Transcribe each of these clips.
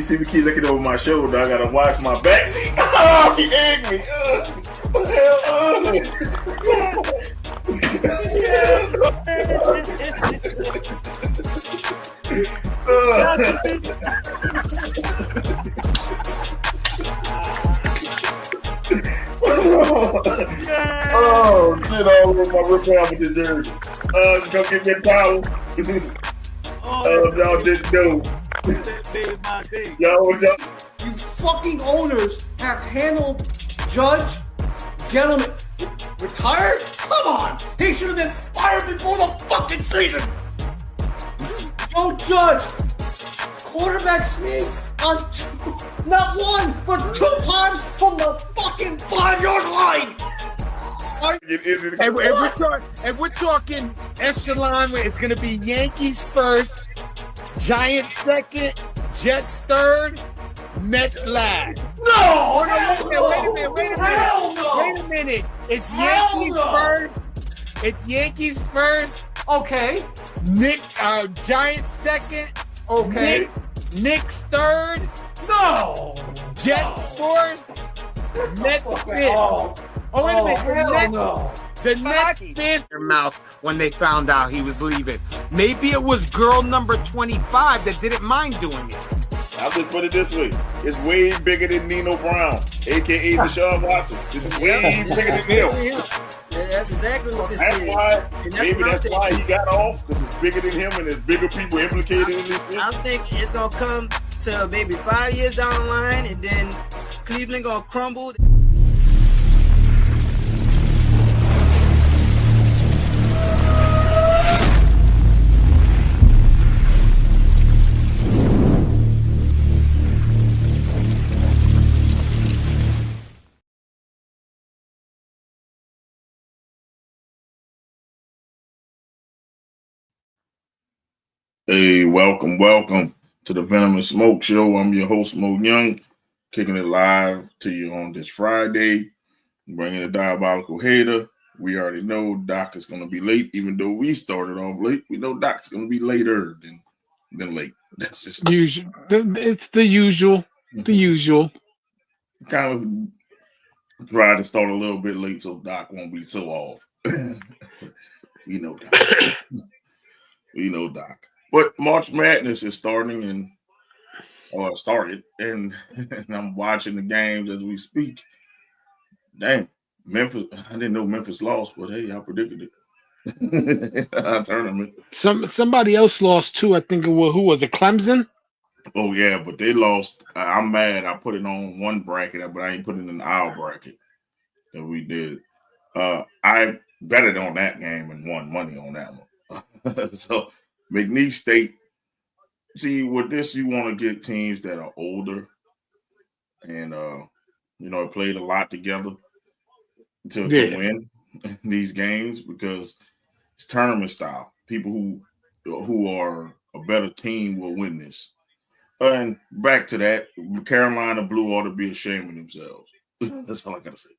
see me keep looking over my shoulder. I gotta watch my back. Oh, she egged me. Oh, shit all over my rip with the jersey. Go get me a towel. Y'all didn't know. Y'all. You fucking owners have handled Judge, gentlemen, retired? Come on! He should have been fired before the fucking season! Joe Judge, quarterback sneak on not one, but 2 times from the fucking 5-yard line! And we're talking echelon, it's going to be Yankees first, Giants second, Jets third, Mets last. No! Wait a minute. It's Yankees first. Okay. Giants second. Okay. Knicks third. No! Jets fourth. Mets fifth. Wait a minute. The Nets bit their mouth when they found out he was leaving. Maybe it was girl number 25 that didn't mind doing it. I'll just put it this way. It's way bigger than Nino Brown, a.k.a. Deshaun Watson. This is way bigger than him. Yeah, that's exactly what this is. That's why he got off, because it's bigger than him and there's bigger people implicated in this. I think it's going to come to maybe 5 years down the line, and then Cleveland going to crumble. Hey, welcome to the Venom and Smoke Show. I'm your host, Mo Young, kicking it live to you on this Friday, bringing the Diabolical Hater. We already know Doc is going to be late, even though we started off late. We know Doc's going to be later than late. That's just usual. It's the usual. The usual. Kind of try to start a little bit late so Doc won't be so off. We know Doc. We know Doc. But March Madness is starting started, and I'm watching the games as we speak. Dang, Memphis! I didn't know Memphis lost, but hey, I predicted it. Tournament. Somebody else lost too. I think it was who was it? Clemson. Oh yeah, but they lost. I'm mad. I put it on one bracket, but I ain't put it in our bracket that we did. I betted on that game and won money on that one. So. McNeese State, see, with this, you want to get teams that are older and, played a lot together to win these games because it's tournament style. People who are a better team will win this. And back to that, Carolina Blue ought to be ashamed of themselves. That's all I got to say.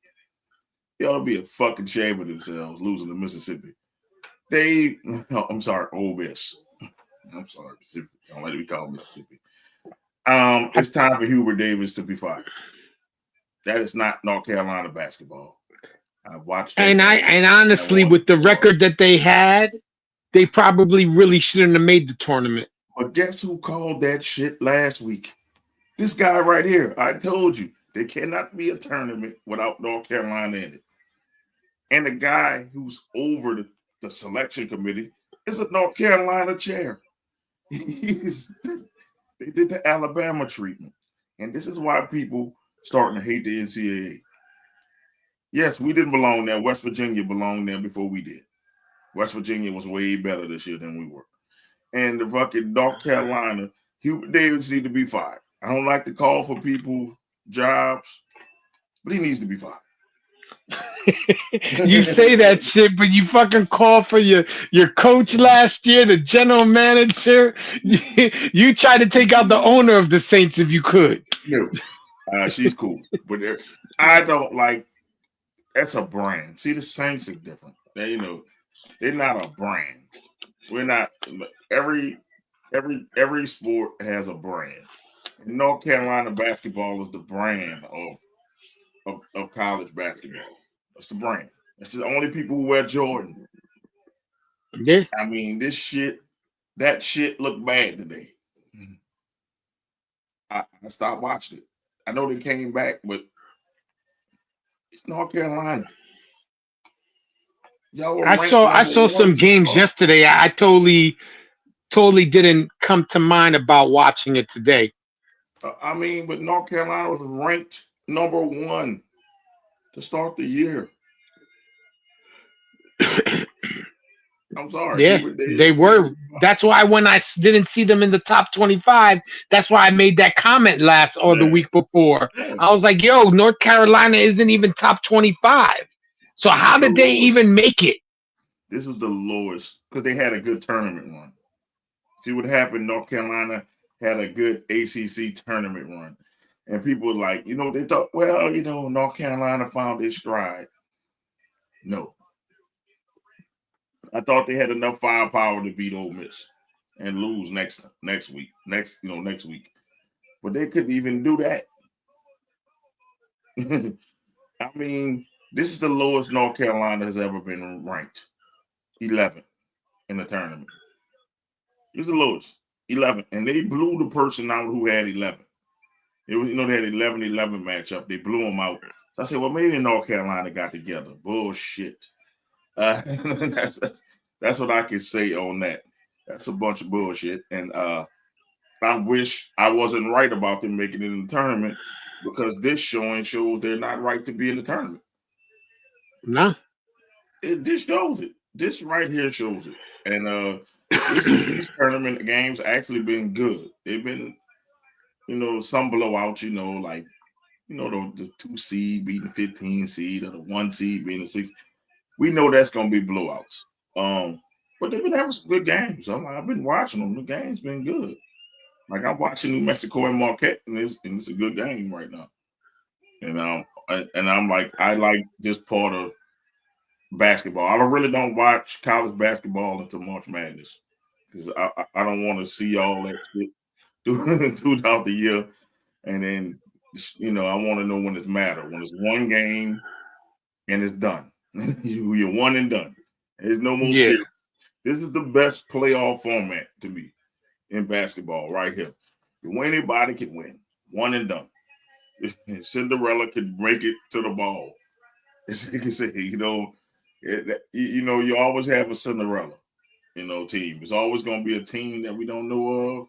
They ought to be a fucking shame of themselves losing to Mississippi. I'm sorry, Ole Miss. I'm sorry, Mississippi. Don't let me call Mississippi. It's time for Hubert Davis to be fired. That is not North Carolina basketball. I watched that. And honestly, with the record that they had, they probably really shouldn't have made the tournament. But guess who called that shit last week? This guy right here. I told you, there cannot be a tournament without North Carolina in it. And the guy who's over the selection committee is a North Carolina chair. They did the Alabama treatment. And this is why people starting to hate the NCAA. Yes, we didn't belong there. West Virginia belonged there before we did. West Virginia was way better this year than we were. And the fucking North Carolina, Hubert Davis need to be fired. I don't like to call for people jobs, but he needs to be fired. You say that shit, but you fucking call for your coach last year, the general manager. You try to take out the owner of the Saints if you could. No, she's cool, but I don't like. That's a brand. See, the Saints are different. They're not a brand. We're not. Every sport has a brand. North Carolina basketball is the brand of college basketball. That's the brand. That's the only people who wear Jordan. Yeah. I mean, that shit looked bad today. I stopped watching it. I know they came back, but it's North Carolina. Y'all were ranked I number saw one some to games start. yesterday. I totally didn't come to mind about watching it today. I mean, but North Carolina was ranked number one to start the year. I'm sorry. Yeah, they were. That's why when I didn't see them in the top 25, that's why I made that comment last or the Yeah, week before. yeah. I was like, yo, North Carolina isn't even top 25. So This is how the did they lowest. even make it? This was the lowest because they had a good tournament run. See what happened? North Carolina had a good ACC tournament run. And people were like, they thought, well, North Carolina found its stride. No. I thought they had enough firepower to beat Ole Miss and lose next week. Next week. But they couldn't even do that. I mean, this is the lowest North Carolina has ever been ranked. 11 in the tournament. It's the lowest. 11. And they blew the person out who had 11. It was, they had 11-11 matchup. They blew them out. So I said, well, maybe North Carolina got together. Bullshit. That's what I can say on that. That's a bunch of bullshit. And I wish I wasn't right about them making it in the tournament because this showing shows they're not right to be in the tournament. No. This shows it. This right here shows it. And these tournament games actually been good. They've been, some blowouts, like, the 2 seed beating 15 seed or the 1 seed being the 6. We know that's gonna be blowouts. But they've been having some good games. I've been watching them. The game's been good. Like I'm watching New Mexico and Marquette, and it's a good game right now. And I'm like, I like this part of basketball. I really don't watch college basketball until March Madness because I don't want to see all that shit throughout the year, and then I want to know when it's matter, when it's one game and it's done. You're one and done. There's no more Yeah. series. This is the best playoff format to me in basketball right here. Anybody can win, one and done. Cinderella can break it to the ball. As you can say, you always have a Cinderella, team. It's always going to be a team that we don't know of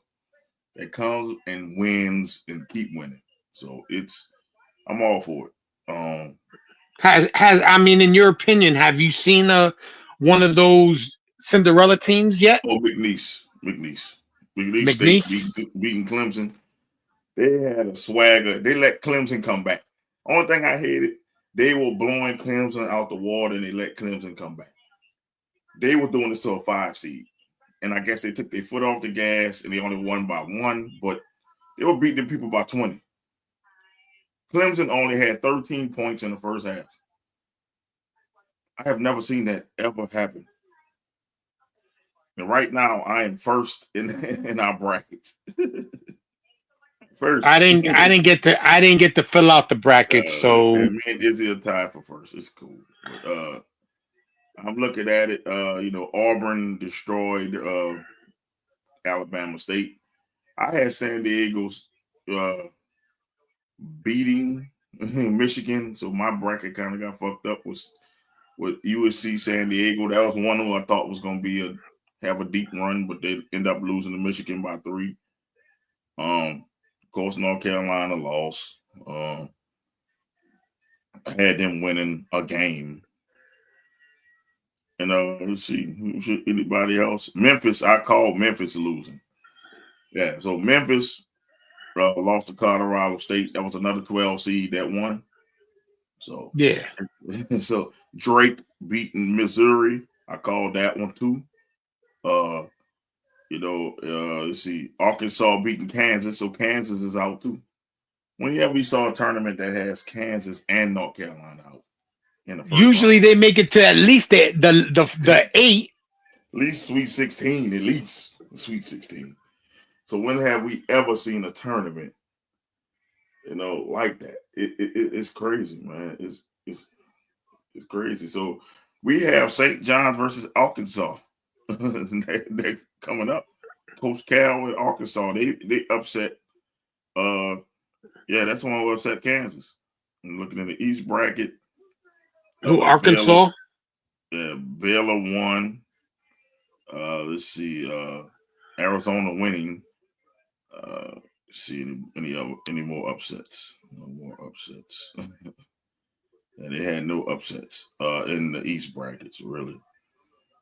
that comes and wins and keep winning. So I'm all for it. I mean, in your opinion, have you seen one of those Cinderella teams yet? Oh, McNeese State McNeese? beating Clemson. They had a swagger. They let Clemson come back. Only thing I hated, they were blowing Clemson out the water and they let Clemson come back. They were doing this to a 5 seed. And I guess they took their foot off the gas and they only won by 1, but they were beating people by 20. Clemson only had 13 points in the first half. I have never seen that ever happen. And right now, I am first in our brackets. First, I didn't get to fill out the brackets, so and me and Izzy are tied for first. It's cool. But, I'm looking at it. Auburn destroyed Alabama State. I had San Diego's beating Michigan, so my bracket kind of got fucked up with USC San Diego. That was one who I thought was going to have a deep run, but they end up losing to Michigan by 3. Of course, North Carolina lost. I had them winning a game. And let's see, anybody else? Memphis, I called Memphis losing. Yeah, so Memphis lost to Colorado State. That was another 12 seed that won. So yeah. So Drake beating Missouri. I called that one too. Let's see, Arkansas beating Kansas, so Kansas is out too. Whenever we saw a tournament that has Kansas and North Carolina out in the first Usually round, they make it to at least the 8. At least Sweet 16. So when have we ever seen a tournament like that. It's crazy, man. It's crazy. So we have St. John's versus Arkansas. They coming up. Coach Cal in Arkansas. They upset. Yeah, that's one who upset Kansas. And looking at the East bracket. Who Arkansas? Baylor won. Let's see. Arizona winning. See any more upsets? No more upsets. And they had no upsets in the East brackets, really.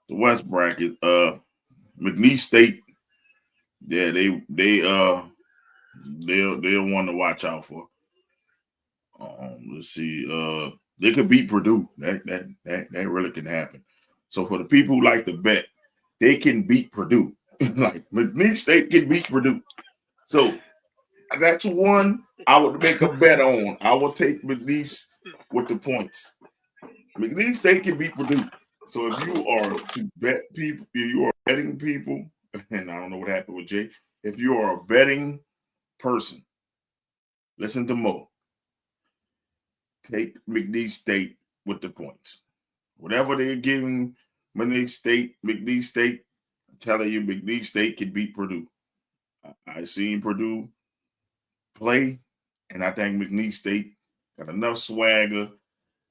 The West bracket, McNeese State, yeah, they're one to watch out for. Let's see, they could beat Purdue. That really can happen. So for the people who like to bet, they can beat Purdue. Like McNeese State can beat Purdue. So that's one I would make a bet on. I will take McNeese with the points. McNeese State can beat Purdue. So if you are to bet people, if you are betting people, and I don't know what happened with Jay, if you are a betting person, listen to Mo. Take McNeese State with the points. Whatever they're giving McNeese State, I'm telling you, McNeese State can beat Purdue. I seen Purdue play, and I think McNeese State got enough swagger,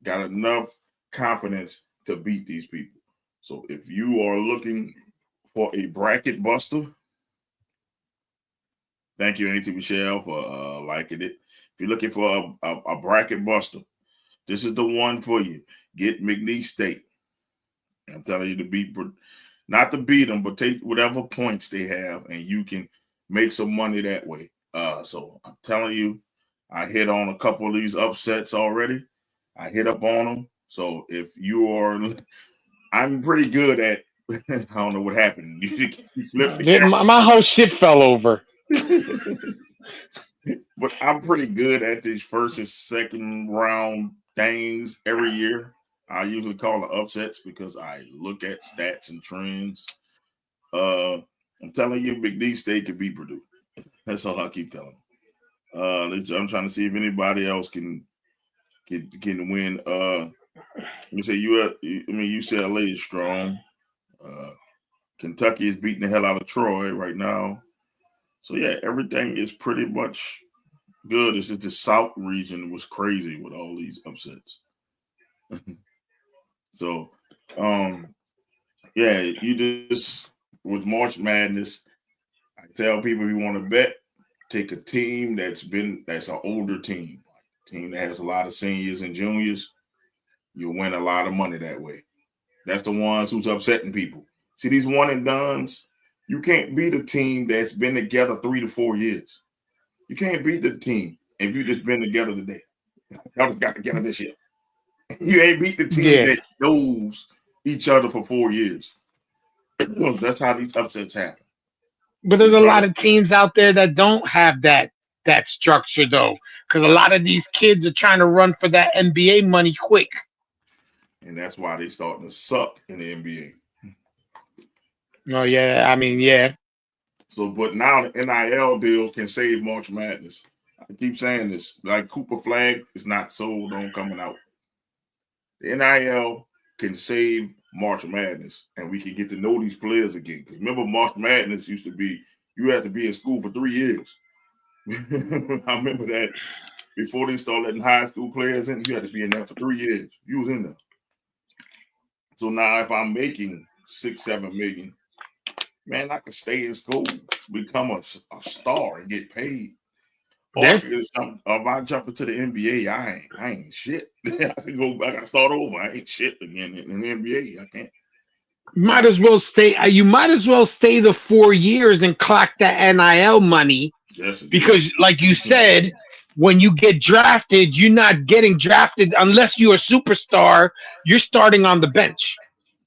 got enough confidence to beat these people. So if you are looking for a bracket buster, thank you, Auntie Michelle, for liking it. If you're looking for a bracket buster, this is the one for you. Get McNeese State. I'm telling you not to beat them, but take whatever points they have, and you can make some money that way. So I'm telling you, I hit on a couple of these upsets already. I hit up on them. So if you are, I'm pretty good at, I don't know what happened. You flipped the camera. My whole shit fell over. But I'm pretty good at these first and second round things every year. I usually call it upsets because I look at stats and trends. I'm telling you, McNeese State can beat Purdue. That's all I keep telling them. I'm trying to see if anybody else can win. Let me say UCLA is strong. Kentucky is beating the hell out of Troy right now. So yeah, everything is pretty much good. It's just the South region was crazy with all these upsets. So, yeah, you just with March Madness, I tell people if you want to bet, take a team that's an older team, a team that has a lot of seniors and juniors. You'll win a lot of money that way. That's the ones who's upsetting people. See, these one and dones, you can't beat a team that's been together 3 to 4 years. You can't beat the team if you just been together today. Y'all just got together this year. You ain't beat the team that knows each other for 4 years. That's how these upsets happen. But there's a lot of teams out there that don't have that structure, though, because a lot of these kids are trying to run for that NBA money quick. And that's why they starting to suck in the NBA. Oh, yeah. I mean, yeah. So, but now the NIL deal can save March Madness. I keep saying this. Like Cooper Flag is not sold on coming out. The NIL can save March Madness, and we can get to know these players again. Because remember, March Madness used to be, you had to be in school for 3 years. I remember that before they started letting high school players in, you had to be in there for 3 years. You was in there. So now if I'm making $6-7 million, man, I can stay in school, become a star, and get paid. Or if I jump into the NBA, I ain't shit. I gotta start over. I ain't shit again in the NBA. I can't. You might as well stay the 4 years and clock that NIL money. Yes, because, like you said, when you get drafted, you're not getting drafted unless you're a superstar. You're starting on the bench.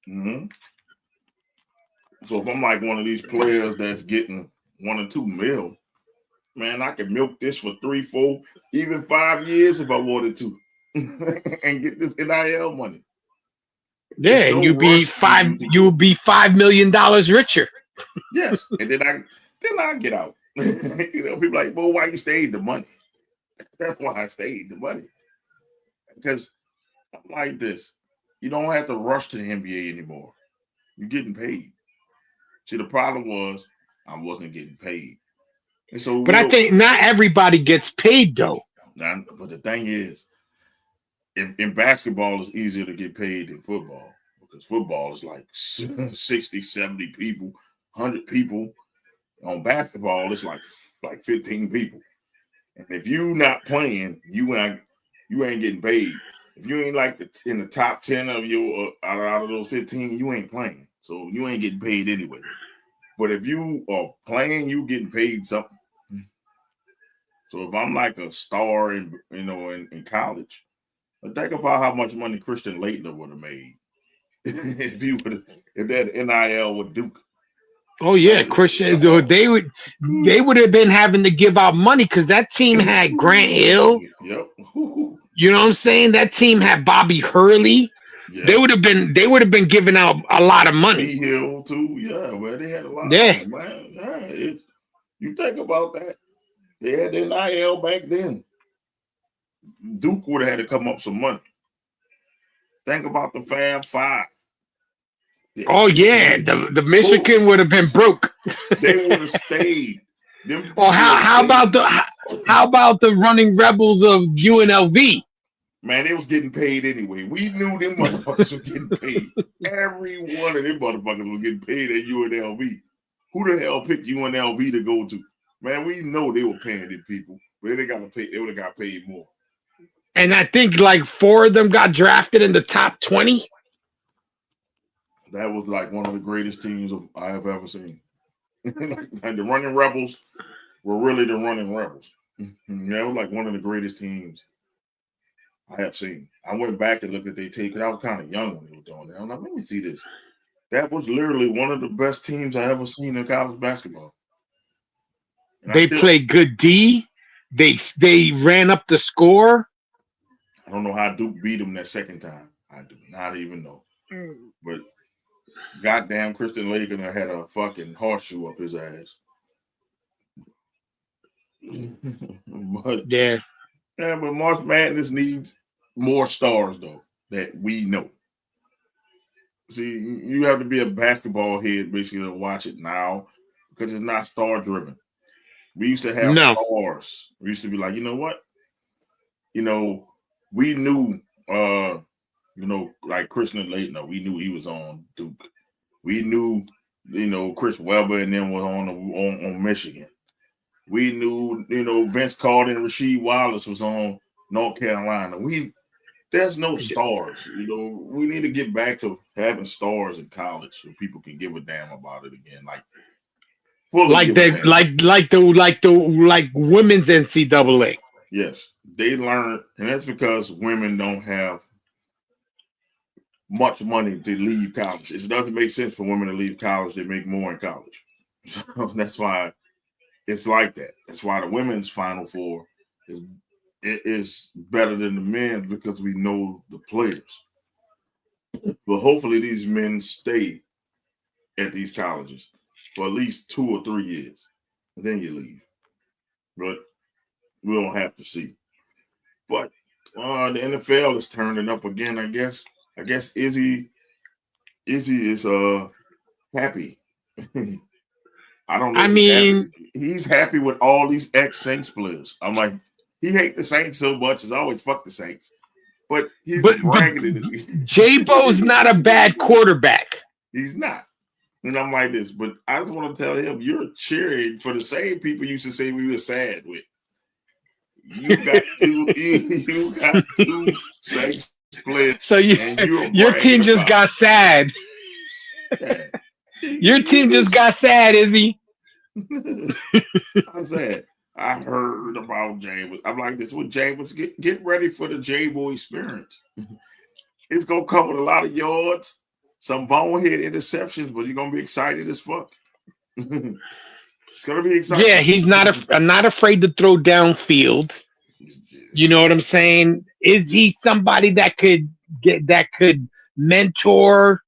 Mm-hmm. So if I'm like one of these players that's getting 1 or 2 mil, man, I could milk this for 3, 4, even 5 years if I wanted to, and get this NIL money. Yeah, and you'll be $5 million richer. Yes, and then I get out. People like, well, why you stayed the money? That's why I stayed the money. Because I'm like this. You don't have to rush to the NBA anymore. You're getting paid. See, the problem was I wasn't getting paid. And so But I think not everybody gets paid though. but the thing is, in basketball, it's easier to get paid than football because football is like 60, 70 people, 100 people. On basketball, it's like 15 people. And if you not playing, you ain't getting paid. If you ain't like in the top 10 of your out of those 15, you ain't playing. So you ain't getting paid anyway. But if you are playing, you getting paid something. So if I'm like a star in college, think about how much money Christian Laettner would have made if that NIL with Duke. Oh yeah, Christian. They would have been having to give out money because that team had Grant Hill. Yep. You know what I'm saying? That team had Bobby Hurley. Yes. They would have been giving out a lot of money. B Hill too. Yeah, well, they had a lot. Yeah. Of money, man. Yeah, you think about that. They had the NIL back then. Duke would have had to come up some money. Think about the Fab Five. Oh yeah, the Michigan would have been broke. They would have stayed. Or how about the running rebels of UNLV? Man, they was getting paid anyway. We knew them motherfuckers were getting paid. Every one of them motherfuckers was getting paid at UNLV. Who the hell picked UNLV to go to? Man, we know they were paying them people, but they got to pay. They would have got paid more. And I think like 4 of them got drafted in the top 20. That was like one of the greatest teams I have ever seen. And the running rebels were really the running rebels. That was like one of the greatest teams I have seen. I went back and looked at their tape because I was kind of young when they were doing that. I'm like, let me see this. That was literally one of the best teams I ever seen in college basketball. And they played good D. They ran up the score. I don't know how Duke beat them that second time. I do not even know. But goddamn, Christian Laettner had a fucking horseshoe up his ass. But March Madness needs more stars though that we know. See, you have to be a basketball head basically to watch it now because it's not star driven. We used to have stars. We used to be like, you know what? We knew like Christian Laettner, we knew he was on Duke. We knew, Chris Webber and then was on Michigan. We knew, Vince Carter and Rasheed Wallace was on North Carolina. There's no stars. We need to get back to having stars in college so people can give a damn about it again. Like women's NCAA. Yes, they learned, and that's because women don't have much money to leave college. It doesn't make sense for women to leave college. They make more in college. So that's why it's like that. That's why the women's Final Four is better than the men because we know the players. But hopefully these men stay at these colleges for at least 2 or 3 years. And then you leave. But we don't have to see. But the NFL is turning up again, I guess. I guess Izzy is happy. I don't know. He's happy with all these ex-Saints players. I'm like, he hates the Saints so much. He's always fuck the Saints. But he's bragging. J-Bo's not a bad quarterback. He's not. And I'm like this, but I just want to tell him you're cheering for the same people you used to say we were sad with. You got two Saints players. So your team just got sad. Yeah. Your team just got sad, Izzy. I'm sad. I heard about James. I'm like this with James. Get ready for the J-Boy experience. It's gonna come with a lot of yards, some bonehead interceptions, but you're gonna be excited as fuck. It's gonna be exciting. Yeah, he's not afraid to throw downfield. You know what I'm saying? Is he somebody that could mentor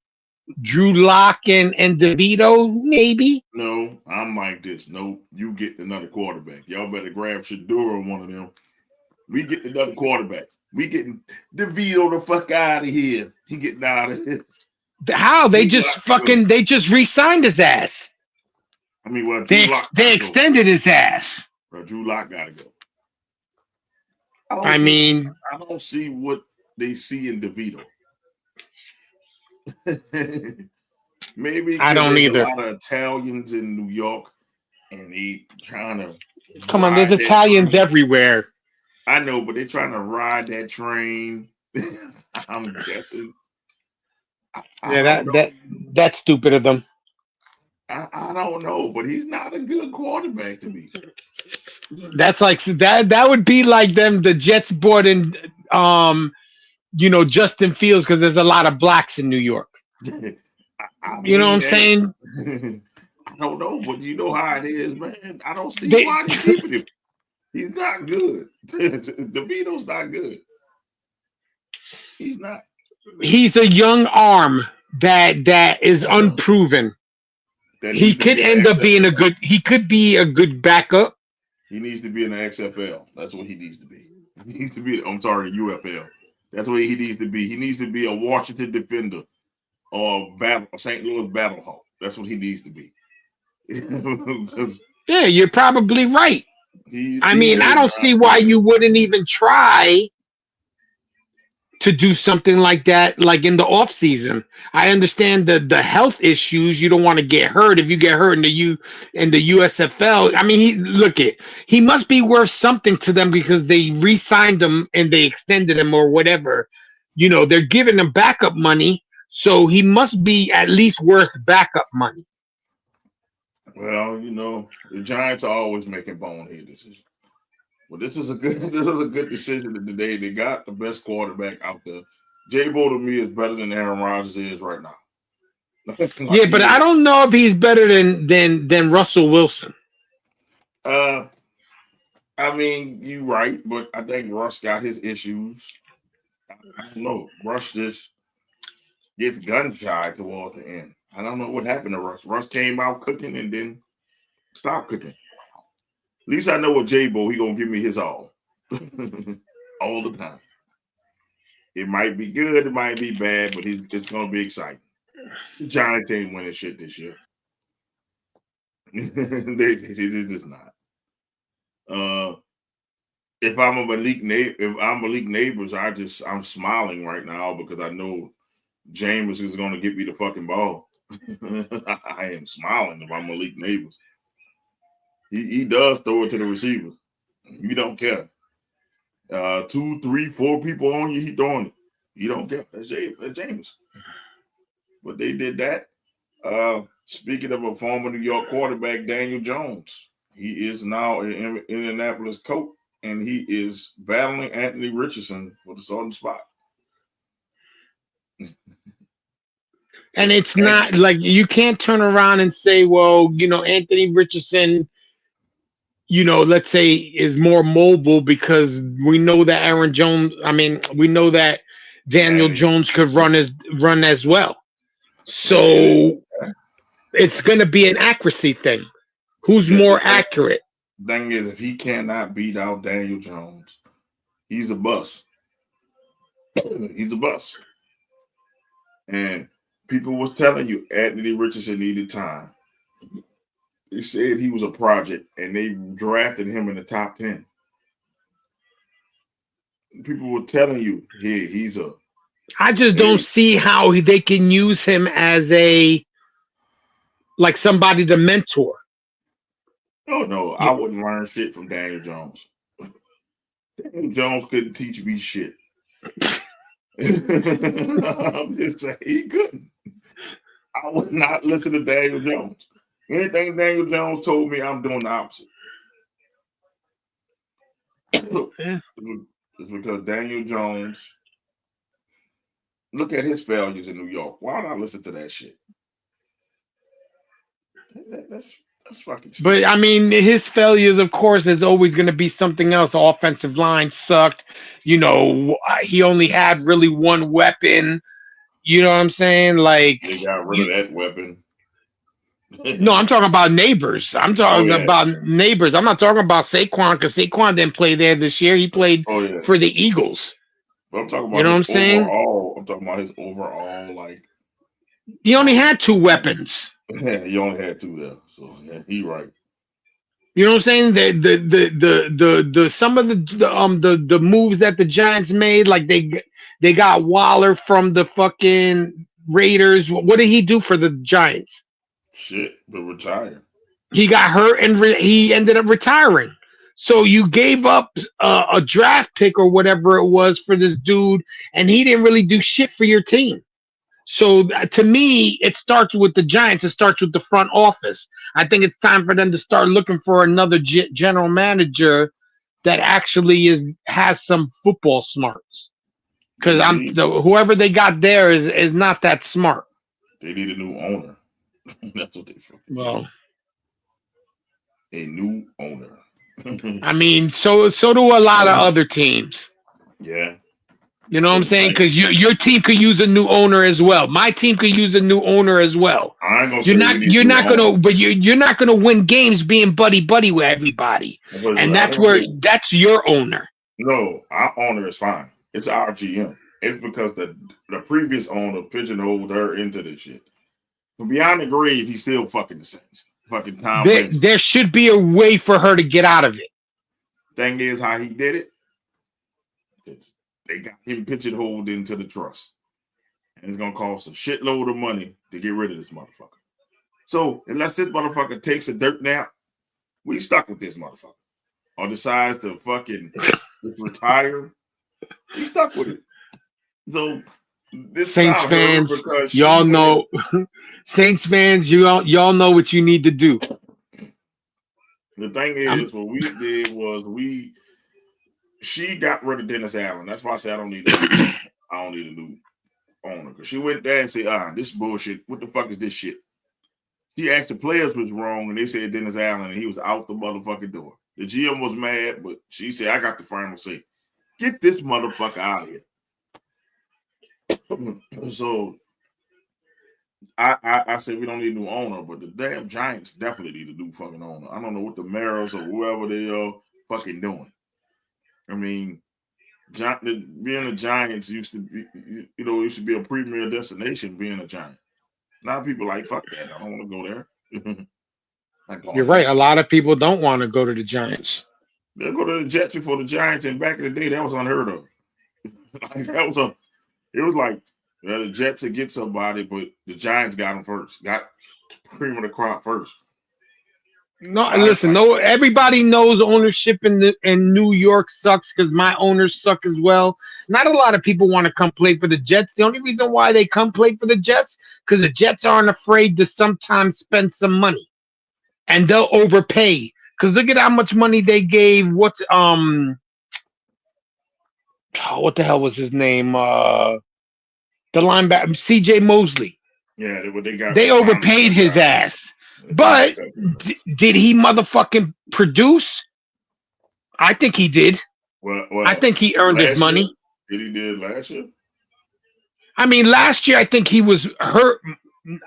Drew Lock and DeVito? Maybe. No, I'm like this. No, you get another quarterback. Y'all better grab Shador or one of them We getting another quarterback. We getting DeVito the fuck out of here. He getting out of here. How they just re-signed his ass. I mean, well, Drew Lock they extended his ass. Well, Drew Lock gotta go. I mean, I don't see what they see in DeVito. Maybe I don't either. A lot of Italians in New York, and they trying to come on. There's Italians everywhere. I know, but they're trying to ride that train. I'm guessing. That's stupid of them. I don't know, but he's not a good quarterback to me. That's like that would be like the Jets brought in Justin Fields because there's a lot of blacks in New York. You know what I'm saying? I don't know, but you know how it is, man. I don't see why they're keeping him. He's not good. DeVito's not good. He's not. He's a young arm that is unproven. He could end up being he could be a good backup. He needs to be in the XFL. That's what he needs to be. He needs to be, UFL. That's what he needs to be. He needs to be a Washington Defender or St. Louis Battlehawk. That's what he needs to be. Yeah, you're probably right. I don't see why you wouldn't even try to do something like that, like in the off season. I understand the health issues. You don't want to get hurt. If you get hurt in the USFL, I mean, he must be worth something to them because they re-signed him and they extended him or whatever. They're giving him backup money, so he must be at least worth backup money. Well, the Giants are always making bonehead decisions. Well, this was a good decision today. They got the best quarterback out there. J-Bo to me is better than Aaron Rodgers is right now. Yeah, but I don't know if he's better than Russell Wilson. I mean, you're right, but I think Russ got his issues. I don't know. Russ just gets gun shy towards the end. I don't know what happened to Russ. Russ came out cooking and then stopped cooking. At least I know with J-Bo, he gonna give me his all. All the time. It might be good, it might be bad, but it's gonna be exciting. The Giants ain't winning shit this year. they just not. If I'm Malik Neighbors, I'm smiling right now because I know Jameis is gonna get me the fucking ball. I am smiling if I'm Malik Neighbors. He does throw it to the receivers. You don't care. 2, 3, 4 people on you, he throwing it. You don't care. That's James. But they did that. Speaking of a former New York quarterback, Daniel Jones, he is now an Indianapolis coach, and he is battling Anthony Richardson for the starting spot. And it's not like you can't turn around and say, well, Anthony Richardson, let's say is more mobile because we know that we know that Daniel Jones could run as well. So it's going to be an accuracy thing. Who's more accurate? Thing is, if he cannot beat out Daniel Jones, he's a bust. He's a bust. And people was telling you Anthony Richardson needed time. They said he was a project, and they drafted him in the top 10. People were telling you, he's a. I just don't see how they can use him as somebody to mentor. Oh no, I wouldn't learn shit from Daniel Jones. Daniel Jones couldn't teach me shit. I'm just saying he couldn't. I would not listen to Daniel Jones. Anything Daniel Jones told me, I'm doing the opposite. It's because Daniel Jones, look at his failures in New York. Why would I listen to that shit? That's fucking stupid. But I mean, his failures, of course, is always going to be something else. Offensive line sucked. He only had really one weapon. You know what I'm saying? Like they got rid of that weapon. No, I'm talking about neighbors. I'm Oh talking yeah. about neighbors. I'm not talking about Saquon because Saquon didn't play there this year. He played Oh yeah. for the Eagles. But I'm talking You about know what his I'm saying? overall. I'm talking about his overall like. He only had 2 weapons. He only had 2 there, so yeah, he right. You know what I'm saying? The some of the moves that the Giants made, like they got Waller from the fucking Raiders. What did he do for the Giants? Shit, but retire. He got hurt and he ended up retiring. So you gave up a draft pick or whatever it was for this dude, and he didn't really do shit for your team. So to me, it starts with the Giants. It starts with the front office. I think it's time for them to start looking for another general manager that actually has some football smarts. Because whoever they got there is not that smart. They need a new owner. That's what they fucking Well, need. A new owner. I mean, so do a lot of other teams. Yeah. You know what I'm saying? Because your team could use a new owner as well. My team could use a new owner as well. I ain't gonna You're not gonna win games being buddy with everybody. And that's your owner. No, our owner is fine. It's our GM. It's because the previous owner pigeonholed her into this shit. From beyond the grave, he's still fucking the Saints. Fucking Tom Benson. There should be a way for her to get out of it. Thing is, how he did it, they got him pigeonholed into the trust. And it's going to cost a shitload of money to get rid of this motherfucker. So, unless this motherfucker takes a dirt nap, we stuck with this motherfucker. Or decides to fucking retire, we stuck with it. So, this Saints fans, y'all know. Saints fans, y'all know what you need to do. The thing is, what we did was she got rid of Dennis Allen. That's why I said I don't need a new owner. Because she went there and said, this bullshit. What the fuck is this shit? She asked the players what's wrong, and they said Dennis Allen, and he was out the motherfucking door. The GM was mad, but she said, I got the final say. Get this motherfucker out of here. So I said we don't need a new owner, but the damn Giants definitely need a new fucking owner. I don't know what the Maras or whoever they are fucking doing. I mean, being a Giants used to be a premier destination. Being a Giant, now people like fuck that. I don't want to go there. You're right. A lot of people don't want to go to the Giants. They'll go to the Jets before the Giants, and back in the day, that was unheard of. It was like the Jets would get somebody, but the Giants got them first. Got cream of the crop first. No, listen. No, everybody knows ownership in New York sucks because my owners suck as well. Not a lot of people want to come play for the Jets. The only reason why they come play for the Jets because the Jets aren't afraid to sometimes spend some money, and they'll overpay. Because look at how much money they gave. What the hell was his name? The linebacker, C.J. Mosley. Yeah, they got. They overpaid his ass. But did he motherfucking produce? I think he did. Well, I think he earned his money. Did he did last year? I mean, last year I think he was hurt.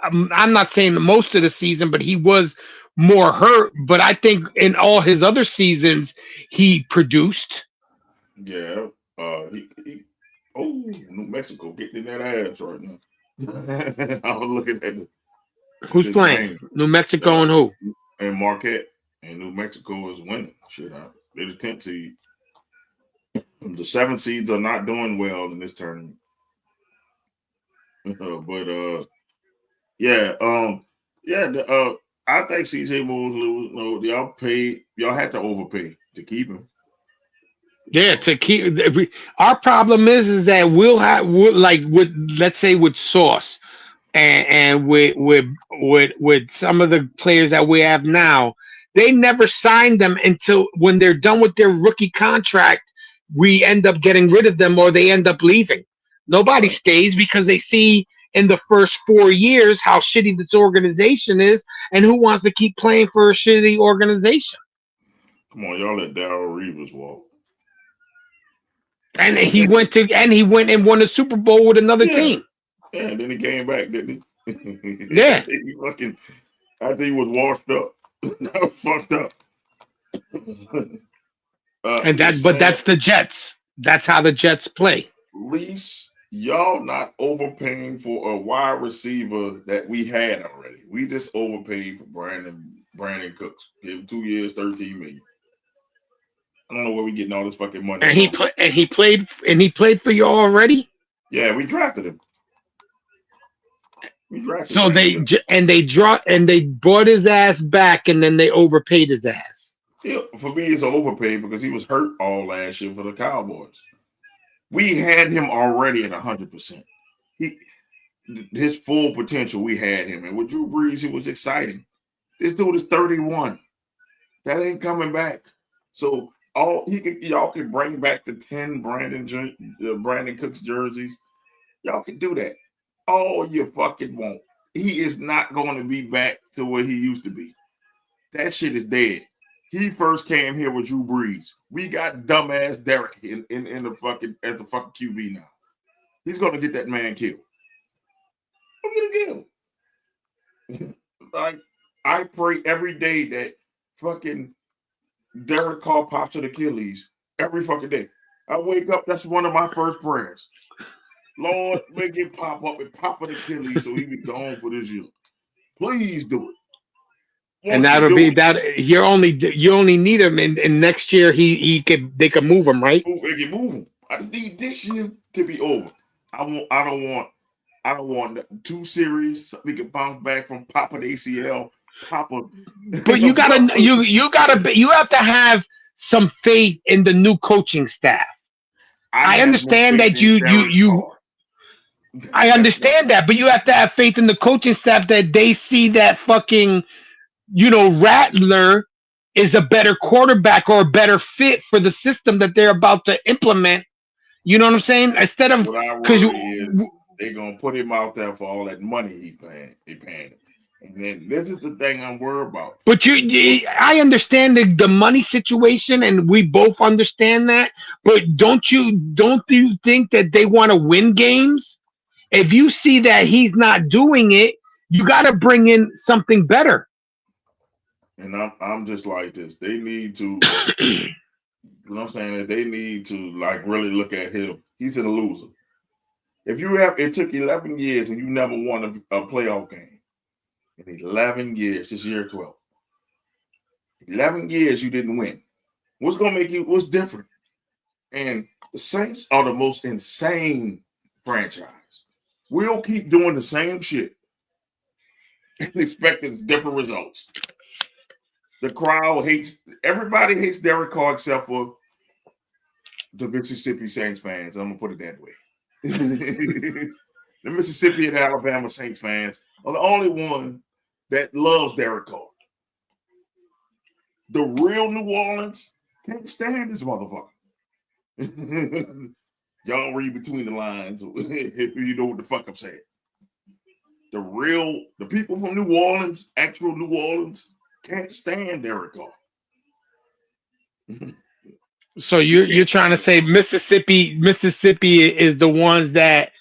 I'm not saying most of the season, but he was more hurt. But I think in all his other seasons, he produced. Yeah. New Mexico getting in that ass right now. I was looking at it. Who's playing? Game. New Mexico and who? And Marquette. And New Mexico is winning. Shit out. They're the 10th seed. The 7 seeds are not doing well in this tournament. I think CJ Mosley, y'all had to overpay to keep him. Yeah, to keep our problem is that let's say with Sauce and with some of the players that we have now, they never signed them until when they're done with their rookie contract, we end up getting rid of them or they end up leaving. Nobody stays because they see in the first 4 years how shitty this organization is and who wants to keep playing for a shitty organization. Come on, y'all let Darrell Reeves walk. And he went and won a Super Bowl with another team. Yeah, and then he came back, didn't he? Yeah. After he was washed up. That was fucked up. But that's the Jets. That's how the Jets play. Least y'all not overpaying for a wide receiver that we had already. We just overpaid for Brandon Cooks. Give him 2 years, $13 million. I don't know where we getting all this fucking money. And he played for you already. Yeah, we drafted him. So they brought his ass back, and then they overpaid his ass. Yeah, for me, it's an overpay because he was hurt all last year for the Cowboys. We had him already at 100%. His full potential, we had him. And with Drew Brees, it was exciting. This dude is 31. That ain't coming back. So y'all can bring back the 10 Brandon Cooks jerseys. Y'all can do that. All you fucking want. He is not going to be back to where he used to be. That shit is dead. He first came here with Drew Brees. We got dumbass Derek in the fucking at the fucking QB now. He's gonna get that man killed. We'll get him killed. Like I pray every day that fucking Derek Carr pops an Achilles every fucking day. I wake up. That's one of my first prayers. Lord, make it pop up and pop an Achilles so he be gone for this year. Please do it. And that'll be that. You only need him, and next year they could move him, right? They can move him. I need this year to be over. I don't want 2 series. So we can bounce back from Papa the ACL. Papa. But you have to have some faith in the new coaching staff. I understand that I understand that, but you have to have faith in the coaching staff that they see that fucking, Rattler is a better quarterback or a better fit for the system that they're about to implement. You know what I'm saying? Instead of because they're gonna put him out there for all that money he paying him. And then this is the thing I'm worried about. But I understand the money situation, and we both understand that. But don't you think that they want to win games? If you see that he's not doing it, you got to bring in something better. And I'm just like this. They need to. You know what I'm saying? That they need to really look at him. He's a loser. It took 11 years and you never won a playoff game. In 11 years, this year 12. 11 years you didn't win. What's different? And the Saints are the most insane franchise. We'll keep doing the same shit and expecting different results. The crowd everybody hates Derek Carr except for the Mississippi Saints fans. I'm going to put it that way. The Mississippi and Alabama Saints fans are the only one that loves Derek Carr. The real New Orleans can't stand this motherfucker. Y'all read between the lines if you know what the fuck I'm saying. The people from New Orleans, actual New Orleans, can't stand Derek Carr. So you're trying to say Mississippi is the ones that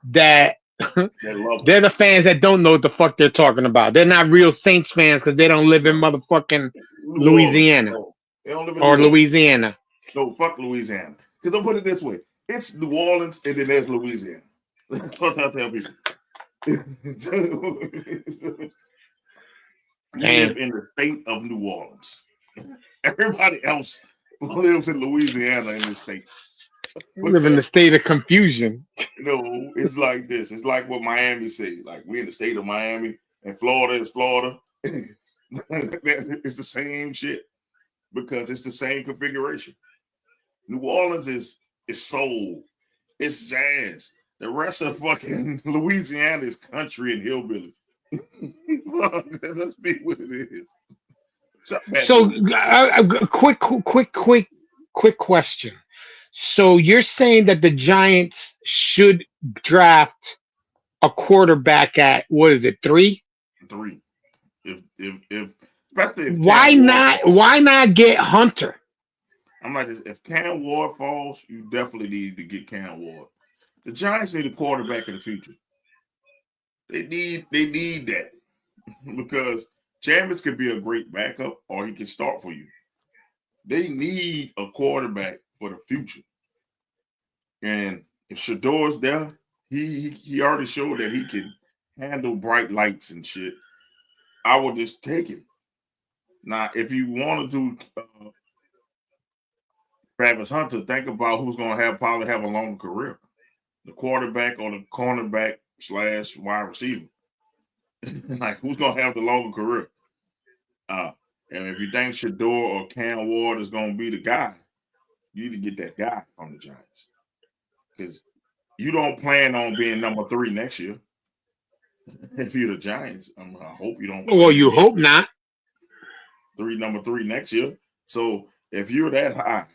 they're the fans that don't know what the fuck they're talking about. They're not real Saints fans because they don't live in motherfucking Louisiana or Louisiana. No, fuck Louisiana. Because don't put it this way. It's New Orleans and then there's Louisiana. That's what I tell people. We live in the state of New Orleans. Everybody else lives in Louisiana in this state. We live in the state of confusion. It's like this. It's like what Miami say. Like we in the state of Miami and Florida is Florida. It's the same shit because it's the same configuration. New Orleans is soul. It's jazz. The rest of fucking Louisiana is country and hillbilly. Let's be what it is. So, quick question. So you're saying that the Giants should draft a quarterback at what is it, 3? 3. If why not get Hunter? I'm like this. If Cam Ward falls, you definitely need to get Cam Ward. The Giants need a quarterback in the future. They need that because Jameis could be a great backup, or he can start for you. They need a quarterback for the future. And if Shador's there, he already showed that he can handle bright lights and shit. I would just take him. Now, if you want to do Travis Hunter, think about who's going to probably have a longer career. The quarterback or the cornerback / wide receiver. Like, who's going to have the longer career? And if you think Shador or Cam Ward is going to be the guy, you need to get that guy from the Giants. Because you don't plan on being number 3 next year. If you're the Giants, I hope you don't. Well, you hope not. Number 3 next year. So if you're that high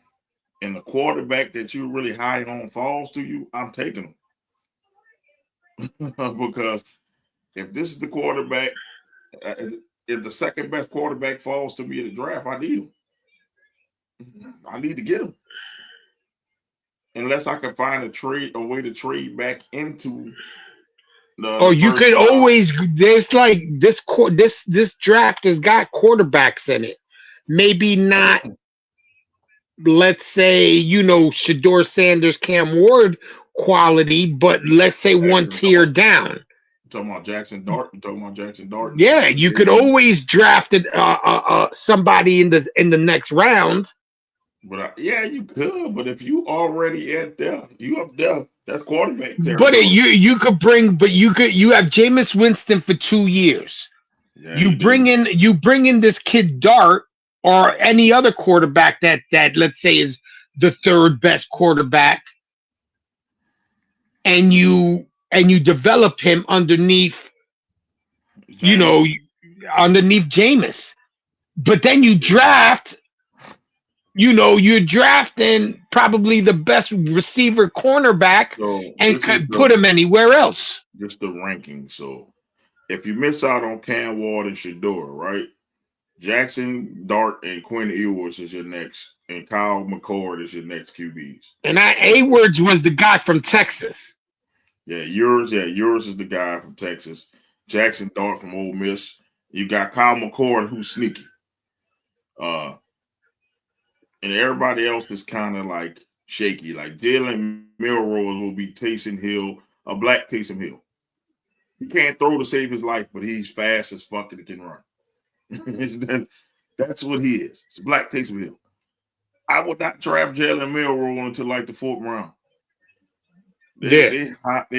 and the quarterback that you're really high on falls to you, I'm taking him. Because if this is the quarterback, if the second best quarterback falls to me in the draft, I need him. I need to get him. Unless I can find a way to trade back into the you could always. There's like this draft has got quarterbacks in it. Maybe not. Let's say Shador Sanders, Cam Ward quality, but let's say one tier down. Talking about Jackson Dart. Yeah, you could always draft somebody in the next round. But you could. But if you already up there, that's quarterback territory. But you have Jameis Winston for 2 years. Yeah, you bring in this kid Dart or any other quarterback that let's say is the 3rd best quarterback, and you develop him underneath underneath Jameis. But then you draft. You're drafting probably the best receiver cornerback and could put him anywhere else. Just the ranking. So if you miss out on Cam Ward and Shador, right? Jackson Dart and Quinn Ewers is your next, and Kyle McCord is your next QBs. And Ewers was the guy from Texas. Ewers is the guy from Texas. Jackson Dart from Ole Miss. You got Kyle McCord, who's sneaky. And everybody else is kind of like shaky. Like Jalen Milroe will be Taysom Hill, a black Taysom Hill. He can't throw to save his life, but he's fast as fuck and he can run. That's what he is. It's a black Taysom Hill. I would not draft Jalen Milroe until like the 4th round. They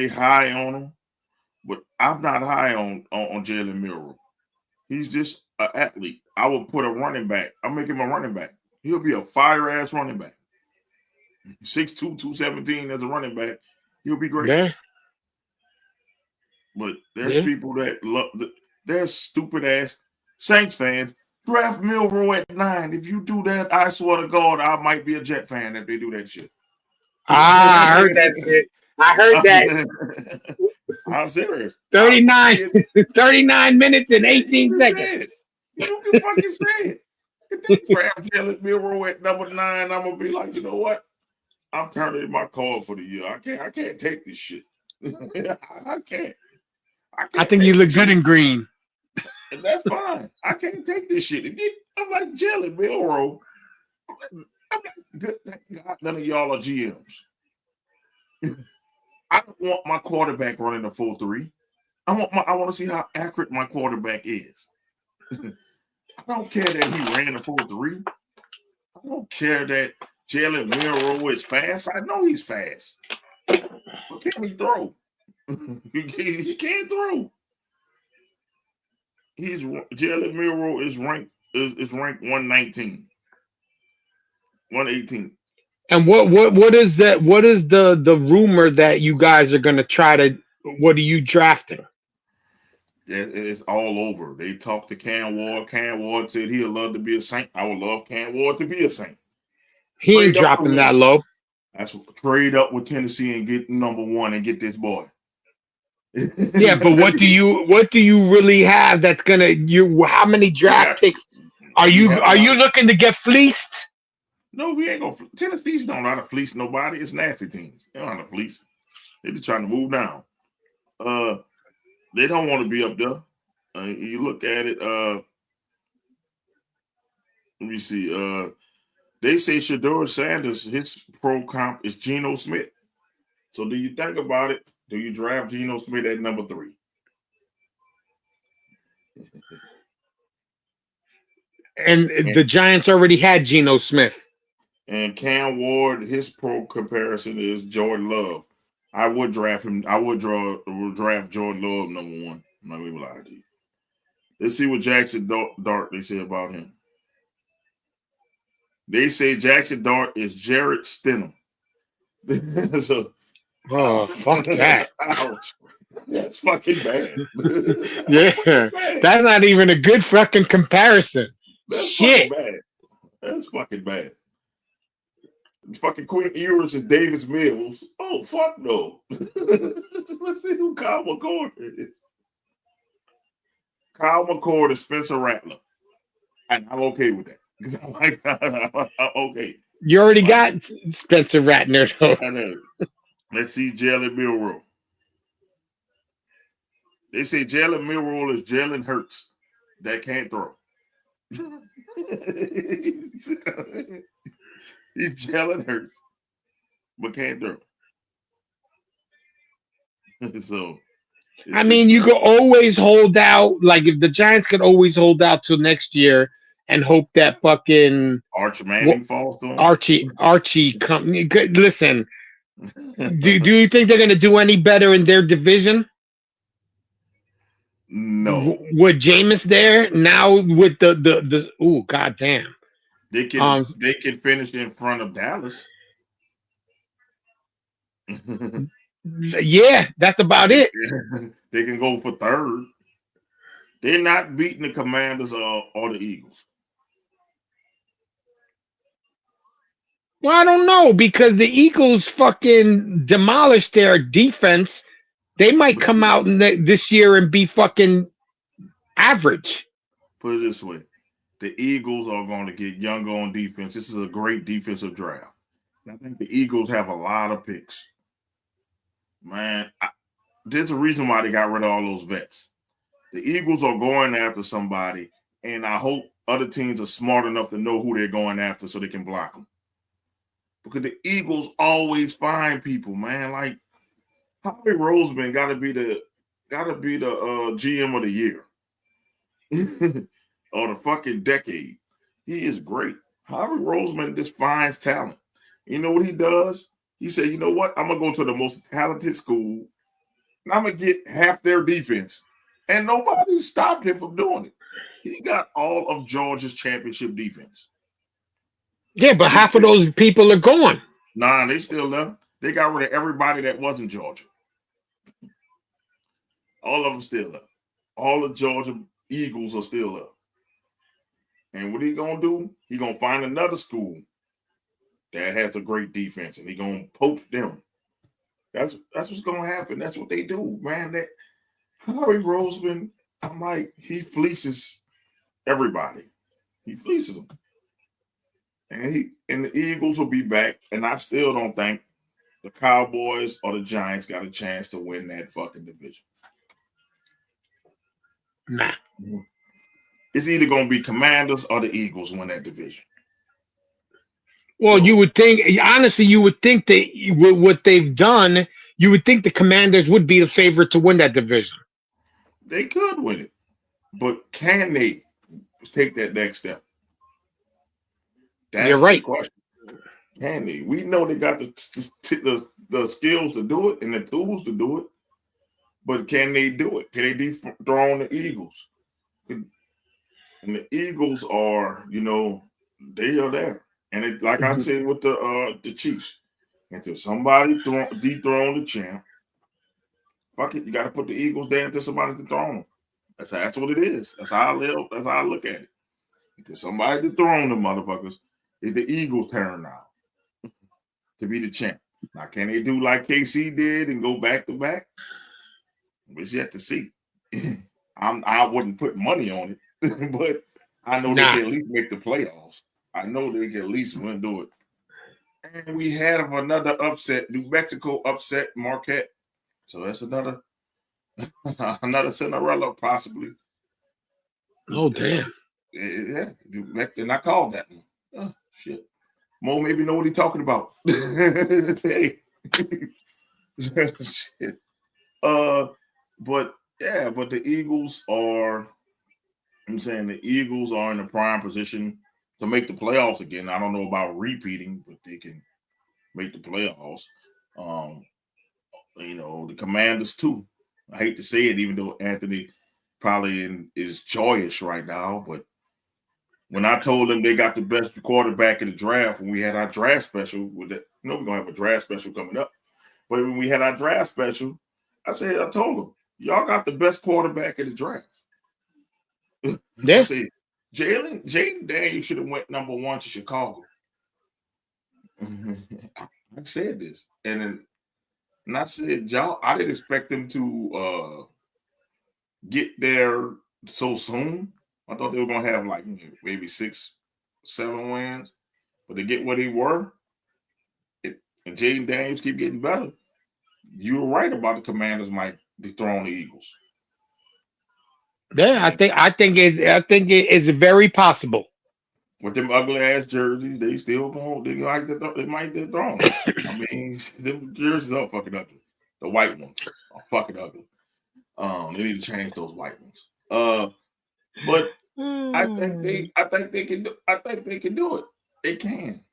high on him, but I'm not high on Jalen Milroe. He's just an athlete. I would put a running back. I'll make him a running back. He'll be a fire-ass running back. 6'2", 217 as a running back. He'll be great. Yeah. But there's people that love there's stupid-ass Saints fans. Draft Milroe at 9. If you do that, I swear to God, I might be a Jet fan if they do that shit. I heard that shit. I heard that. I'm serious. 39 minutes and 18 seconds. You can fucking say it. If they draft Jalen Milroe at number 9, I'm gonna be like, you know what? I'm turning in my card for the year. I can't take this shit. I can't. I think you look good in green. And that's fine. I can't take this shit. I'm like Jalen Milroe. I'm like, good thank God none of y'all are GMs. I don't want my quarterback running a 4-3. I want to see how accurate my quarterback is. I don't care that he ran a 4-3. I don't care that Jalen Milroe is fast. I know he's fast. But can he throw? He can't throw. Jalen Milroe is ranked 119, 118. And what is that? What is the rumor that you guys are gonna try to? What are you drafting? It's all over. They talked to Cam Ward. Cam Ward said he'd love to be a Saint. I would love Cam Ward to be a Saint. He ain't dropping that low. That's what, trade up with Tennessee and get number 1 and get this boy. Yeah, but what do you really have that's gonna how many draft picks are you looking to get fleeced? No, we ain't gonna. Tennessee's don't know how to fleece nobody. It's nasty teams. They don't know how to fleece. They're just trying to move down. They don't want to be up there. You look at it. Let me see. They say Shedeur Sanders, his pro comp is Geno Smith. So do you think about it? Do you draft Geno Smith at number 3? And the Giants already had Geno Smith. And Cam Ward, his pro comparison is Jordan Love. I would draft him. I would draft Jordan Love number 1. I'm not even lying to you. Let's see what Jackson Dart they say about him. They say Jackson Dart is Jarrett Stidham. So, fuck that. Ouch. That's fucking bad. Yeah, that's not even a good fucking comparison. That's Shit. fucking bad. That's fucking bad. Fucking Queen Ewers is Davis Mills. Oh, fuck no. Let's see who Kyle McCord is. Kyle McCord is Spencer Rattler. And I'm okay with that. Because I'm like, okay. You already got Spencer Rattler, though. I know. Let's see Jalen Milroe. They say Jalen Milroe is Jalen Hurts that can't throw. He's Jalen Hurts, but can't throw. So, I mean, you could always hold out. Like, if the Giants could always hold out till next year and hope that fucking Archie Manning falls to him. Archie come. Listen, do you think they're going to do any better in their division? No. With Jameis there now, with the oh goddamn, they can finish in front of Dallas. Yeah, that's about it. They can go for 3rd. They're not beating the Commanders or the Eagles. Well, I don't know, because the Eagles fucking demolished their defense. They might come out this year and be fucking average. Put it this way. The Eagles are going to get younger on defense. This is a great defensive draft. I think the Eagles have a lot of picks. Man, there's a reason why they got rid of all those vets. The Eagles are going after somebody, and I hope other teams are smart enough to know who they're going after so they can block them. Because the Eagles always find people, man. Like, Howie Roseman got to be the GM of the year or the fucking decade. He is great. Howie Roseman just finds talent. You know what he does? He said, you know what? I'm going to go to the most talented school, and I'm going to get half their defense. And nobody stopped him from doing it. He got all of Georgia's championship defense. Yeah, but half of those people are gone. Nah, they still there. They got rid of everybody that wasn't Georgia. All of them still there. All the Georgia Eagles are still there. And what he going to do? He going to find another school that has a great defense, and he going to poach them. That's what's going to happen. That's what they do, man. That Howie Roseman, I'm like, he fleeces everybody. He fleeces them. And the Eagles will be back, and I still don't think the Cowboys or the Giants got a chance to win that fucking division. Nah. It's either going to be Commanders or the Eagles win that division. Well, you would think, honestly, that with what they've done, you would think the Commanders would be the favorite to win that division. They could win it, but can they take that next step? That's You're right. The question. Can they? We know they got the skills to do it and the tools to do it, but can they do it? Can they dethrone the Eagles? And the Eagles are, they are there. And it, like I said with the Chiefs, until somebody dethrone the champ, fuck it, you got to put the Eagles there until somebody dethrone them. That's what it is. That's how I live. That's how I look at it. Until somebody dethrone them motherfuckers, it's the Eagles' turn now to be the champ. Now, can they do like KC did and go back to back? It's yet to see. I wouldn't put money on it, but I know they can at least make the playoffs. I know they can at least do it. And we have another upset. New Mexico upset Marquette. So that's another Cinderella possibly. Oh, damn. Yeah, and I called that one. Oh, shit. Mo maybe know what he's talking about. Hey. Shit. But yeah, but the Eagles are. I'm saying the Eagles are in a prime position to make the playoffs again. I don't know about repeating, but they can make the playoffs. Um, the Commanders too. I hate to say it, even though Anthony probably is joyous right now, but when I told them they got the best quarterback in the draft, when we had our draft special, with that, we're gonna have a draft special coming up. But when we had our draft special, I told them, y'all got the best quarterback in the draft. Yeah. I said, Jaden Daniels should have went number 1 to Chicago. I said this, and I said, y'all, I didn't expect them to get there so soon. I thought they were gonna have like maybe 6, 7 wins, but to get where they were, and Jaden Daniels keep getting better. You were right about the Commanders might dethrone the Eagles. Yeah, I think it is very possible. With them ugly ass jerseys, they still they might dethrone them. I mean, them jerseys are fucking ugly. The white ones are fucking ugly. They need to change those white ones. But I think they can do it. They can.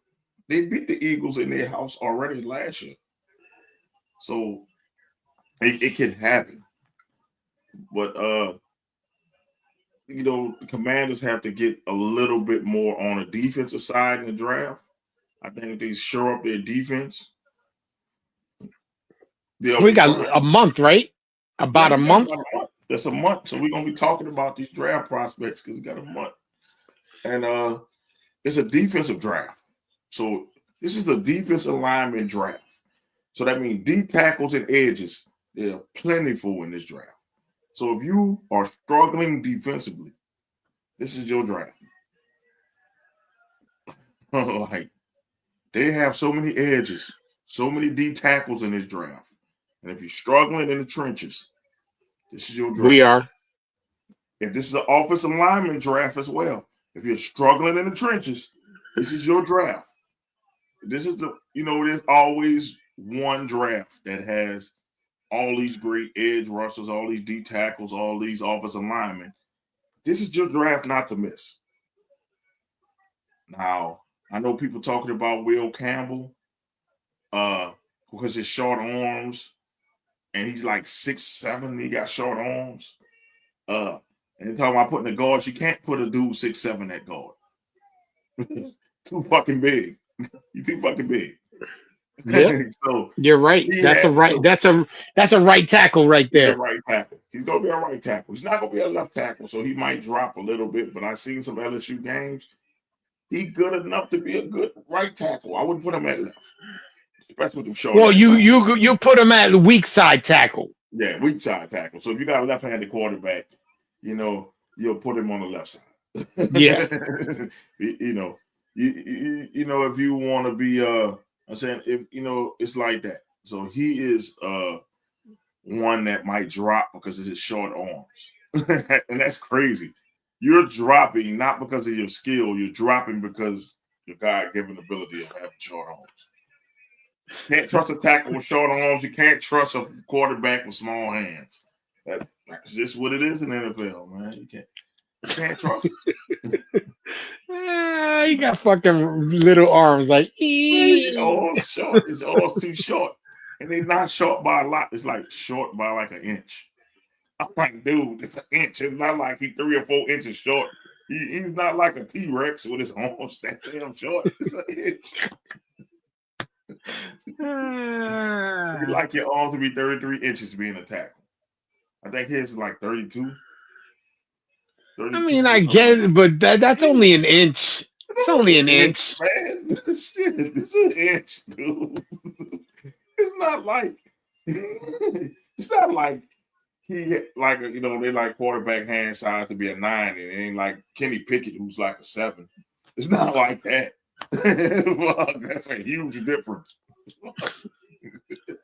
They beat the Eagles in their house already last year. So it can happen. But the Commanders have to get a little bit more on the defensive side in the draft. I think if they shore up their defense, We got a month, right? About a month. That's a month. So we're gonna be talking about these draft prospects because we got a month. And it's a defensive draft. So this is the defensive lineman draft. So that means D tackles and edges, they're plentiful in this draft. So if you are struggling defensively, this is your draft. Like they have so many edges, so many D tackles in this draft. And if you're struggling in the trenches, this is your draft. We are. If this is an offensive lineman draft as well, if you're struggling in the trenches, this is your draft. This is there's always one draft that has all these great edge rushers, all these D tackles, all these offensive linemen. This is your draft not to miss. Now, I know people talking about Will Campbell because his short arms, and he's like 6'7", he got short arms. And they're talking about putting the guards. You can't put a dude 6'7" at guard. Too fucking big. You too fucking big. Yeah. So you're right. That's a right tackle right there. He's a right tackle. He's gonna be a right tackle. He's not gonna be a left tackle, so he might drop a little bit. But I've seen some LSU games. He's good enough to be a good right tackle. I wouldn't put him at left, especially with them short. Well, you put him at the weak side tackle. Yeah, weak side tackle. So if you got a left-handed quarterback, you'll put him on the left side. Yeah. if you want to be I'm saying if it's like that. So he is one that might drop because of his short arms. And that's crazy. You're dropping not because of your skill, you're dropping because your God-given ability of having short arms. Can't trust a tackle with short arms. You can't trust a quarterback with small hands. That's just what it is in the NFL, man. You can't trust it. He got fucking little arms like It's all short. It's all too short. And they're not short by a lot. It's like short by like an inch. I'm like, dude, it's an inch. It's not like he's 3 or 4 inches short. He's not like a T-Rex with his arms that damn short. It's an inch. You like your arms to be 33 inches being a tackle. I think his is like 32. I mean, I get it, but that's only an inch. It's only an inch. Man. Shit, it's an inch, dude. It's not like he like they like quarterback hand size to be a 9, and it ain't like Kenny Pickett who's like a 7. It's not like that. That's a huge difference.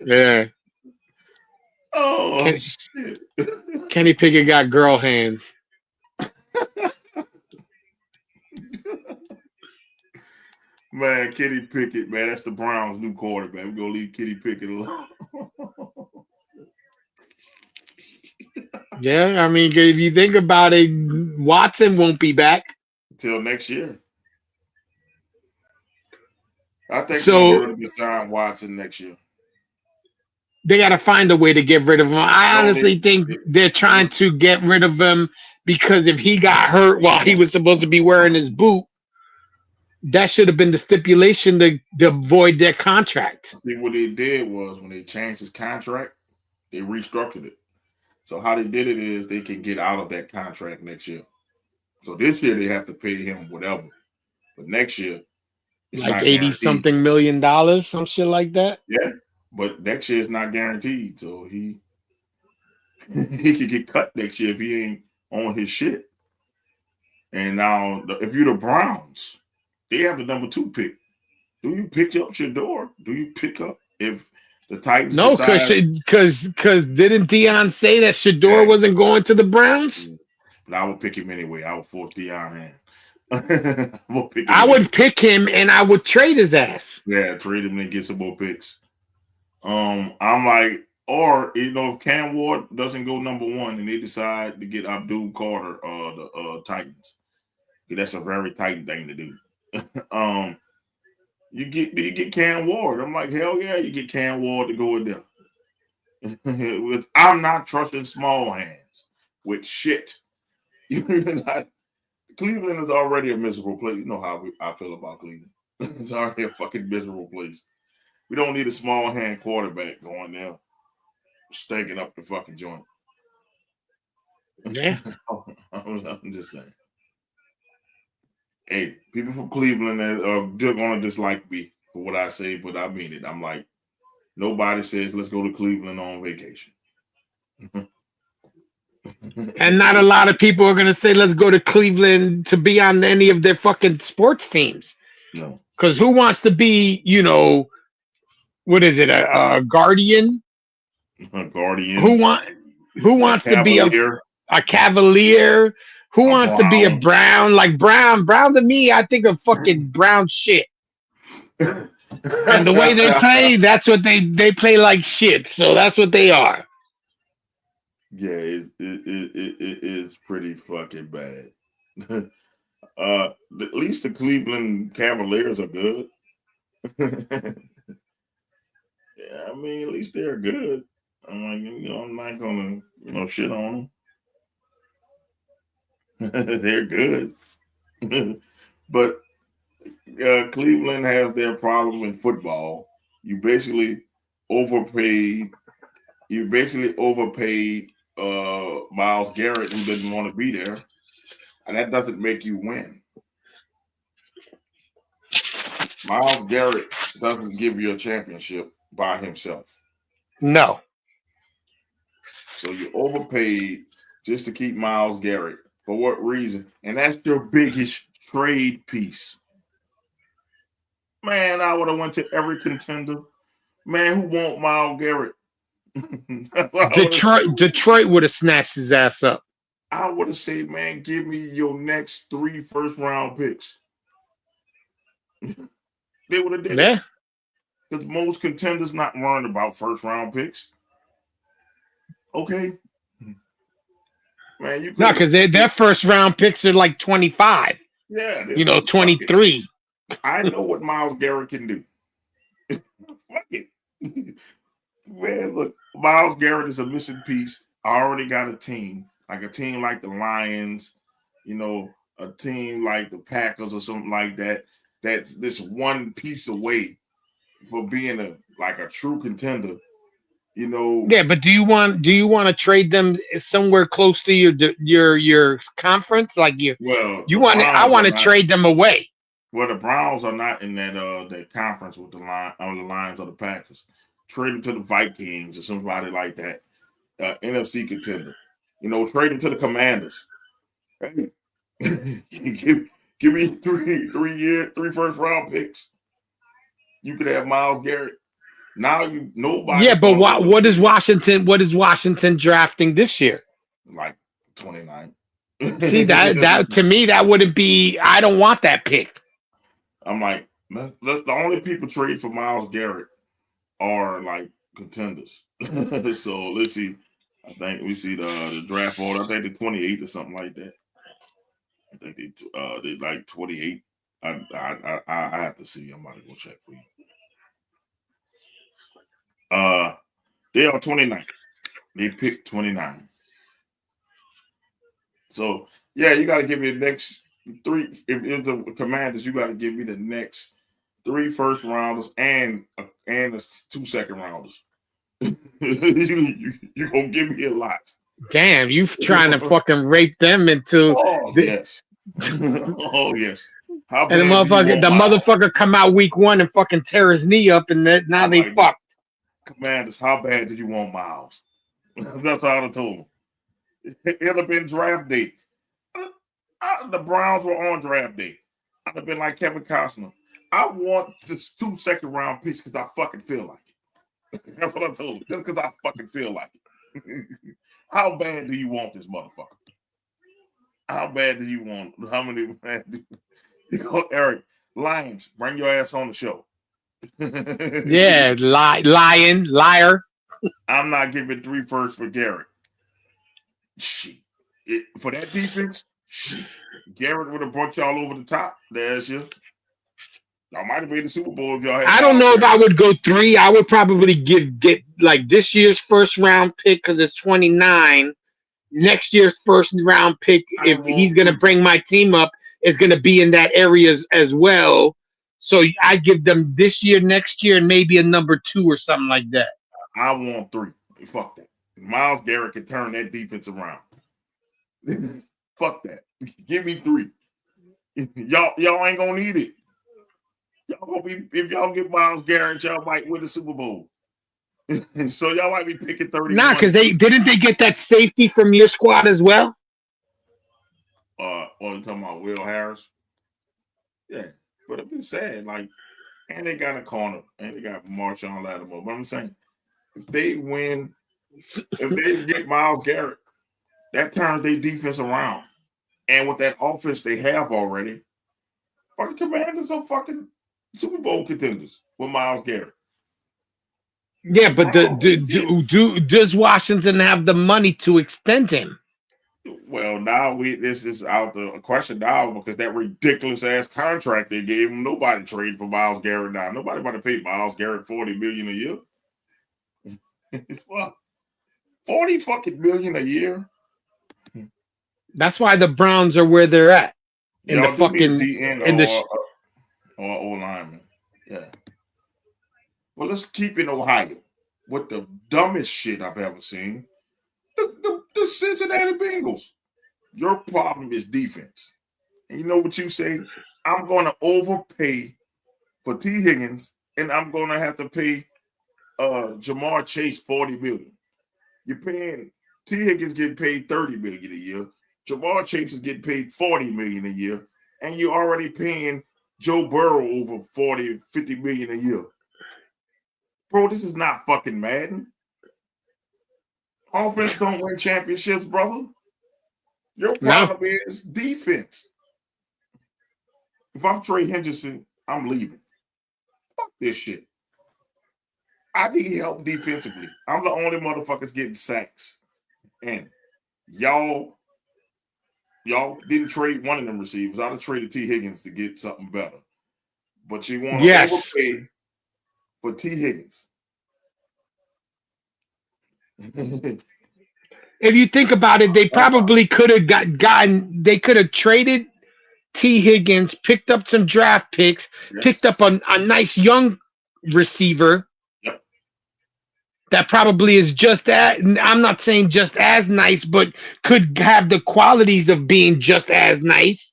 Yeah. Oh shit. Kenny Pickett got girl hands. Man, Kenny Pickett, man, that's the Browns' new quarterback. We're gonna leave Kenny Pickett alone. Yeah, I mean, if you think about it, Watson won't be back until next year. I think they're gonna get so rid of Deshaun Watson next year. they got to find a way to get rid of him. I No, honestly think they're trying no, to get rid of him because if he got hurt while he was supposed to be wearing his boot, that should have been the stipulation to void their contract. see, what they did was when they changed his contract, they restructured it. So how they did it is they can get out of that contract next year. So this year they have to pay him whatever, but next year it's Like not 80 guaranteed. something $million dollars, some shit like that. Yeah, but next year it's not guaranteed. So he could get cut next year if he ain't on his shit. And now, if you're the Browns, they have the number 2 pick. Do you pick up Shador? Do you pick up if the Titans No, decide? because didn't Dion say that Shador wasn't going to the Browns? But I would pick him anyway. I would force Dion hand. I would pick him and I would trade his ass. Yeah, trade him and get some more picks. I'm like, or if Cam Ward doesn't go number 1 and they decide to get Abdul Carter, the Titans, that's a very tight thing to do. Do you get Cam Ward? I'm like, hell yeah, you get Cam Ward to go in there. I'm not trusting small hands with shit. Cleveland is already a miserable place. You know how I feel about Cleveland. It's already a fucking miserable place. We don't need a small hand quarterback going there, stinking up the fucking joint. Yeah. I'm just saying. Hey, people from Cleveland are going to dislike me for what I say, but I mean it. I'm like, nobody says let's go to Cleveland on vacation. And not a lot of people are going to say let's go to Cleveland to be on any of their fucking sports teams. No. Because who wants to be, what is it, a guardian? A guardian. Who wants to be a Cavalier? Who wants to be a Brown? Like Brown to me, I think of fucking Brown shit. And the way they play, that's what they play like shit. So that's what they are. Yeah, it is pretty fucking bad. At least the Cleveland Cavaliers are good. Yeah, I mean, at least they're good. I'm like, I'm not gonna, shit on them. They're good. But Cleveland has their problem in football. You basically overpaid Myles Garrett, who didn't want to be there, and that doesn't make you win. Myles Garrett doesn't give you a championship by himself. No. So you overpaid just to keep Myles Garrett. For what reason? And that's your biggest trade piece. Man, I would have went to every contender. Man, who want Myles Garrett? Detroit would have snatched his ass up. I would have said, man, give me your next 3 first-round picks. They would have did it. Because most contenders not worrying about first-round picks. Okay. Man, you no, because their first-round picks are like 25. Yeah. 23. I know what Myles Garrett can do. Fuck it. Man, look, Myles Garrett is a missing piece. I already got a team like the Lions, a team like the Packers or something like that. That's this one piece away for being a true contender. Yeah, but do you want to trade them somewhere close to your conference? Like I want to trade them away. Well, the Browns are not in that conference with the Lions or the Packers. Trade them to the Vikings or somebody like that. NFC contender. Trade them to the Commanders. Hey, give me 3 first-round picks. You could have Myles Garrett. Now nobody. Yeah, but what is Washington drafting this year? Like 29. See that to me that wouldn't be. I don't want that pick. I'm like, The only people trade for Myles Garrett are like contenders. So let's see. I think we see the draft order. I think they're 28 or something like that. I think they like 28. I have to see. I'm about to go check for you. They are 29. They picked 29. So yeah, you got to give me the next 3. If it's the Commanders, you got to give me the next 3 first rounders and the 2 second rounders. you gonna give me a lot. Damn, you trying to fucking rape them into? Yes. Oh yes. How And bad the motherfucker come out week 1 and fucking tear his knee up, and now they fucked. Commanders, how bad do you want Myles? That's what I told him. It'd have been draft day. The Browns were on draft day. I'd have been like Kevin Costner. I want this 2 second round picks because I fucking feel like it. That's what I told him. Just because I fucking feel like it. How bad do you want this motherfucker? How bad do you want? How many? Eric, Lions, bring your ass on the show. Yeah, liar. I'm not giving 3 firsts for Garrett. Shit. For that defense, shit. Garrett would have brought y'all over the top. There's you. Y'all might have made the Super Bowl if y'all had. I don't know if I would go 3. I would probably get like this year's first round pick because it's 29. Next year's first round pick, if he's going to bring my team up, is going to be in that area as well. So I give them this year, next year, and maybe a number 2 or something like that. I want 3. Fuck that. Myles Garrett can turn that defense around. Fuck that. Give me 3. Y'all ain't gonna need it. Y'all gonna be, if y'all get Myles Garrett, y'all might win the Super Bowl. So y'all might be picking 30. Nah, because they get that safety from your squad as well. What you talking about, Will Harris? Yeah, but I've been saying like, and they got a corner, and they got Marshawn Lattimore. But I'm saying, if they win, if they get Myles Garrett, that turns their defense around, and with that offense they have already, fucking Commanders are fucking Super Bowl contenders with Myles Garrett. Yeah, but does Washington have the money to extend him? Well, now this is out the question now because that ridiculous ass contract they gave him. Nobody trade for Myles Garrett now. Nobody want to pay Myles Garrett $40 million a year. Well, $40 fucking million a year. That's why the Browns are where they're at in Y'all the fucking or O-lineman. Yeah. Well, let's keep in Ohio with the dumbest shit I've ever seen. The Cincinnati Bengals. Your problem is defense. And you know what you say? I'm going to overpay for T. Higgins, and I'm going to have to pay Jamar Chase $40 million. You're paying T. Higgins getting paid $30 million a year. Jamar Chase is getting paid $40 million a year, and you're already paying Joe Burrow over $40, $50 million a year. Bro, this is not fucking Madden. Offense don't win championships, brother. Your problem is defense. If I'm Trey Henderson, I'm leaving. Fuck this shit. I need help defensively. I'm the only motherfuckers getting sacks. And y'all didn't trade one of them receivers. I'd have traded T. Higgins to get something better. But you want to overpay for T. Higgins. If you think about it, they probably could have they could have traded T. Higgins, picked up some draft picks, picked up a nice young receiver. Yep. That probably is just that. I'm not saying just as nice, but could have the qualities of being just as nice.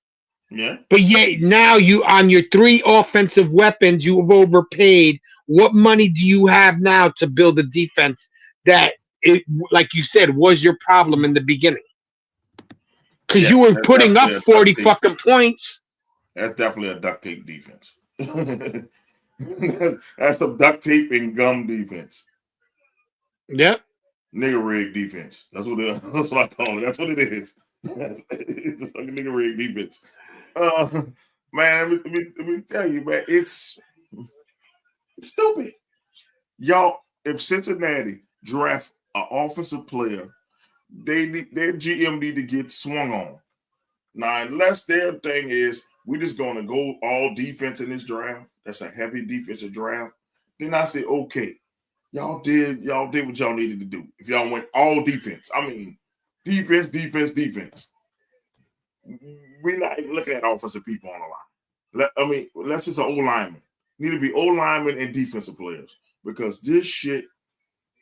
Yeah. But yet now you on your 3 offensive weapons, you have overpaid. What money do you have now to build a defense that, like you said, was your problem in the beginning? Because you were putting up 40 fucking points. That's definitely a duct tape defense. That's a duct tape and gum defense. Yep. Nigga rig defense. That's what I call it. That's what it is. It's a fucking nigga rig defense. Man, let me tell you, man, it's stupid. Y'all, if Cincinnati draft an offensive player, their GM need to get swung on. Now, unless their thing is we're just gonna go all defense in this draft, that's a heavy defensive draft, then I say, okay, y'all did what y'all needed to do. If y'all went all defense, I mean defense. We're not even looking at offensive people on the line. Let's just an O lineman. Need to be O linemen and defensive players because this shit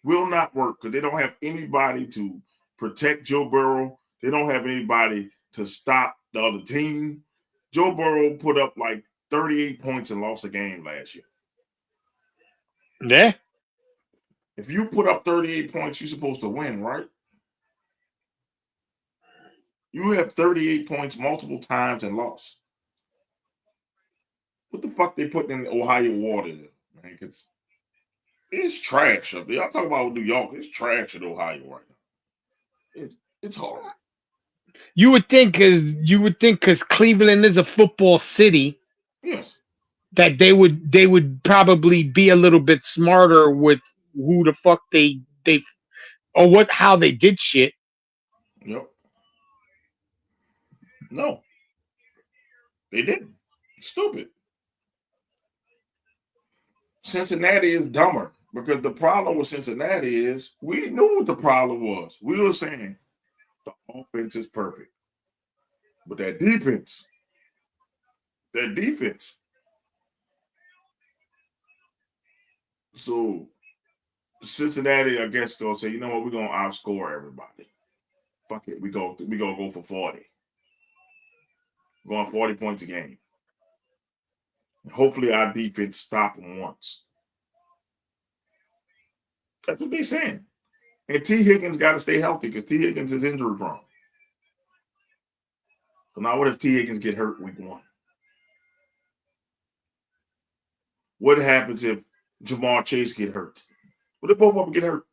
will not work because they don't have anybody to protect Joe Burrow. They don't have anybody to stop the other team. Joe Burrow put up like 38 points and lost a game last year. Yeah. If you put up 38 points, you're supposed to win, right? You have 38 points multiple times and lost. What the fuck they putting in Ohio water, man? It's trash up there. Y'all talk about New York. It's trash in Ohio right now. It's hard. You would think because Cleveland is a football city. Yes. That they would probably be a little bit smarter with who the fuck they or how they did shit. Yep. No. They didn't. Stupid. Cincinnati is dumber because the problem with Cincinnati is we knew what the problem was. We were saying the offense is perfect. But that defense. So Cincinnati, I guess, gonna say, you know what, we're gonna outscore everybody. Fuck it. We gonna go for 40. We're going 40 points a game. Hopefully our defense stop them once. That's what they're saying. And T. Higgins got to stay healthy because T. Higgins is injury prone. So now what if T. Higgins get hurt week 1? What happens if Jamar Chase get hurt? What if both of them get hurt?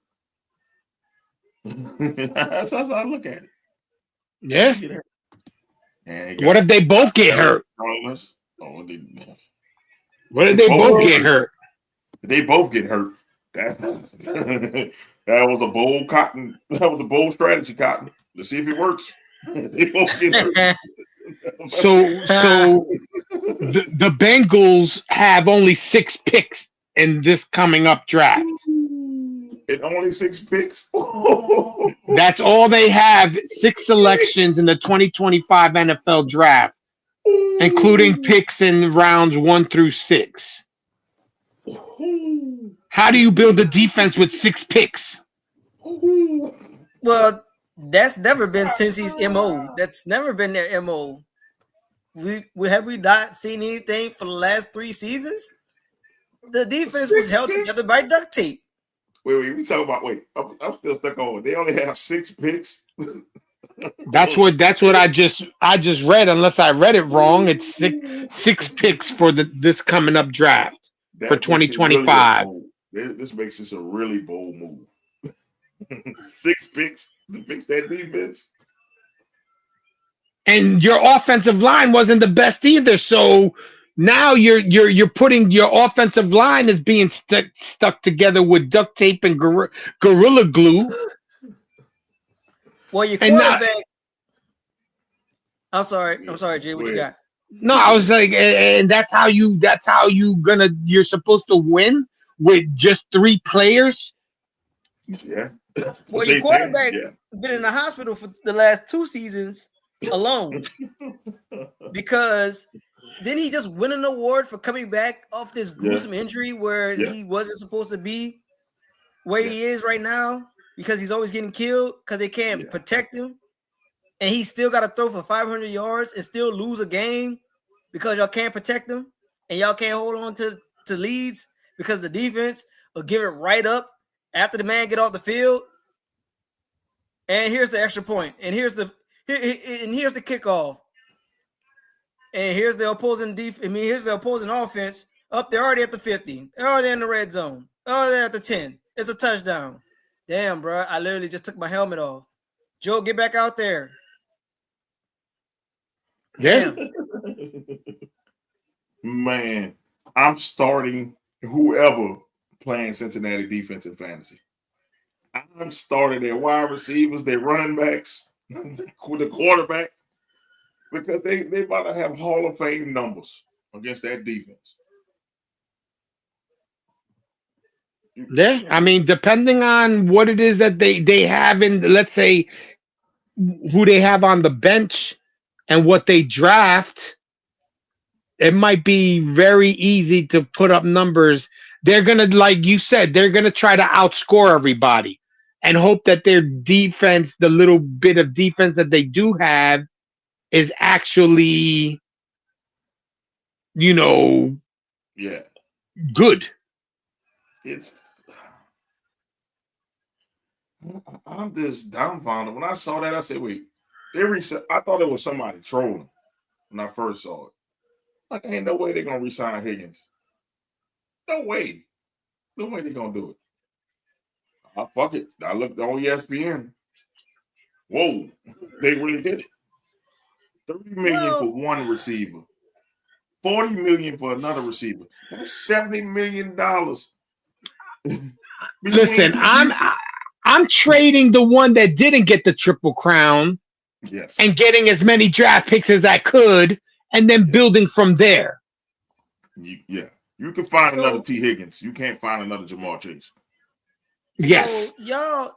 That's how I look at it. Yeah. What if they both get hurt? What if they both get hurt? They both get hurt. That was a bold cotton. That was a bold strategy, Cotton. Let's see if it works. They both get hurt. So the Bengals have only 6 picks in this coming up draft. And only 6 picks? That's all they have. 6 selections in the 2025 NFL draft, including picks in rounds 1 through 6. How do you build a defense with 6 picks? Well, that's never been Cincy's MO. That's never been their MO. We not seen anything for the last 3 seasons? The defense was held together by duct tape. Wait, we talking about I'm still stuck on. They only have 6 picks. That's what I just read. Unless I read it wrong, it's 6 picks for this coming up draft for 2025. This makes this a really bold move. 6 picks to fix that defense. And your offensive line wasn't the best either. So now you're putting your offensive line is being stuck together with duct tape and gorilla glue. Well, your quarterback. I'm sorry, Jay. What you got? No, I was like, and that's how you're supposed to win with just 3 players. Yeah. Well, your quarterback been in the hospital for the last 2 seasons alone because didn't he just win an award for coming back off this gruesome injury where he wasn't supposed to be where he is right now because he's always getting killed because they can't protect him, and he still got to throw for 500 yards and still lose a game because y'all can't protect him and y'all can't hold on to leads because the defense will give it right up after the man get off the field. And here's the extra point, and here's the kickoff. And here's the opposing here's the opposing offense up. They're already at the 50. They're already in the red zone. Oh, they're at the 10. It's a touchdown. Damn, bro. I literally just took my helmet off. Joe, get back out there. Yeah. Man, I'm starting whoever playing Cincinnati defense in fantasy. I'm starting their wide receivers, their running backs, the quarterback, because they about to have Hall of Fame numbers against that defense. Yeah, I mean, depending on what it is that they have in, let's say, who they have on the bench and what they draft, it might be very easy to put up numbers. They're gonna, like you said, they're gonna try to outscore everybody and hope that their defense, the little bit of defense that they do have, is actually, yeah, good. I'm just dumbfounded. When I saw that, I said, wait, I thought it was somebody trolling when I first saw it. Like, ain't no way they're going to re-sign Higgins. No way. No way they're going to do it. Fuck it. I looked on ESPN. Whoa. They really did it. $30 million for one receiver. $40 million for another receiver. That's $70 million. Listen, I'm trading the one that didn't get the Triple Crown, yes, and getting as many draft picks as I could, and then building from there. You can find another T. Higgins. You can't find another Jamar Chase. Yes. So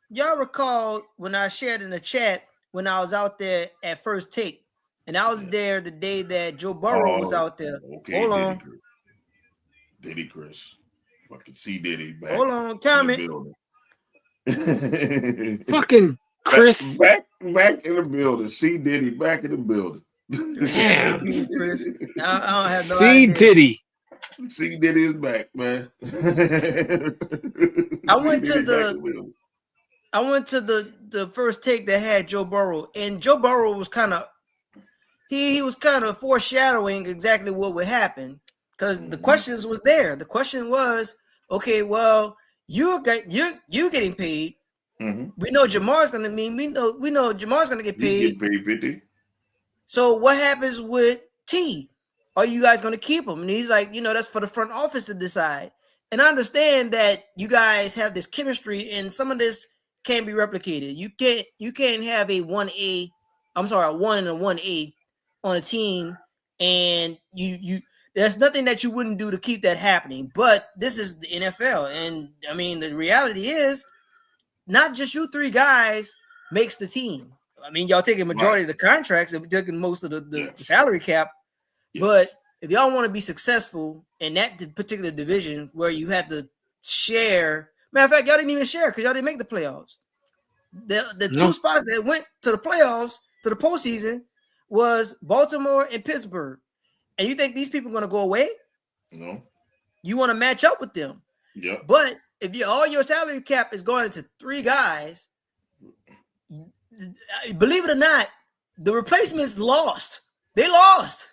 y'all recall when I shared in the chat when I was out there at First Take, and I was there the day that Joe Burrow was out there. Okay, hold on, Diddy Chris, fucking C Diddy back. Hold on, comment. Fucking Chris back in the building. C Diddy back in the building. Yeah, Chris. I don't have no C idea. Diddy. C Diddy is back, man. I went to the First Take that had Joe Burrow, and Joe Burrow was kind of he was kind of foreshadowing exactly what would happen because the questions was there. The question was, okay, well, you're getting paid. Mm-hmm. We know Jamar's gonna we know Jamar's gonna get paid. He's getting paid 50. So what happens with T? Are you guys gonna keep him? And he's like, that's for the front office to decide. And I understand that you guys have this chemistry, and some of this can't be replicated. You can't have a 1A, a 1 and a 1A on a team, and you there's nothing that you wouldn't do to keep that happening. But this is the NFL, and I mean the reality is not just you three guys makes the team. I mean, y'all taking majority of the contracts and taking most of the salary cap. Yes. But if y'all want to be successful in that particular division where you had to share, matter of fact, y'all didn't even share because y'all didn't make the playoffs. The two spots that went to the playoffs, to the postseason, was Baltimore and Pittsburgh. And you think these people are going to go away? No. You want to match up with them. Yeah. But if all your salary cap is going into three guys, believe it or not, the replacements lost. They lost.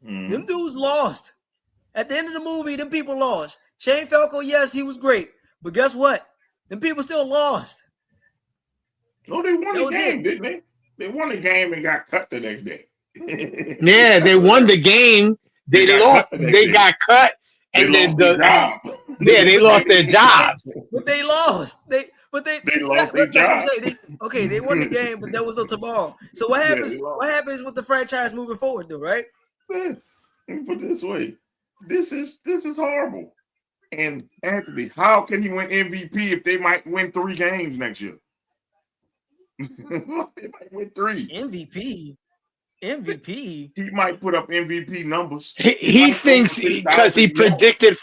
Them dudes lost. At the end of the movie, them people lost. Shane Falco, yes, he was great. But guess what? Them people still lost. No, they won the game, didn't they? They won the game and got cut the next day. Yeah, they won the game. They lost. They got cut. And then they lost their jobs. But they lost. They lost their jobs. They won the game, but there was no tomorrow. So what happens? What happens with the franchise moving forward, though? Right? Man, let me put it this way: this is horrible. And Anthony, how can he win MVP if they might win 3 games next year? They might win 3. MVP. He might put up MVP numbers. He thinks because he predicted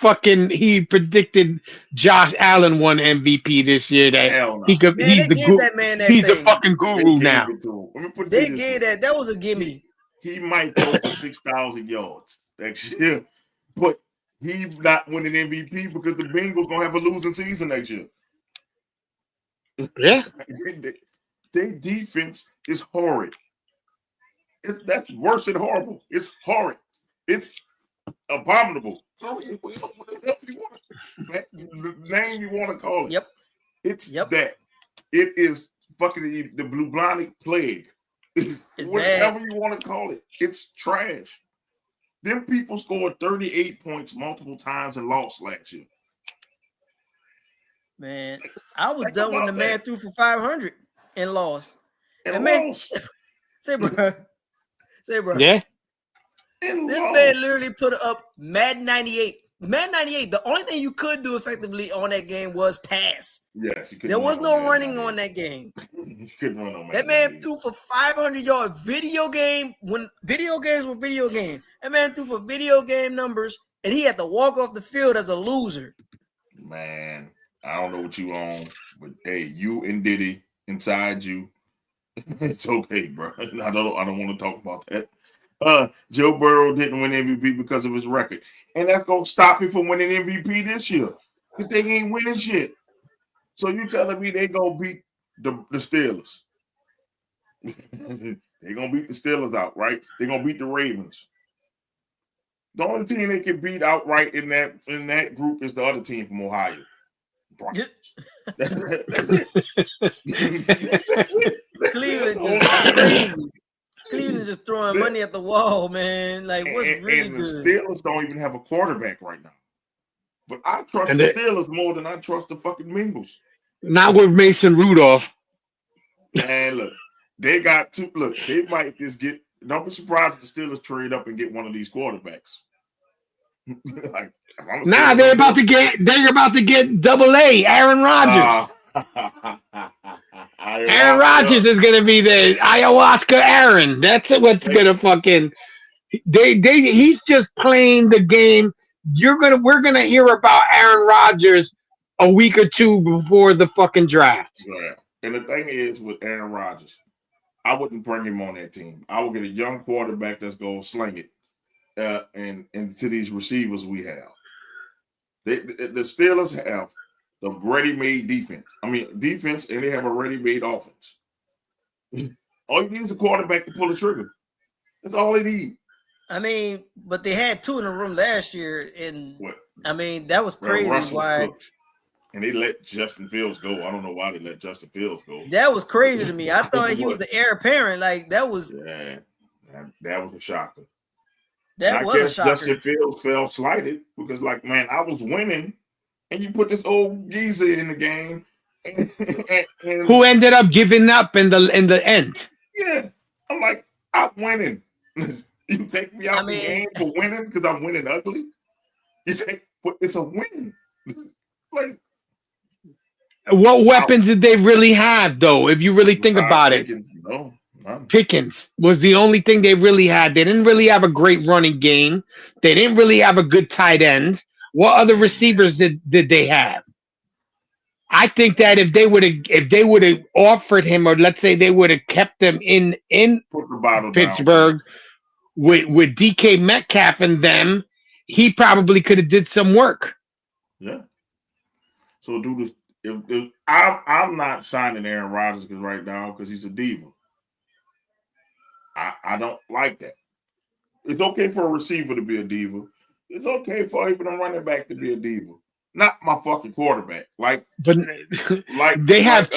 Josh Allen won MVP this year that he could. He's the fucking guru now. They gave that. That was a gimme. He might throw for 6,000 yards next year, but he's not winning MVP because the Bengals gonna have a losing season next year. Yeah, their defense is horrid. That's worse than horrible. It's horrid. It's abominable. The name you want to call it. Yep. It's that. It is fucking the bubonic plague. Whatever you want to call it. It's trash. Them people scored 38 points multiple times and lost last year. Man, I was done when the man threw for 500 and lost. And man, lost. Say, bro. Yeah. This man literally put up Madden 98. Madden 98, the only thing you could do effectively on that game was pass. Yes, you could. There was no running on that game. You couldn't run on that man threw for 500 yards. Video game, when video games were video game, that man threw for video game numbers, and he had to walk off the field as a loser. Man, I don't know what you on, but hey, you and Diddy inside you. It's okay, bro. I don't want to talk about that. Joe Burrow didn't win MVP because of his record, and that's gonna stop him from winning MVP this year because they ain't winning shit. So you telling me they gonna beat the Steelers? They gonna beat the Steelers outright. They gonna beat the Ravens. The only team they can beat outright in that group is the other team from Ohio. That's it. Cleveland just crazy. Cleveland just throwing money at the wall, man. Like, what's really and good? The Steelers don't even have a quarterback right now. But I trust the Steelers more than I trust the fucking Bengals. Not with Mason Rudolph. Man, look, they got two. Look, they might just get. Don't be surprised if the Steelers trade up and get one of these quarterbacks. Like, they're about to get double A, Aaron Rodgers. Aaron Rodgers is gonna be the ayahuasca Aaron. That's what's gonna fucking. He's just playing the game. We're gonna hear about Aaron Rodgers a week or two before the fucking draft. Yeah. And the thing is with Aaron Rodgers, I wouldn't bring him on that team. I would get a young quarterback that's gonna sling it, and to these receivers we have. The Steelers have the ready-made defense. I mean, defense, and they have a ready-made offense. All you need is a quarterback to pull the trigger. That's all they need. I mean, but they had two in the room last year, and what? I mean, that was crazy. Why? Cooked, and they let Justin Fields go. I don't know why they let Justin Fields go. That was crazy to me. I thought he was the heir apparent. Like, that was. Yeah, that was a shocker. That was a shocker. Justin Fields fell slighted because, like, man, I was winning, and you put this old geezer in the game, and who ended up giving up in the end. Yeah, I'm like, I'm winning. You take me out the game for winning because I'm winning ugly. You say, but it's a win. Like, what weapons did they really have, though? If you really think about it, Pickens was the only thing they really had. They didn't really have a great running game. They didn't really have a good tight end. What other receivers did they have? I think that if they would have offered him, or let's say they would have kept him in Pittsburgh with DK Metcalf and them, he probably could have did some work. Yeah. So, dude, if I'm not signing Aaron Rodgers right now because he's a diva. I don't like that. It's okay for a receiver to be a diva. It's okay for even a running back to be a diva. Not my fucking quarterback. They have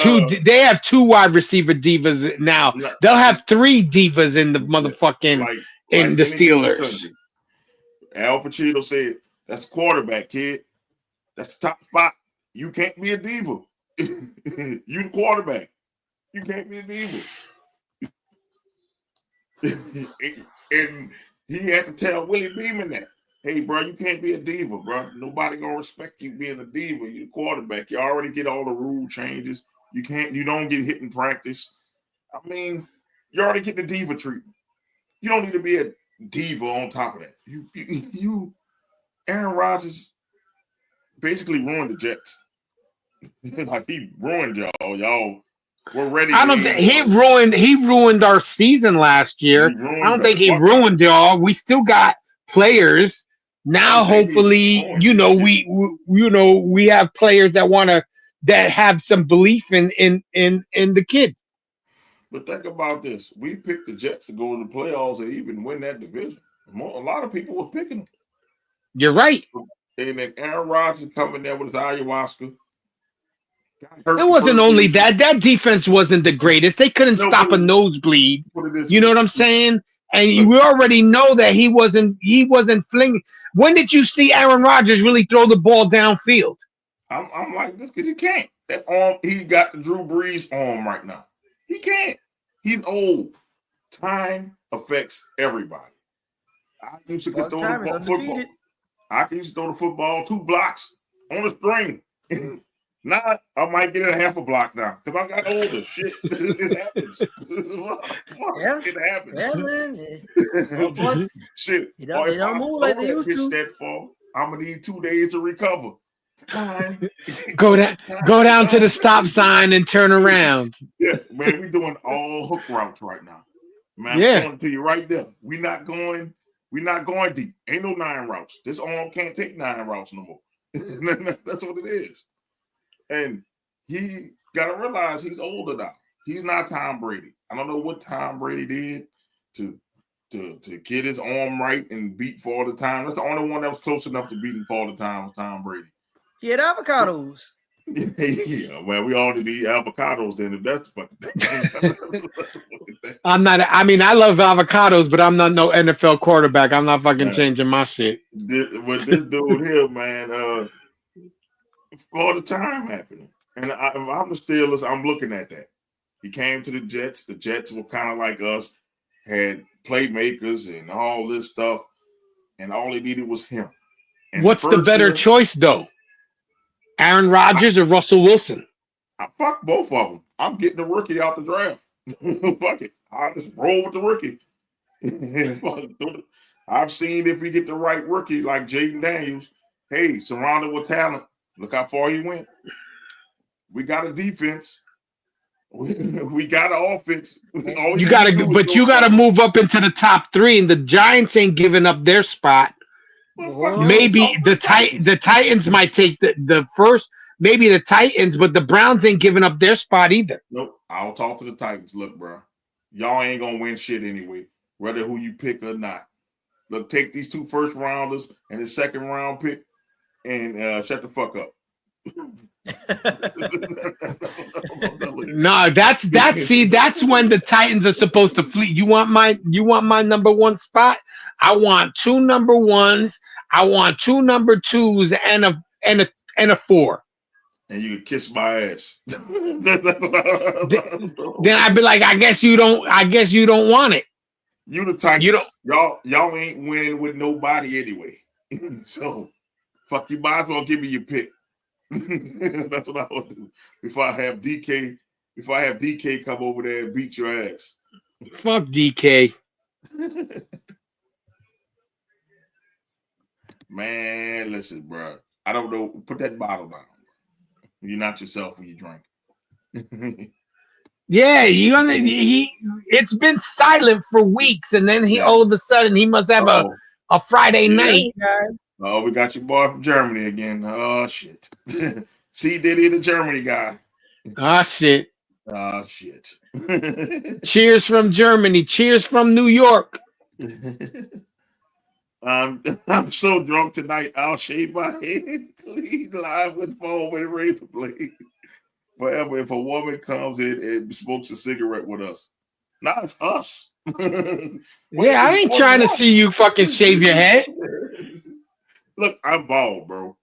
two wide receiver divas now. They'll have three divas in the motherfucking in the Steelers. Al Pacino said, "That's quarterback, kid. That's the top spot. You can't be a diva. You the quarterback. You can't be a diva." And he had to tell Willie Beeman that, "Hey, bro, you can't be a diva, bro. Nobody gonna respect you being a diva. You the quarterback. You already get all the rule changes. You don't get hit in practice. I mean, you already get the diva treatment. You don't need to be a diva on top of that. You Aaron Rodgers basically ruined the Jets. Like, he ruined y'all. Y'all were ready. I don't think he ruined our season last year. I don't think he ruined y'all. We still got players now. Hopefully, we have players that have some belief in the kid. But think about this: we picked the Jets to go to the playoffs and even win that division. A lot of people were picking them. You're right. And then Aaron Rodgers coming there with his ayahuasca. It wasn't only that. That defense wasn't the greatest. They couldn't stop a nosebleed. You know what I'm saying? And we already know that he wasn't flinging. When did you see Aaron Rodgers really throw the ball downfield? I'm like this because he can't. That arm, he got the Drew Brees arm right now. He can't. He's old. Time affects everybody. I used to throw the football. I used to throw the football 2 blocks on a string. Now I might get it a half a block now because I got older. Shit, it happens. It happens. Yeah, man. Shit, they don't move like they used to. That far, I'm gonna need 2 days to recover. Go down to the stop sign and turn around. Yeah, man, we doing all hook routes right now. Man, I'm going to you right there. We're not going deep. Ain't no 9 routes. This arm can't take 9 routes no more. That's what it is. And he got to realize he's older now. He's not Tom Brady. I don't know what Tom Brady did to get his arm right and beat for all the time. That's the only one that was close enough to beating for all the time was Tom Brady. He had avocados. Yeah, well, we already need avocados then if that's the fucking thing. I'm not. I mean, I love avocados, but I'm not no NFL quarterback. I'm not fucking changing my shit. With this dude here, man, all the time happening. And I'm the Steelers. I'm looking at that. He came to the Jets. The Jets were kind of like us, had playmakers and all this stuff, and all they needed was him. And what's the better choice, though? Aaron Rodgers or Russell Wilson? I fuck both of them. I'm getting the rookie out the draft. Fuck it. I'll just roll with the rookie. I've seen if we get the right rookie like Jaden Daniels, hey, surrounded with talent. Look how far he went. We got a defense. We got an offense. You got to move up into the top 3, and the Giants ain't giving up their spot. Maybe the Titans might take the first. Maybe the Titans, but the Browns ain't giving up their spot either. Nope. I'll talk to the Titans. Look, bro, y'all ain't gonna win shit anyway, whether who you pick or not. Look, take these 2 first rounders and the 2nd round pick, and shut the fuck up. No, that's when the Titans are supposed to flee. You want my number 1 spot? I want 2 number 1s. I want 2 number 2s and a 4. And you can kiss my ass. Then I'd be like, I guess you don't want it. You the Titans. Y'all ain't winning with nobody anyway. So fuck, you might as well give me your pick. That's what I would do. If I have DK come over there and beat your ass. Fuck DK. Man, listen, bro. I don't know. Put that bottle down. You're not yourself when you drink. Yeah, it's been silent for weeks, and then all of a sudden he must have a Friday night. Oh, we got your boy from Germany again. Oh shit. C Diddy, the Germany guy. Oh shit. Oh shit. Cheers from Germany. Cheers from New York. I'm so drunk tonight. I'll shave my head. Please live with phone with a razor blade. Forever, if a woman comes in and smokes a cigarette with us, now it's us. Yeah, I ain't trying to see you fucking shave your head. Look, I'm bald, bro.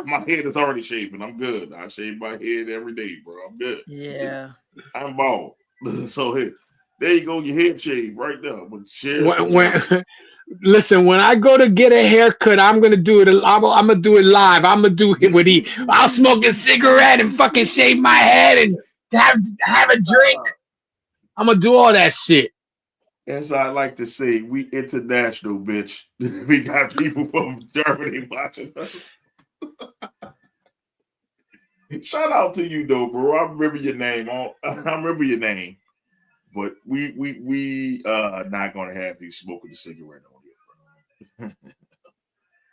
My head is already shaven. I'm good. I shave my head every day, bro. I'm good. Yeah, I'm bald. So hey, there you go, your head shave right there. Listen, when I go to get a haircut, I'm gonna do it. I'm gonna do it live. I'm gonna do it with I'll smoke a cigarette and fucking shave my head and have a drink. I'm gonna do all that shit. As I like to say, we international, bitch. We got people from Germany watching us. Shout out to you though, bro. I remember your name. But we not gonna have you smoking a cigarette on here,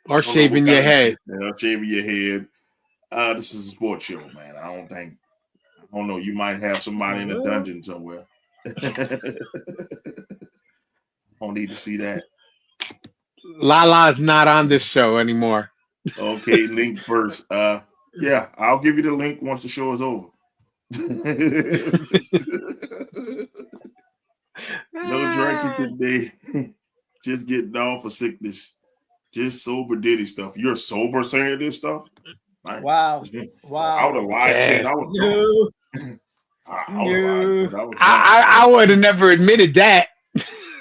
bro. Or shaving your head. Yeah, shaving your head. This is a sports show, man. I don't know. You might have somebody in a dungeon somewhere. Don't need to see that. Lala's not on this show anymore. Okay, link first. Yeah, I'll give you the link once the show is over. No drinking today. just getting off of sickness, just sober diddy stuff. You're sober saying this stuff? Wow. I would have lied saying I was drunk. I would have lied because I was drunk. I would have never admitted that. I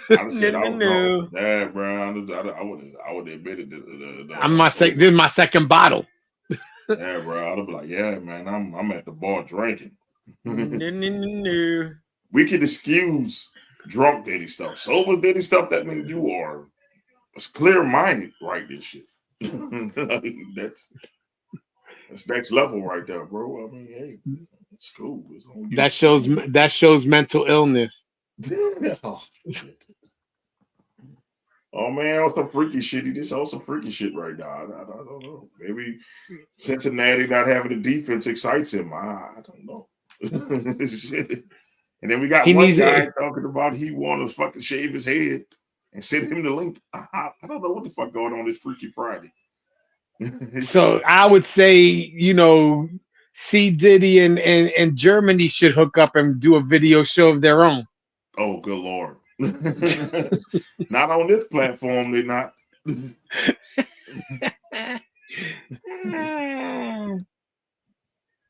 would have said I was drunk. Yeah, bro. I would have admitted this is my second bottle. Yeah, bro. I'd be like, yeah, man, I'm at the bar drinking. No. We can excuse drunk diddy stuff. Sober diddy stuff, that means you are clear-minded, right? This shit. That's next level right there, bro. I mean, hey, it's cool. It's that shows mental illness. Oh man, on some freaky shit. He just on some freaky shit right now. I don't know. Maybe Cincinnati not having the defense excites him. I don't know. Shit. And then we got one guy talking about he want to fucking shave his head and send him the link. I don't know what the fuck going on this Freaky Friday. So I would say, C. Diddy and Germany should hook up and do a video show of their own. Oh, good Lord. Not on this platform, they're not.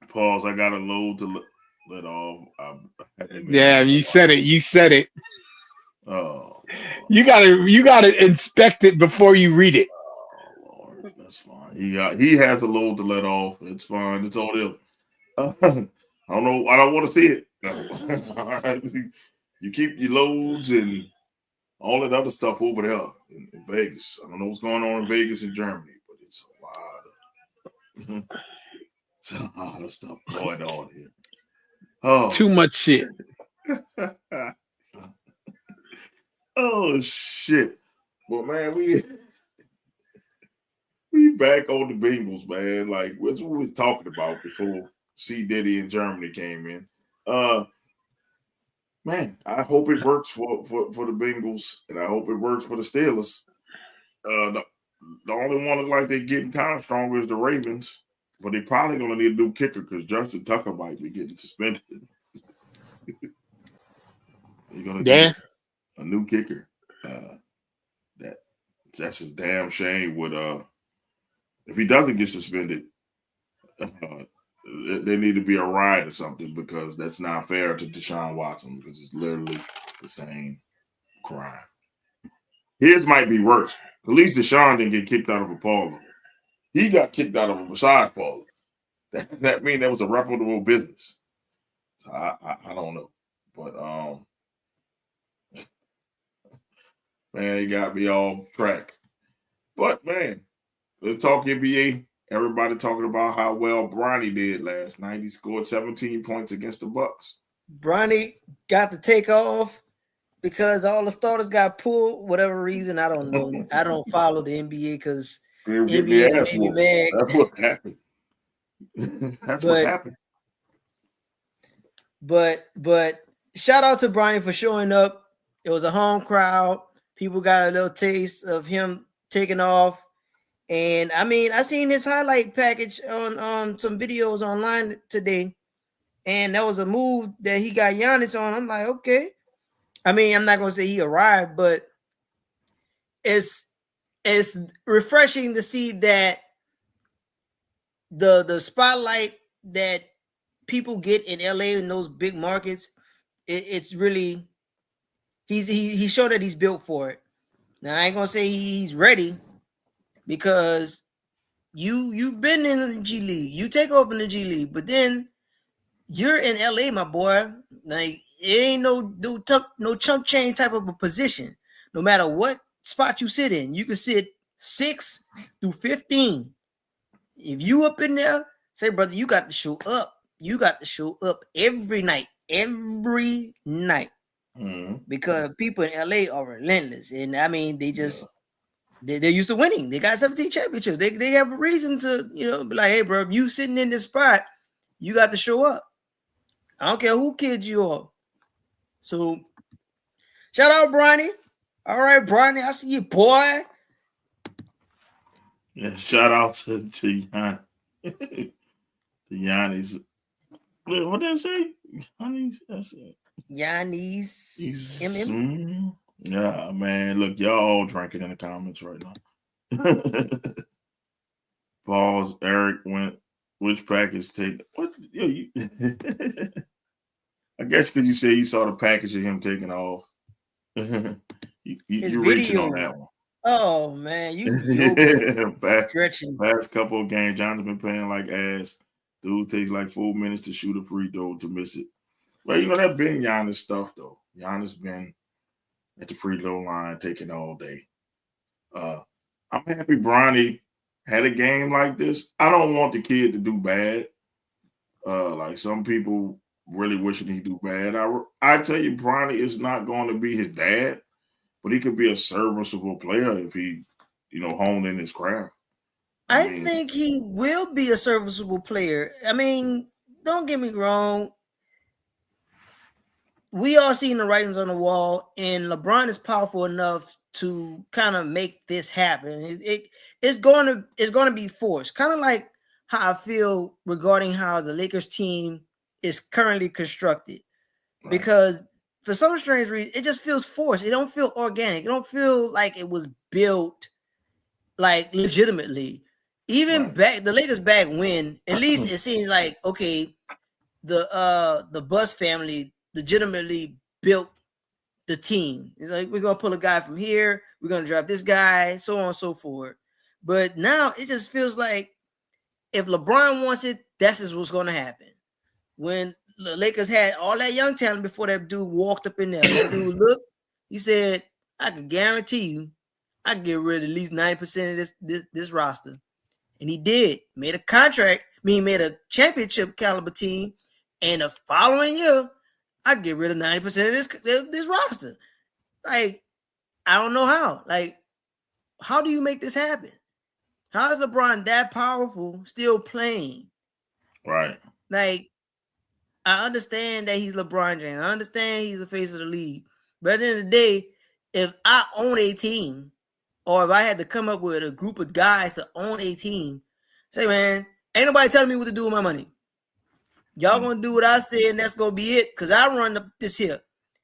Pause. I got a load to let off. Yeah, you said it. Oh, you gotta inspect it before you read it. Oh Lord, that's fine. He has a load to let off. It's fine. It's all there. I don't know. I don't want to see it. All right. You keep your loads and all that other stuff over there in Vegas. I don't know what's going on in Vegas and Germany, but it's a lot of stuff going on here. Oh, too much shit. Oh shit! Well, man, we back on the Bengals, man. Like that's what we were talking about before C. Diddy and Germany came in. Man, I hope it works for the Bengals, and I hope it works for the Steelers. The only one like they're getting kind of stronger is the Ravens, but they're probably going to need a new kicker because Justin Tucker might be getting suspended. You're going to get a new kicker. That's a damn shame. If he doesn't get suspended, there need to be a riot or something because that's not fair to Deshaun Watson because it's literally the same crime. His might be worse. At least Deshaun didn't get kicked out of a parlor. He got kicked out of a massage parlor. That means that was a reputable business. So I don't know. But man, he got me all track. But man, let's talk NBA. Everybody talking about how well Bronny did last night. He scored 17 points against the Bucks. Bronny got to take off because all the starters got pulled. Whatever reason, I don't know. I don't follow the NBA because NBA made me mad. That's what happened. What happened. But shout out to Bronny for showing up. It was a home crowd. People got a little taste of him taking off. And I mean, I seen his highlight package on some videos online today, and that was a move that he got Giannis on. I'm like, okay. I mean, I'm not gonna say he arrived, but it's refreshing to see that the spotlight that people get in LA in those big markets. It's really he showed that he's built for it. Now I ain't gonna say he's ready. Because you've been in the G League, you take over in the G League, but then you're in LA, my boy. Like it ain't no chump change type of a position. No matter what spot you sit in, you can sit 6 through 15. If you up in there, say, brother, you got to show up. You got to show up every night, because people in LA are relentless, and I mean they just. They're used to winning. They got 17 championships. They have a reason to, be like, hey, bro, if you sitting in this spot, you got to show up. I don't care who kid you are. So, shout out, Bronny. All right, Bronny, I see you, boy. Yeah, shout out to Giannis. To Giannis. What did I say? Giannis. Giannis. Yeah, man. Look, y'all all drinking in the comments right now. Pause. Eric went. Which package take? What? Yo, you, I guess because you say you saw the package of him taking off. His You're reaching video. on that one. Oh man, you stretching. Past couple of games, John's been playing like ass. Dude takes like 4 minutes to shoot a free throw to miss it. Well, you know that been Giannis stuff though. Giannis been at the free throw line taking all day. I'm happy Bronny had a game like this. I don't want the kid to do bad. Like some people really wishing he do bad. I tell you, Bronny is not going to be his dad, but he could be a serviceable player if he, honed in his craft. I think he will be a serviceable player. I mean, don't get me wrong. We all seen the writings on the wall, and LeBron is powerful enough to kind of make this happen. It's going to be forced, kind of like how I feel regarding how the Lakers team is currently constructed, right. Because for some strange reason, it just feels forced. It don't feel organic. It don't feel like it was built like legitimately. Even back the Lakers back when, at least it seemed like okay, the Bus family legitimately built the team. It's like we're gonna pull a guy from here, we're gonna draft this guy, so on and so forth. But now it just feels like if LeBron wants it, that's just what's gonna happen. When the Lakers had all that young talent before that dude walked up in there, that dude looked, he said, I can guarantee you I can get rid of at least 90% of this roster. And he did. Made a contract, made a championship caliber team. And the following year, I get rid of 90% of this roster. Like, I don't know how. Like, how do you make this happen? How is LeBron that powerful still playing? Right. Like, I understand that he's LeBron James. I understand he's the face of the league. But at the end of the day, if I own a team, or if I had to come up with a group of guys to own a team, say, man, ain't nobody telling me what to do with my money. Y'all gonna do what I say, and that's gonna be it. Cause I run this here.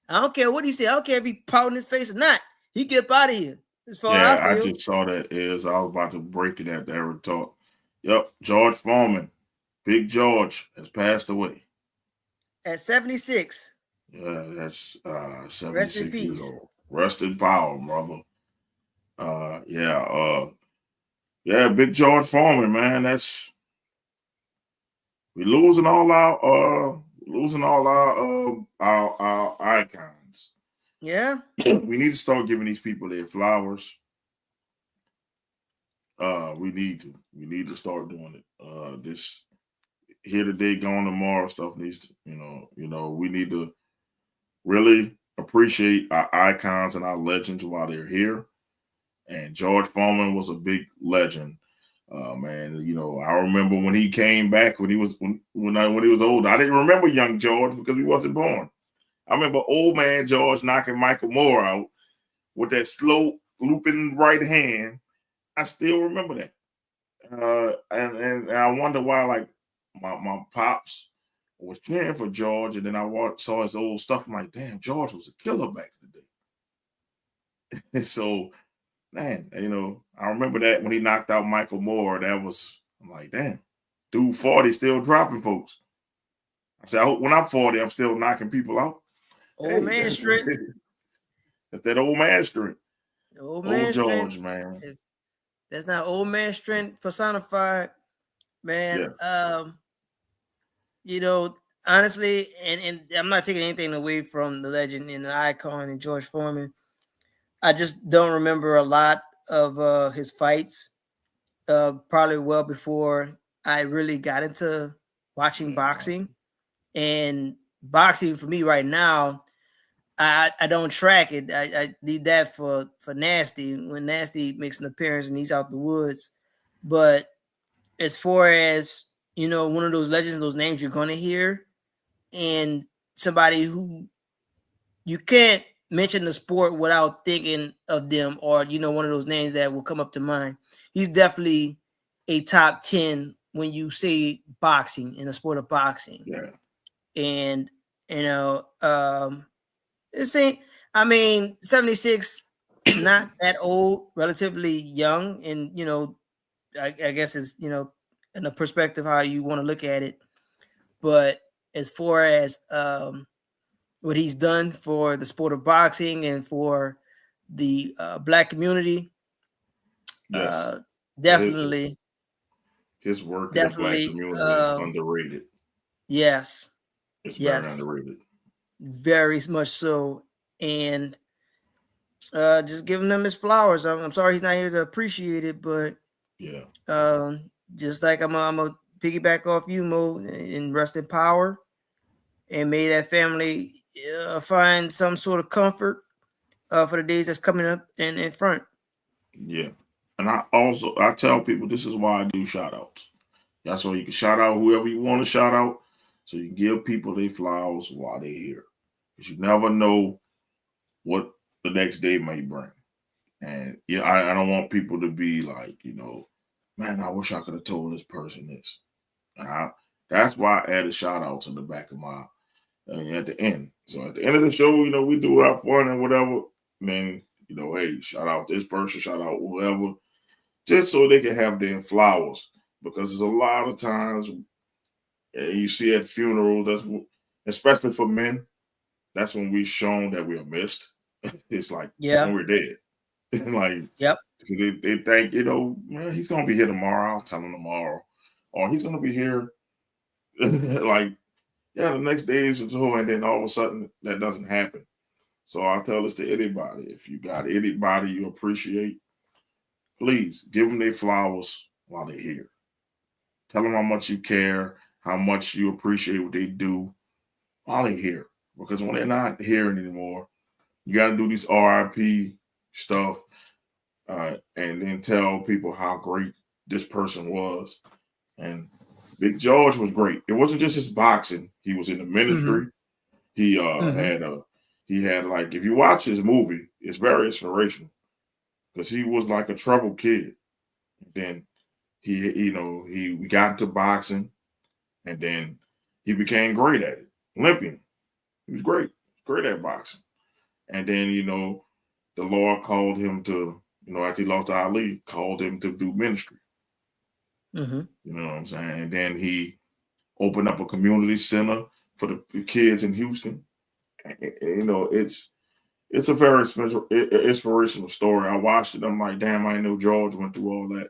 I don't care what he said. I don't care if he pouting his face or not. He get up out of here. As far as I feel. I just saw that as I was about to break it at the Eric talk. Yep, George Foreman, Big George, has passed away at 76. Yeah, that's 76 years old. Rest in power, brother. Big George Foreman, man. We're losing all our icons. Yeah. We need to start giving these people their flowers. We need to start doing it. This here today, gone tomorrow stuff needs to, we need to really appreciate our icons and our legends while they're here. And George Foreman was a big legend. Man, I remember when he came back when he was old. I didn't remember young George because he wasn't born. I remember old man George knocking Michael Moore out with that slow looping right hand. I still remember that. And I wonder why, like my pops was cheering for George, and then I saw his old stuff. I'm like, damn, George was a killer back in the day. So, man, I remember that when he knocked out Michael Moore. I'm like, damn, dude, 40 still dropping folks. I said, I hope when I'm 40, I'm still knocking people out. Old man strength. That's that old man strength. Old man George, strength, man. That's not old man strength personified, man. Yeah. Honestly, and I'm not taking anything away from the legend and the icon and George Foreman. I just don't remember a lot of his fights. Probably well before I really got into watching boxing. And boxing for me right now, I don't track it. I need that for Nasty when Nasty makes an appearance and he's out the woods. But as far as one of those legends, those names you're gonna hear, and somebody who you can't mention the sport without thinking of them, or one of those names that will come up to mind. He's definitely a top 10 when you say boxing, in the sport of boxing. Yeah. And this ain't, I mean, 76, not that old, relatively young, and I guess it's in the perspective how you want to look at it. But as far as what he's done for the sport of boxing and for the black community, Yes, definitely, his work in the black definitely, community is underrated. yes, It's very yes, underrated. very much so, and just giving him his flowers. I'm sorry he's not here to appreciate it, but Yeah, just like I'm a piggyback off you, Mo, and rest in power, and may that family find some sort of comfort for the days that's coming up and in front. yeah. And I tell people this is why I do shout outs. That's why you can shout out whoever you want to shout out, so you can give people their flowers while they're here. Because you never know what the next day may bring. And I don't want people to be like, man, I wish I could have told this person this. That's why I added shout outs in the back of my at the end. So at the end of the show, we do our fun and whatever. Then, hey, shout out this person, shout out whoever, just so they can have their flowers. Because there's a lot of times you see at funerals, especially for men, that's when we're shown that we are missed. It's like when we're dead. Like, yep. They think, man, he's gonna be here tomorrow. I'll tell him tomorrow, or he's gonna be here. Like, the next day is so, and then all of a sudden that doesn't happen. So I tell this to anybody: if you got anybody you appreciate, please give them their flowers while they're here. Tell them how much you care, how much you appreciate what they do while they're here. Because when they're not here anymore, you got to do this RIP stuff. And then tell people how great this person was. And Big George was great. It wasn't just his boxing. He was in the ministry. Mm-hmm. He had like, if you watch his movie, it's very inspirational because he was like a troubled kid. Then we got into boxing, and then he became great at it. Olympian. He was great at boxing. And then, the Lord called him to, after he lost to Ali, called him to do ministry. Mm-hmm. You know what I'm saying? And then he opened up a community center for the kids in Houston. It's a very inspirational story. I watched it. I'm like, damn, I know George went through all that.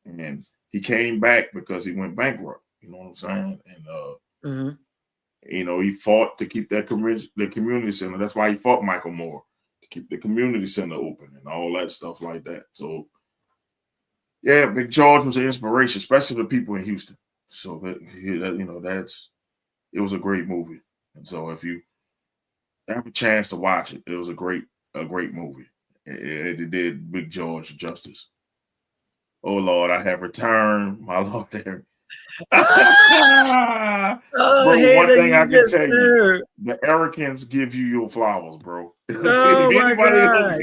And he came back because he went bankrupt. You know what I'm saying? And he fought to keep the community center. That's why he fought Michael Moore, to keep the community center open and all that stuff like that. So, yeah, Big George was an inspiration, especially for people in Houston. So it was a great movie. And so if you have a chance to watch it, it was a great movie. It did Big George justice. Oh Lord, I have returned, my Lord. Bro, one thing I can tell you, the Americans give you your flowers, bro. Oh my God.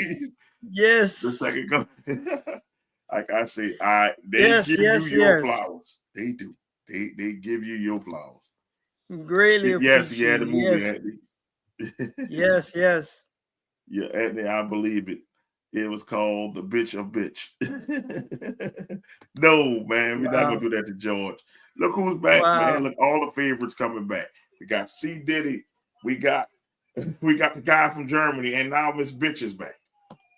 Yes. The second go. Like I say, they give you your flowers. They do. They give you your flowers. Greatly appreciate. Yes, he had a movie. Yes. Yes. Yeah, Anthony, I believe it. It was called The Bitch of Bitch. No, man, we're not gonna do that to George. Look who's back, man. Look, all the favorites coming back. We got C. Diddy. We got the guy from Germany, and now Miss Bitch is back.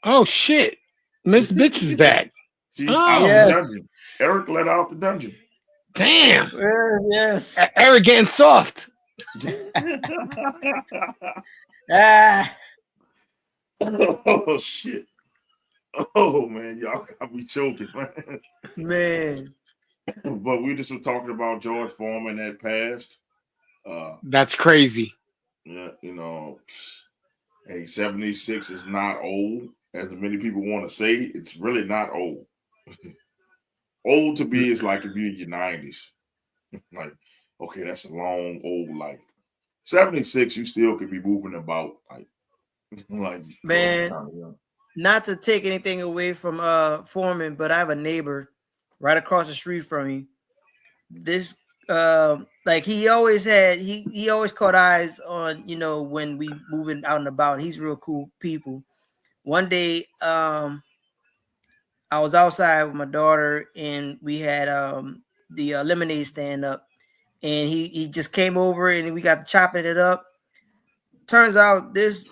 Oh shit, Miss Bitch is back. She's out of the dungeon. Eric let her out the dungeon. Damn. Yes. Eric getting soft. Oh shit. Oh man, y'all got me choking, man. But we just were talking about George Foreman that passed. That's crazy. Yeah, hey, 76 is not old, as many people want to say. It's really not old. Old to me is like if you're in your 90s. Like, okay, that's a long old life. 76, you still could be moving about like man. Not to take anything away from Foreman, but I have a neighbor right across the street from me. This like he always had he always caught eyes on, you know, when we moving out and about. He's real cool people. One day, I was outside with my daughter and we had the lemonade stand up, and he just came over and we got chopping it up. Turns out this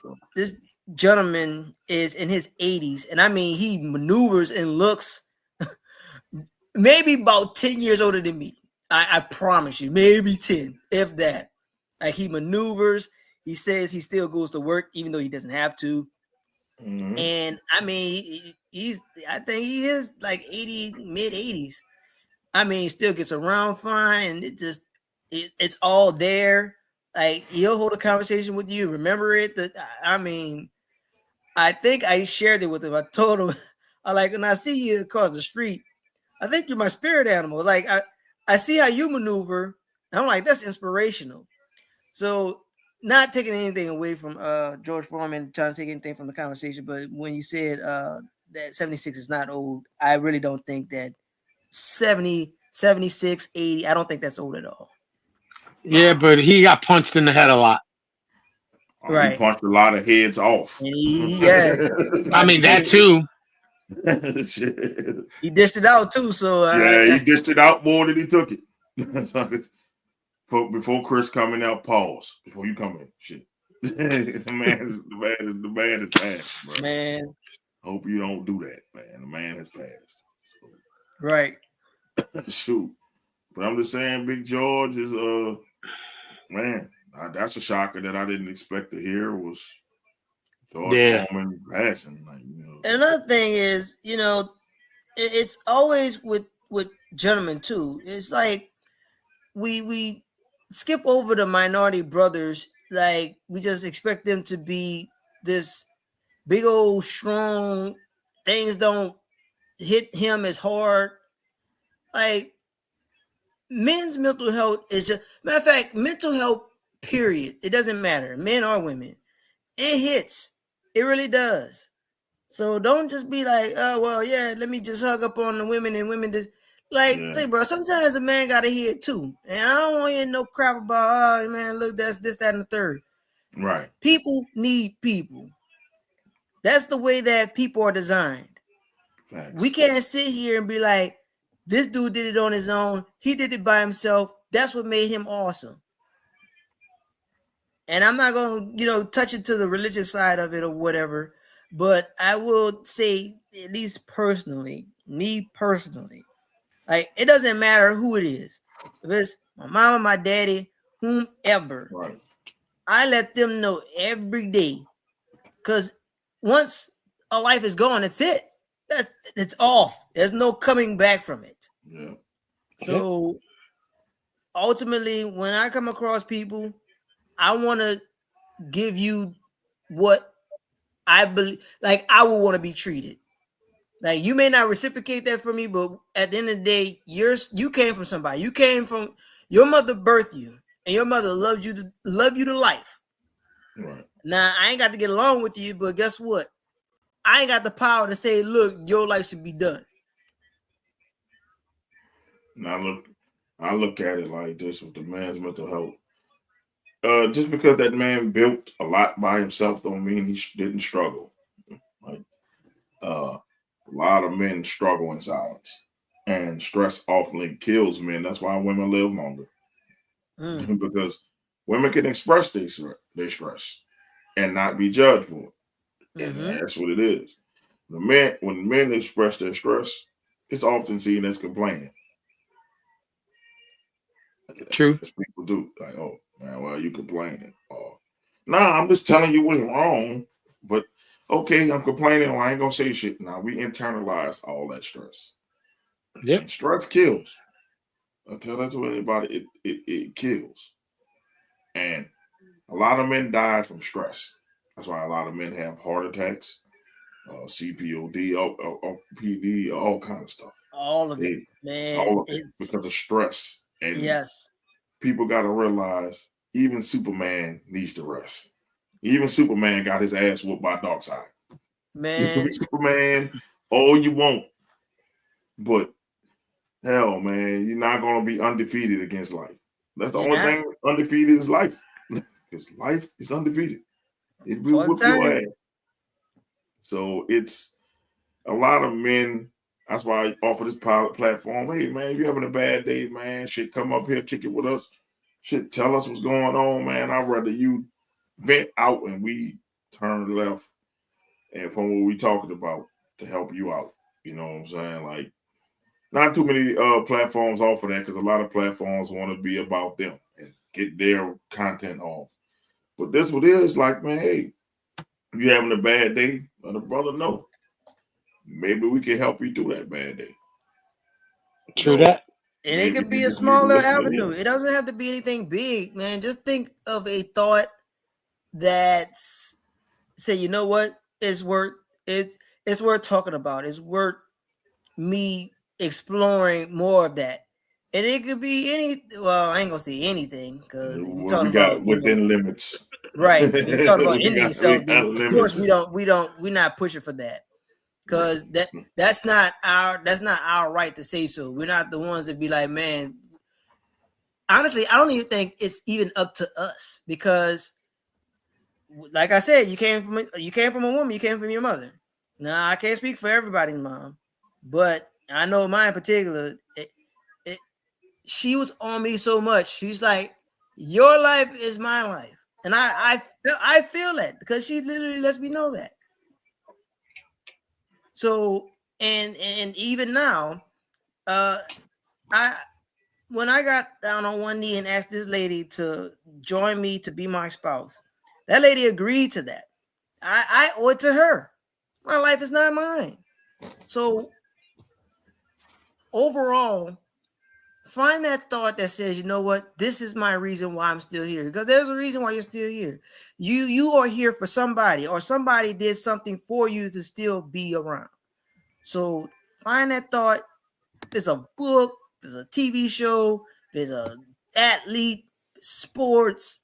gentleman is in his 80s, and I mean he maneuvers and looks maybe about 10 years older than me. I promise you, maybe 10, if that. Like he maneuvers. He says he still goes to work even though he doesn't have to. Mm-hmm. And I mean, I think he is like 80, mid 80s. I mean, he still gets around fine, and it's all there. Like he'll hold a conversation with you, remember it. I mean, I think I shared it with him. I told him, I like, when I see you across the street, I think you're my spirit animal. Like I see how you maneuver. I'm like, that's inspirational. So not taking anything away from George Foreman, trying to take anything from the conversation, but when you said that 76 is not old, I really don't think that 70, 76, 80, I don't think that's old at all. Yeah, but he got punched in the head a lot. He punched a lot of heads off. And yeah. I mean, that too. He dished it out too, so he dished it out more than he took it. Before Chris coming out, pause before you come in. Shit, the man is passed, bro. Man, hope you don't do that, man. The man has passed. So. Right. Shoot, but I'm just saying, Big George is man. That's a shocker that I didn't expect to hear was George Foreman passing. Like, you know. Another thing is, you know, it's always with gentlemen too. It's like we skip over the minority brothers. Like we just expect them to be this big old strong. Things don't hit him as hard. Like men's mental health is just, matter of fact, mental health. Period. It doesn't matter, men or women. It hits. It really does. So don't just be like, oh well, yeah, let me just hug up on the women and women just like say, bro, sometimes a man gotta hear it too. And I don't want to hear no crap about, oh man, look, that's this, that, and the third. Right. People need people. That's the way that people are designed. Facts. We can't sit here and be like, this dude did it on his own. He did it by himself. That's what made him awesome. And I'm not going to, you know, touch it to the religious side of it or whatever. But I will say, at least personally, me personally, like it doesn't matter who it is. If it's my mama, my daddy, whomever, right. I let them know every day. Because once a life is gone, it's it. It's off. There's no coming back from it. Yeah. So ultimately, when I come across people, I want to give you what I believe, like I would want to be treated. Like you may not reciprocate that for me, but at the end of the day, you came from somebody. You came from your mother birthed you, and your mother loved you to life. Right. Now I ain't got to get along with you, but guess what? I ain't got the power to say, look, your life should be done. Now I look at it like this with the man's mental health. Just because that man built a lot by himself don't mean he didn't struggle. Like a lot of men struggle in silence, and stress often kills men. That's why women live longer, because women can express their stress and not be judged for it. And that's what it is. When men express their stress, it's often seen as complaining. True. As people do, like, oh man, well, you complaining. Nah, I'm just telling you what's wrong. But okay, I'm complaining. Well, I ain't gonna say shit. Now we internalize all that stress. Yep. Stress kills. I tell that to anybody. It kills. And a lot of men die from stress. That's why a lot of men have heart attacks, CPOD, PD, all kind of stuff. All of it, man. All of it because of stress. And yes, people got to realize even Superman needs to rest. Even Superman got his ass whooped by Darkseid. Man, you can be Superman all you want, but hell, man, you're not going to be undefeated against life. That's the only thing undefeated is life. Because life is undefeated. It will whoop your ass. So it's a lot of men. That's why I offer this pilot platform. Hey, man, if you're having a bad day, man, shit, come up here, kick it with us. Shit, tell us what's going on, man. I'd rather you vent out and we turn left and from what we talking about to help you out. You know what I'm saying? Like, not too many platforms offer that because a lot of platforms want to be about them and get their content off. But this what it is like, man, hey, you having a bad day, let a brother know. Maybe we can help you through that bad day. True that. And it could be a small little avenue. It doesn't have to be anything big, man. Just think of a thought that's say, you know what? It's worth talking about. It's worth me exploring more of that. And it could be I ain't gonna say anything because we talking about within limits. Right. You're talking about ending yourself. Of course, we're not pushing for that. Because that's not our right to say so. We're not the ones that be like, man. Honestly, I don't even think it's even up to us because, like I said, you came from a woman, you came from your mother. Now I can't speak for everybody's mom, but I know mine in particular. She was on me so much. She's like, "Your life is my life," and I feel that because she literally lets me know that. So and even now, when I got down on one knee and asked this lady to join me to be my spouse, that lady agreed to that. I owe it to her. My life is not mine. So overall, find that thought that says, you know what, this is my reason why I'm still here. Because there's a reason why you're still here. You are here for somebody, or somebody did something for you to still be around. So find that thought. There's a book, there's a TV show, there's a athlete, sports,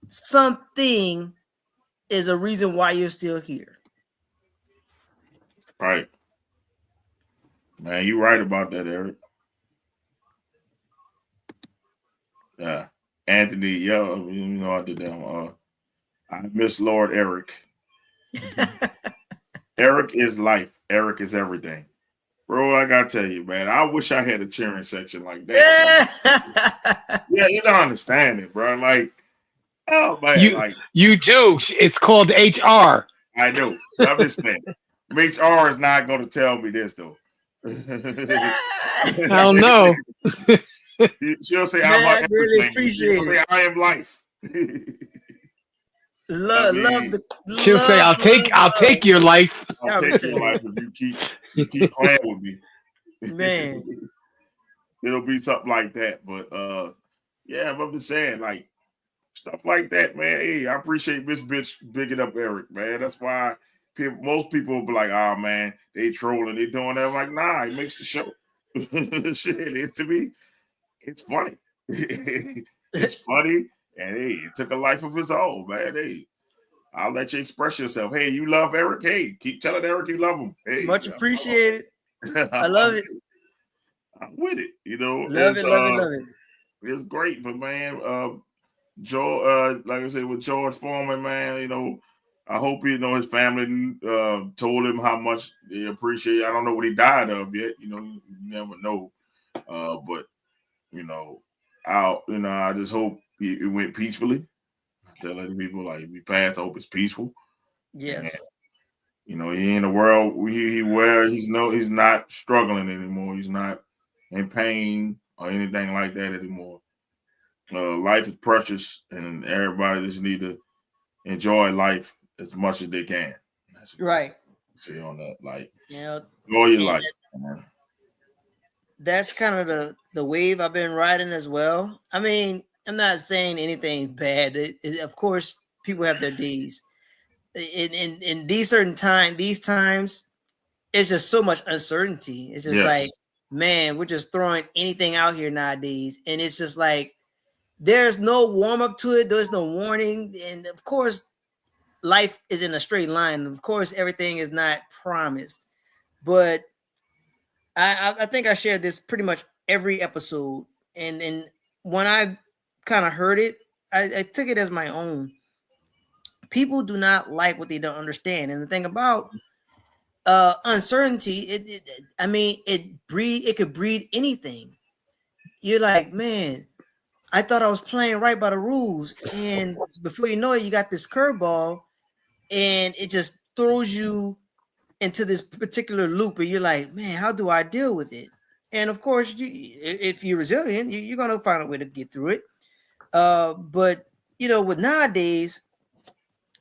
something is a reason why you're still here. Right. Man, you right about that, Eric. Yeah. Anthony, you know I did that. I miss Lord Eric. Eric is life. Eric is everything. Bro, I gotta tell you, man, I wish I had a cheering section like that. Yeah, you don't understand it, bro. Like, oh man, you do. It's called HR. I know. I'm just saying. HR is not gonna tell me this though. I don't know. She'll say, "I'm really appreciate She'll say, I am life." She'll say, "I'll take your life. I'll take your life if you keep playing with me." Man, it'll be something like that. But yeah, I'm just saying, like stuff like that, man. Hey, I appreciate this bitch bigging up Eric, man. That's why most people will be like, "Oh man, they trolling, they doing that." I'm like, nah, he makes the show. Shit, to me, it's funny. It's funny, and hey, it took a life of its own, man. Hey, I'll let you express yourself. Hey, you love Eric? Hey, keep telling Eric you love him. Hey, much appreciated. I love it. I'm with it. You know, love it. It's great, but man, Joe, like I said, with George Foreman, man, you know, I hope his family told him how much they appreciate it. I don't know what he died of yet. You know, you never know. But you know, I just hope it went peacefully. Telling people like we passed, I hope it's peaceful. Yes. And, you know, he in the world where he's not struggling anymore. He's not in pain or anything like that anymore. Life is precious, and everybody just need to enjoy life as much as they can. That's right. See on that, like, enjoy your life. That's kind of the wave I've been riding as well. I mean, I'm not saying anything bad. Of course, people have their days. In these times, it's just so much uncertainty. It's just like, man, we're just throwing anything out here nowadays, and it's just like there's no warm up to it. There's no warning, and of course, life is in a straight line. Of course, everything is not promised, but I think I shared this pretty much every episode, and when I kind of heard it, I took it as my own. People do not like what they don't understand, and the thing about uncertainty, it could breed anything. You're like, man, I thought I was playing right by the rules, and before you know it, you got this curveball, and it just throws you into this particular loop, and you're like, man, how do I deal with it? And of course, if you're resilient, you're gonna find a way to get through it. But with nowadays,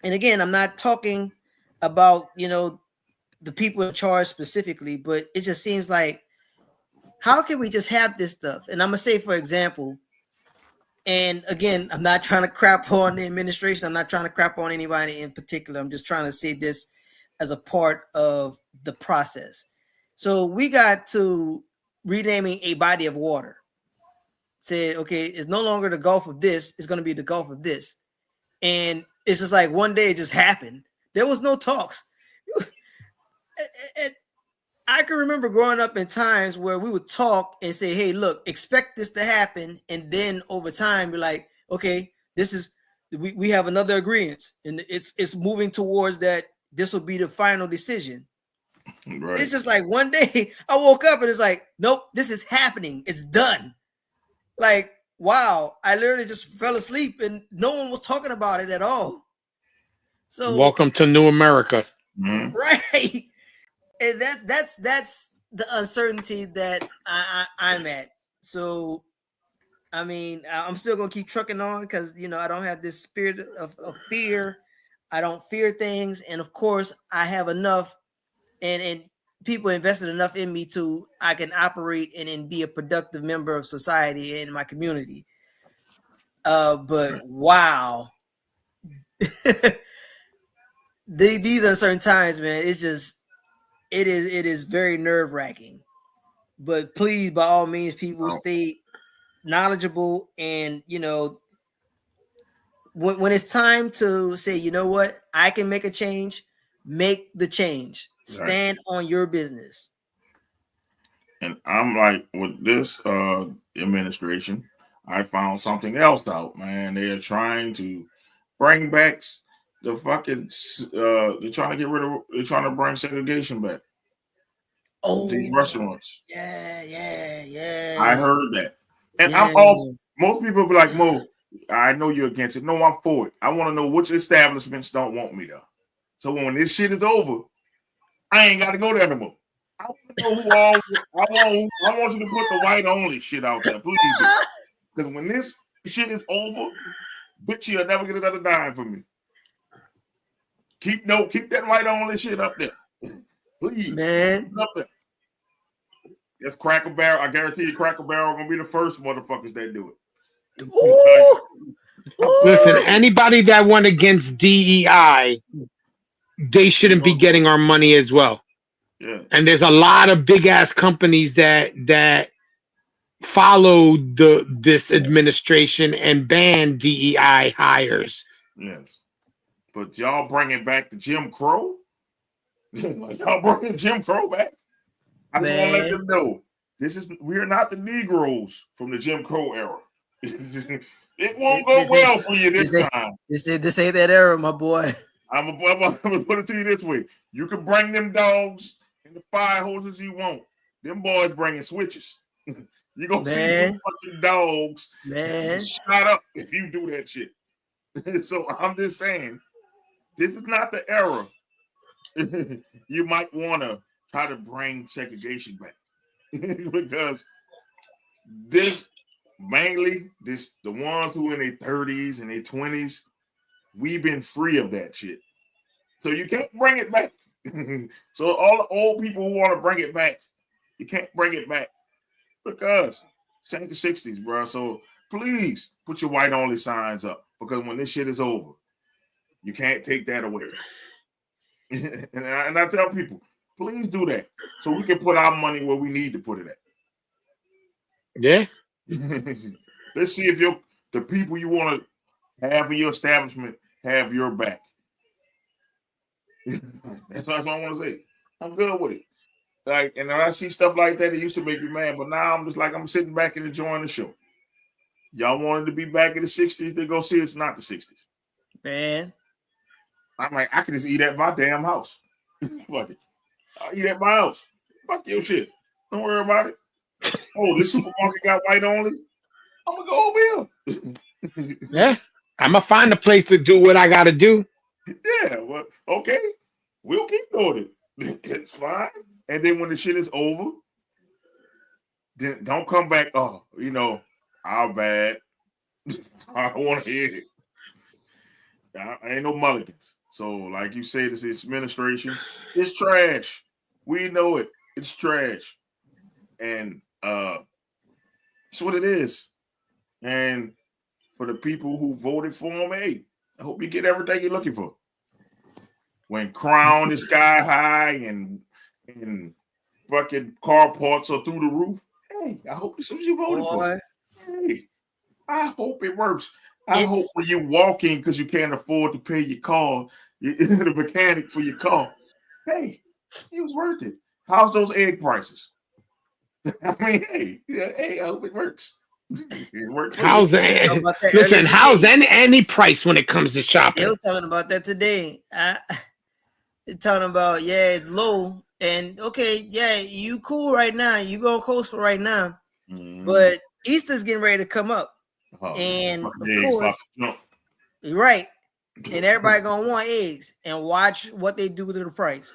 and again, I'm not talking about the people in charge specifically, but it just seems like, how can we just have this stuff? And I'm gonna say, for example, and again, I'm not trying to crap on the administration. I'm not trying to crap on anybody in particular. I'm just trying to say this as a part of the process. So we got to renaming a body of water. Said, okay, it's no longer the Gulf of this, it's going to be the Gulf of this. And it's just like one day it just happened. There was no talks. I can remember growing up in times where we would talk and say, hey, look, expect this to happen. And then over time, we're like, okay, we have another agreement. And it's moving towards that. This will be the final decision. Right. It's just like one day I woke up and it's like, nope, this is happening. It's done. Like, wow, I literally just fell asleep and no one was talking about it at all. So welcome to New America. Right. And that's the uncertainty that I'm at. So, I mean, I'm still gonna keep trucking on because I don't have this spirit of fear. I don't fear things, and of course, I have enough, and people invested enough in me to I can operate and be a productive member of society and my community. But wow, these uncertain times, man. It's just. It is very nerve-wracking. But please, by all means, people stay knowledgeable, and when it's time to say, you know what, I can make a change, make the change. Stand on your business. And I'm like, with this administration, I found something else out, man. They are trying to bring back the fucking they're trying to bring segregation back. Oh, these restaurants. Yeah. I heard that. And I'm also, most people be like, Mo, I know you're against it. No, I'm for it. I want to know which establishments don't want me there. So when this shit is over, I ain't got to go there anymore. I want to know who all I want you to put the white only shit out there, please. Because when this shit is over, bitch, you'll never get another dime from me. Keep that white only shit up there. Please. Man. Up there. That's Cracker Barrel. I guarantee you Cracker Barrel gonna be the first motherfuckers that do it. Ooh. Listen, anybody that went against DEI, they shouldn't be getting our money as well. Yeah. And there's a lot of big ass companies that follow this administration and ban DEI hires. Yes. But y'all bringing back the Jim Crow? Y'all bringing Jim Crow back? I just want to let them know we're not the Negroes from the Jim Crow era. It won't go well for you this time. This ain't that era, my boy. I'm gonna put it to you this way: you can bring them dogs and the fire hoses you want. Them boys bringing switches. You gonna see them fucking dogs shot up if you do that shit. So I'm just saying, this is not the era. You might want to try to bring segregation back because the ones who in their 30s and their 20s, we've been free of that shit. So you can't bring it back. So all the old people who want to bring it back, you can't bring it back because it's ain't the 60s, bro. So please put your white only signs up because when this shit is over, you can't take that away. And I tell people, please do that so we can put our money where we need to put it at. Yeah. Let's see if the people you want to have in your establishment have your back. That's what I want to say. I'm good with it. Like, and when I see stuff like that, it used to make me mad, but now I'm just like I'm sitting back and enjoying the show. Y'all wanted to be back in the 60s, then go see it's not the 60s. Man. I'm like, I can just eat at my damn house. Fuck it. I'll eat at my house. Fuck your shit. Don't worry about it. Oh, this supermarket got white only? I'm going to go over here. Yeah. I'm going to find a place to do what I got to do. Yeah, well, okay. We'll keep doing it. It's fine. And then when the shit is over, then don't come back. Oh, our bad. I don't want to hear it. I ain't no mulligans. So, like you say, this administration is trash. We know it. It's trash. And it's what it is. And for the people who voted for him, hey, I hope you get everything you're looking for. When crown is sky high and fucking car parts are through the roof, hey, I hope this is what you voted for. Hey, I hope it works. I hope when you walk in because you can't afford to pay your car, the mechanic for your car, hey, it was worth it. How's those egg prices? I mean, hey, I hope it works. It works. How's any price when it comes to shopping? They was talking about that today. Talking about it's low and okay, you cool right now. You gonna coast for right now, but Easter's getting ready to come up. And of course, you're right. And everybody gonna want eggs and watch what they do to the price.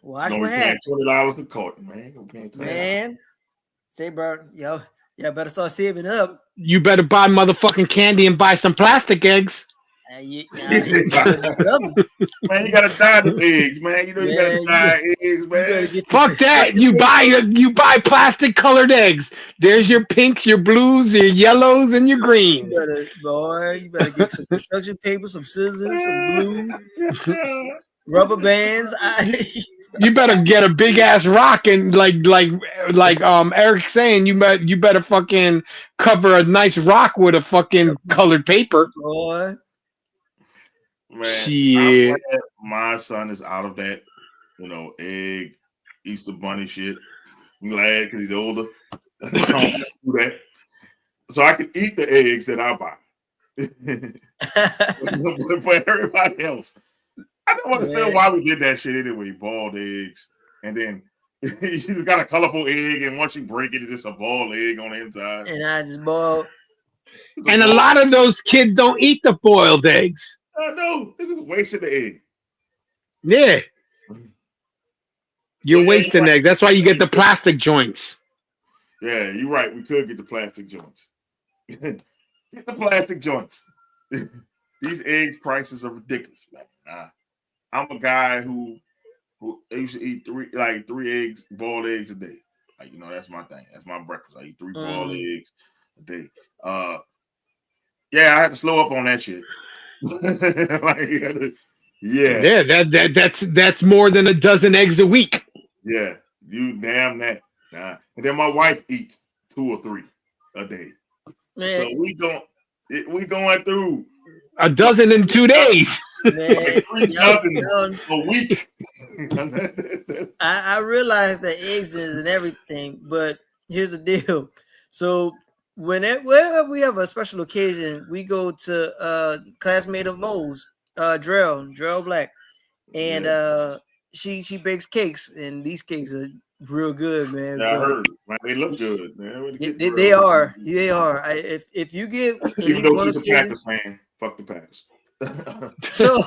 Watch what happens. $20 a carton, man. Man, say, bro, y'all better start saving up. You better buy motherfucking candy and buy some plastic eggs. Man, you gotta dye the eggs, man. You gotta dye eggs, man. Fuck that. You buy plastic colored eggs. There's your pinks, your blues, your yellows, and your greens. You better get some construction paper, some scissors, some glue, rubber bands. You better get a big ass rock and like Eric's saying, you better fucking cover a nice rock with a fucking colored paper. Boy. Man, I'm glad my son is out of that, egg, Easter bunny shit. I'm glad because he's older. I don't have to do that. So I can eat the eggs that I buy. But for everybody else, I don't understand why we did that shit anyway. Boiled eggs. And then you just got a colorful egg, and once you break it, it's just a boiled egg on the inside. And I just boiled. And a lot of those kids don't eat the boiled eggs. I know. This is wasting the egg. Yeah. You're wasting eggs. That's why you get the plastic joints. Yeah, you're right. We could get the plastic joints. Get the plastic joints. These eggs prices are ridiculous, man. I'm a guy who used to eat three eggs, boiled eggs a day. Like, that's my thing. That's my breakfast. I eat 3 boiled eggs a day. I had to slow up on that shit. That's more than a dozen eggs a week. Yeah, you damn that. Nah. And then my wife eats 2 or 3 a day. Man. So we going through a dozen in 2 days. Man, 3 dozen a week. I realize that eggs is everything, but here's the deal. So whenever we have a special occasion, we go to classmate of Mo's, Drell Black, and she bakes cakes, and these cakes are real good, man. Yeah, I heard, man. They look good, man. They are. If you get even though she's a Packers fan, fuck the Packers. So,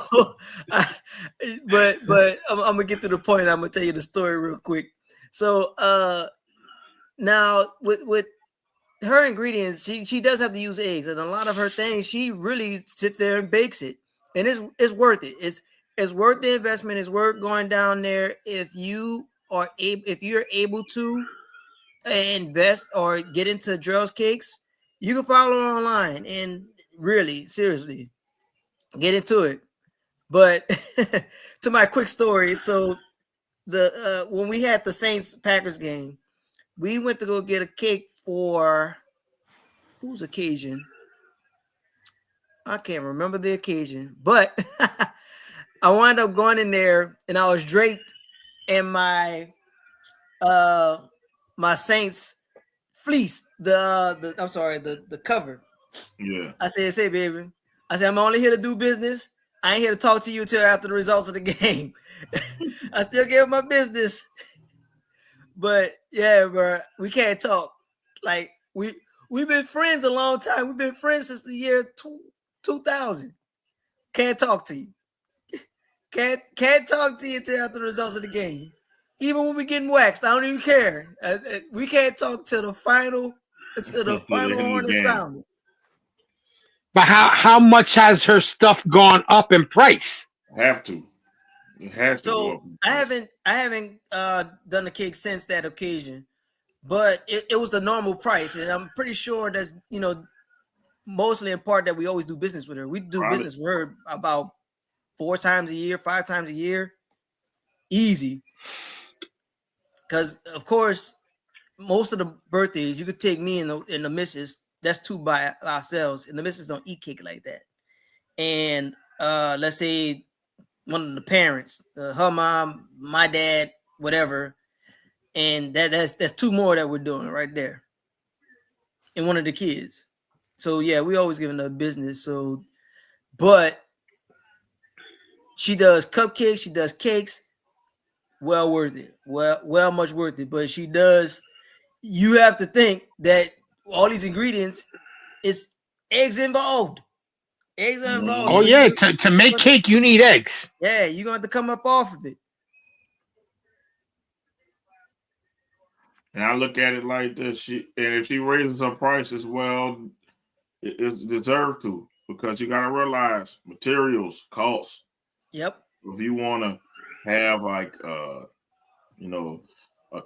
but I'm gonna get to the point. I'm gonna tell you the story real quick. So, now with her ingredients, she does have to use eggs, and a lot of her things, she really sit there and bakes it, and it's worth it. It's worth the investment. It's worth going down there if you're able to invest or get into Drell's Cakes. You can follow her online and really seriously get into it. But to my quick story, so when we had the Saints Packers game, we went to go get a cake for whose occasion? I can't remember the occasion, but I wound up going in there and I was draped in my my Saints fleece, the cover. Yeah. I said, say, baby. I said, I'm only here to do business. I ain't here to talk to you until after the results of the game. I still give my business. But yeah, bro, we can't talk. Like we've been friends a long time. We've been friends since the year 2000. Can't talk to you. Can't talk to you until after the results of the game. Even when we getting waxed, I don't even care. We can't talk till the final horn is sounded. But how much has her stuff gone up in price? Have to. It has to go So up. I haven't done the cake since that occasion, but it was the normal price, and I'm pretty sure that's mostly in part that we always do business with her. We do business with her about 4 times a year, 5 times a year, easy. Because of course, most of the birthdays you could take me and the missus. That's 2 by ourselves, and the missus don't eat cake like that. And let's say one of the parents, her mom, my dad, whatever, and that's 2 more that we're doing right there, and one of the kids. So yeah, we always giving her business. So, but she does cupcakes, she does cakes, well worth it, well much worth it. But she does. You have to think that all these ingredients is eggs involved. Eggs are involved. Oh So yeah, to make cake you need eggs. Yeah, you're gonna have to come up off of it. And I look at it like this: and if she raises her prices, well, it's deserved to, because you gotta realize materials cost. Yep. If you want to have like a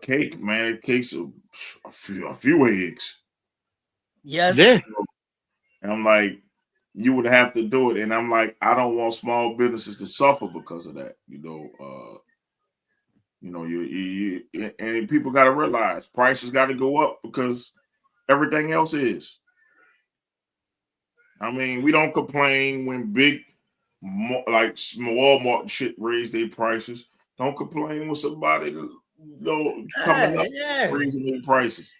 cake, man, it takes a few eggs. Yes. Yeah. And I'm like, you would have to do it, and I'm like, I don't want small businesses to suffer because of that. You and people got to realize prices got to go up because everything else is. I mean, we don't complain when big, like Walmart shit raise their prices. Don't complain when somebody coming up raising their prices.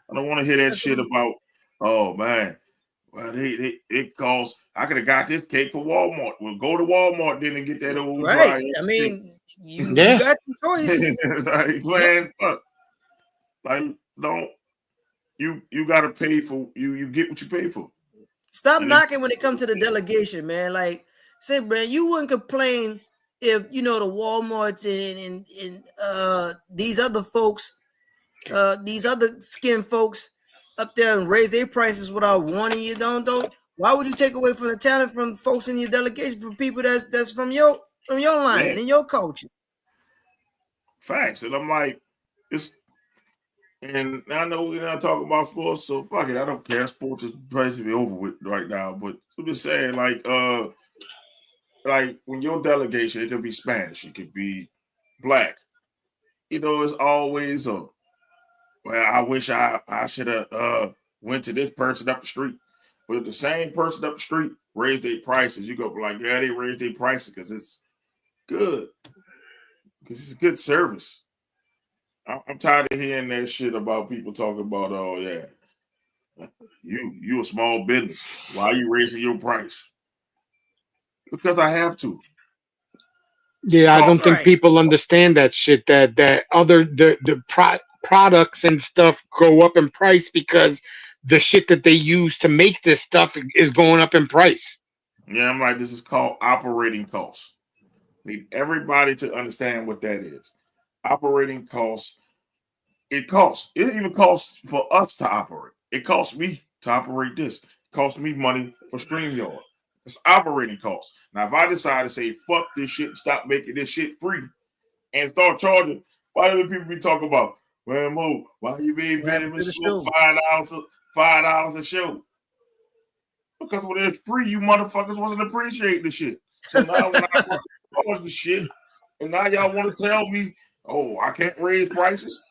I don't want to hear that shit about, oh man, well it costs. I could have got this cake for Walmart. Well, go to Walmart then and get that old right. dry. I mean, you got the choice. Like, man, fuck. Like, don't you got to pay for you get what you pay for. Stop knocking when it comes to the delegation, man. Like, say, man, you wouldn't complain if the Walmarts and these other folks, these other skin folks up there and raise their prices without warning you. Don't. Why would you take away from the talent from folks in your delegation, from people that's from your line and your culture? Facts. And I'm like, and I know we're not talking about sports, so fuck it. I don't care. Sports is basically over with right now. But I'm just saying, like when your delegation, it could be Spanish, it could be black. It's always well, I wish I should have went to this person up the street. But if the same person up the street raised their prices, you go like, yeah, they raised their prices because it's good. Because it's a good service. I'm tired of hearing that shit about people talking about, oh yeah, you a small business. Why are you raising your price? Because I have to. Yeah, I don't think people understand that shit. That other the products and stuff go up in price because the shit that they use to make this stuff is going up in price. Yeah, I'm like, this is called operating costs. Need everybody to understand what that is. Operating costs. It costs. It even costs for us to operate. It costs me to operate this. It costs me money for StreamYard. It's operating costs. Now, if I decide to say, fuck this shit and stop making this shit free and start charging, why do people be talking about, well, Mo, why you being Venom and smoke $5 a show? Because when it's free, you motherfuckers wasn't appreciating the shit. So now when I charge the shit, and now y'all want to tell me, oh, I can't raise prices?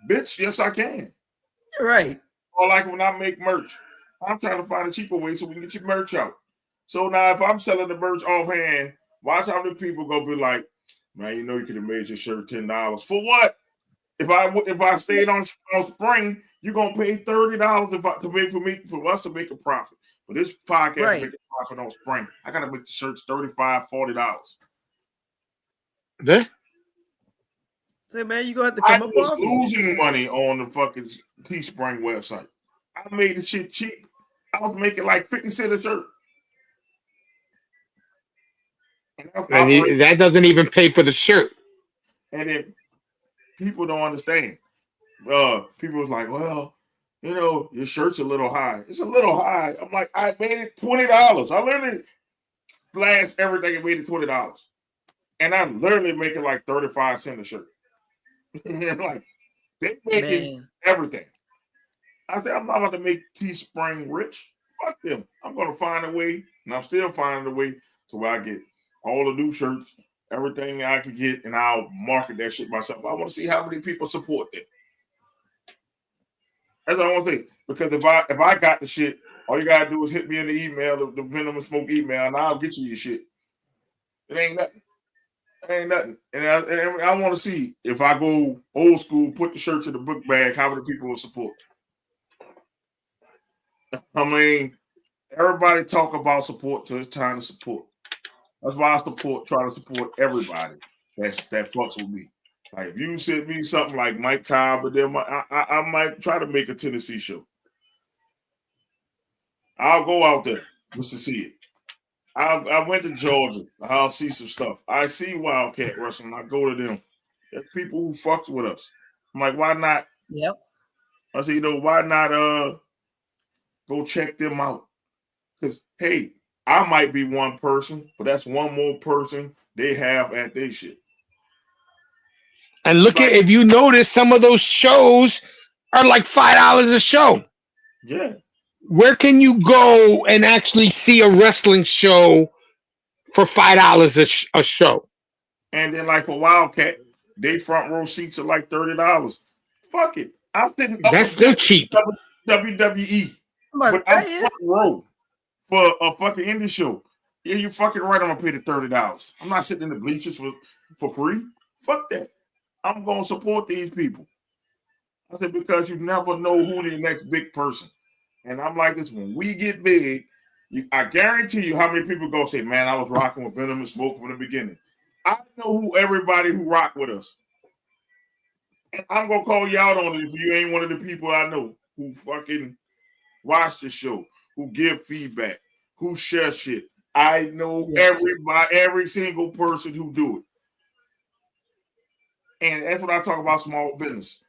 Bitch, yes, I can. Right. Or like when I make merch, I'm trying to find a cheaper way so we can get your merch out. So now if I'm selling the merch offhand, watch how many people go be like, man, you could have made your shirt $10. For what? If I stayed on spring, you're gonna pay $30 for us to make a profit. For this podcast Right. to make a profit on spring, I gotta make the shirts $35, $40. Yeah. Say, man, you gonna have to come up was off losing money on the fucking Teespring website. I made the shit cheap. I was making like 50 cents a shirt. And that doesn't even pay for the shirt. And then people don't understand. People was like, well, you know, your shirt's a little high. It's a little high. I'm like, I made it $20. I literally flashed everything and made it $20. And I'm literally making like 35 cents a shirt. Like, they making everything. I said, I'm not about to make Teespring rich. Fuck them. I'm going to find a way, and I'm still finding a way to where I get all the new shirts, everything I can get, and I'll market that shit myself. I want to see how many people support that. That's what I want to say. Because if I got the shit, all you got to do is hit me in the email, the Venom Smoke email, and I'll get you your shit. It ain't nothing. It ain't nothing. And I want to see if I go old school, put the shirts in the book bag, how many people will support. I mean, everybody talk about support till it's time to support. That's why I try to support everybody that fucks with me. Like if you send me something like Mike Cobb, but then I might try to make a Tennessee show. I'll go out there just to see it. I went to Georgia. I'll see some stuff. I see Wildcat Wrestling. I go to them. There's people who fucks with us. I'm like, why not? Yep. I say, why not go check them out? Because hey, I might be one person, but that's one more person they have at their shit. And look at, if you notice, some of those shows are like $5 a show. Yeah. Where can you go and actually see a wrestling show for $5 a show? And then like for Wildcat, they front row seats are like $30. Fuck it. I'm sitting up. That's still cheap. WWE. But I'm front row for a fucking indie show. Yeah, you fucking right. I'm gonna pay the $30. I'm not sitting in the bleachers for free. Fuck that. I'm gonna support these people. I said because you never know who the next big person. And I'm like this: when we get big, I guarantee you how many people gonna say, "Man, I was rocking with Venom and Smoke from the beginning." I know who everybody who rock with us, and I'm gonna call you out on it if you ain't one of the people I know who fucking watch the show, who give feedback, who share shit. I know every single person who do it. And that's what I talk about small business.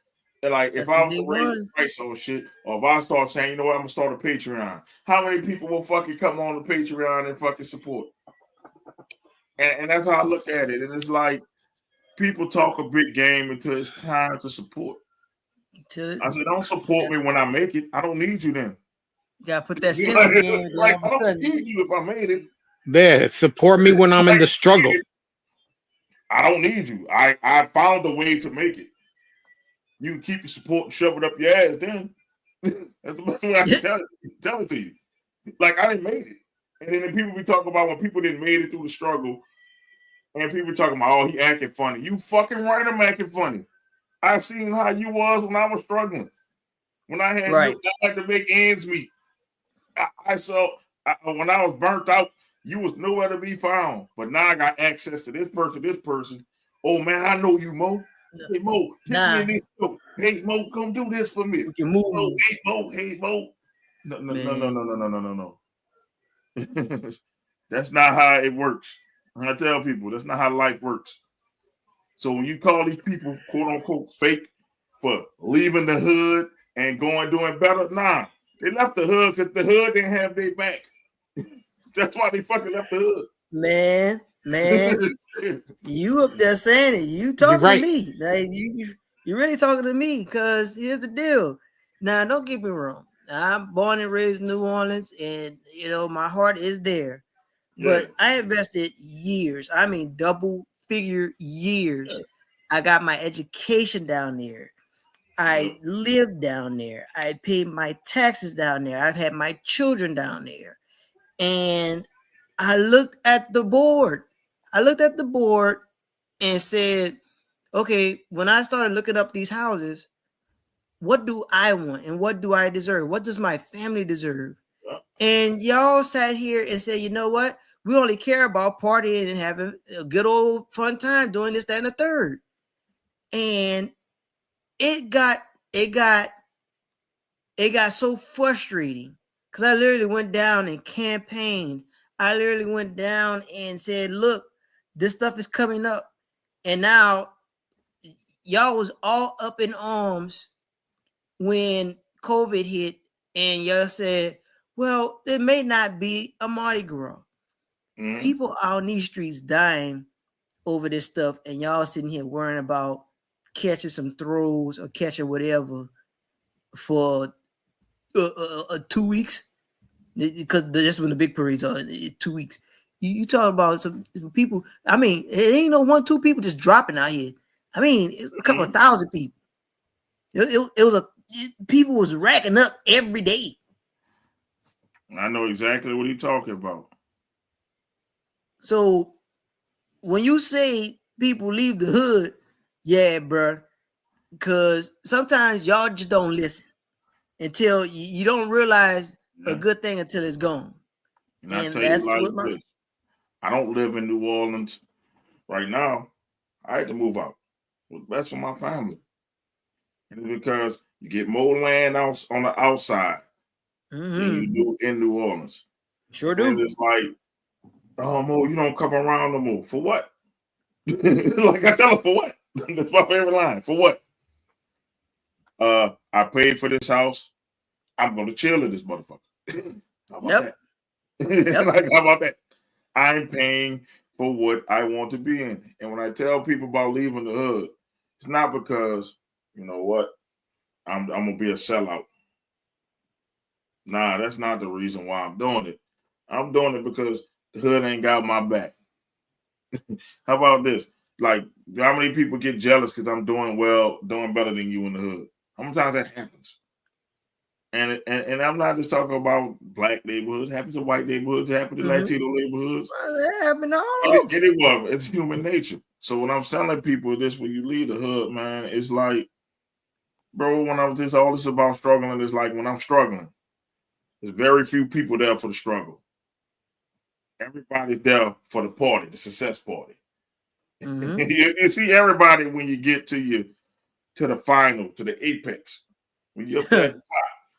And like if I was to raise the price on shit, or if I start saying, you know what, I'm gonna start a Patreon, how many people will fucking come on the Patreon and fucking support? And that's how I look at it. And it's like people talk a big game until it's time to support. I said, don't support me when I make it. I don't need you then. You gotta put that skin in the game. Like I don't need you if I made it. Yeah, support me when I'm in the struggle. I don't need you. I found a way to make it. You can keep your support and shove it up your ass then. That's the best way I can tell it to you. Like I didn't make it. And then people be talking about when people didn't made it through the struggle, and people talking about, oh, he acting funny. You fucking right, I'm acting funny. I seen how you was when I was struggling. When I had to make ends meet. I saw when I was burnt out, you was nowhere to be found. But now I got access to this person. Oh man, I know you, Mo. Hey Mo, me in this show. Hey Mo, come do this for me. We can move. Oh, hey Mo. No. That's not how it works. I tell people that's not how life works. So when you call these people quote unquote fake for leaving the hood and doing better, nah. They left the hood because the hood didn't have their back. That's why they fucking left the hood. Man, you up there saying it. You talking to me. Like, you really talking to me, because here's the deal. Now, don't get me wrong. I'm born and raised in New Orleans, and, my heart is there. But I invested years. I mean, double-figure years. I got my education down there. I lived down there. I paid my taxes down there. I've had my children down there. And I looked at the board. And said, okay, when I started looking up these houses, what do I want and what do I deserve? What does my family deserve? And y'all sat here and said, you know what? We only care about partying and having a good old fun time doing this, that, and the third. And it got so frustrating because I literally went down and campaigned. I literally went down and said, look, this stuff is coming up. And now y'all was all up in arms when COVID hit, and y'all said, well, there may not be a Mardi Gras. Mm-hmm. People out on these streets dying over this stuff, and y'all sitting here worrying about catching some throws or catching whatever for 2 weeks, because that's when the big parades are. 2 weeks. You talk about some people. I mean, it ain't no 1-2 people just dropping out here. I mean, it's a couple of thousand people. People was racking up every day. I know exactly what he's talking about. So when you say people leave the hood, yeah, bro, because sometimes y'all just don't listen until you don't realize a good thing until it's gone. And I tell you like this, I don't live in New Orleans right now. I had to move out. That's for my family. And it's because you get more land out on the outside than you do in New Orleans. Sure do. And it's like, oh, Mo, you don't come around no more. For what? Like I tell them, for what? That's my favorite line. For what? I paid for this house. I'm going to chill in this motherfucker. How about that? Like, how about that? I'm paying for what I want to be in. And when I tell people about leaving the hood, it's not because, you know what, I'm going to be a sellout. Nah, that's not the reason why I'm doing it. I'm doing it because the hood ain't got my back. How about this? Like, how many people get jealous because I'm doing well, doing better than you in the hood? How many times that happens? And I'm not just talking about black neighborhoods. It happens in white neighborhoods. It happens in Latino neighborhoods. It happened all over. It's human nature. So when I'm telling people this, when you leave the hood, man, it's like, bro, when I'm just all this about struggling, it's like when I'm struggling, there's very few people there for the struggle. Everybody's there for the party, the success party. Mm-hmm. You see everybody when you get to the final, to the apex. When you're up there at the top,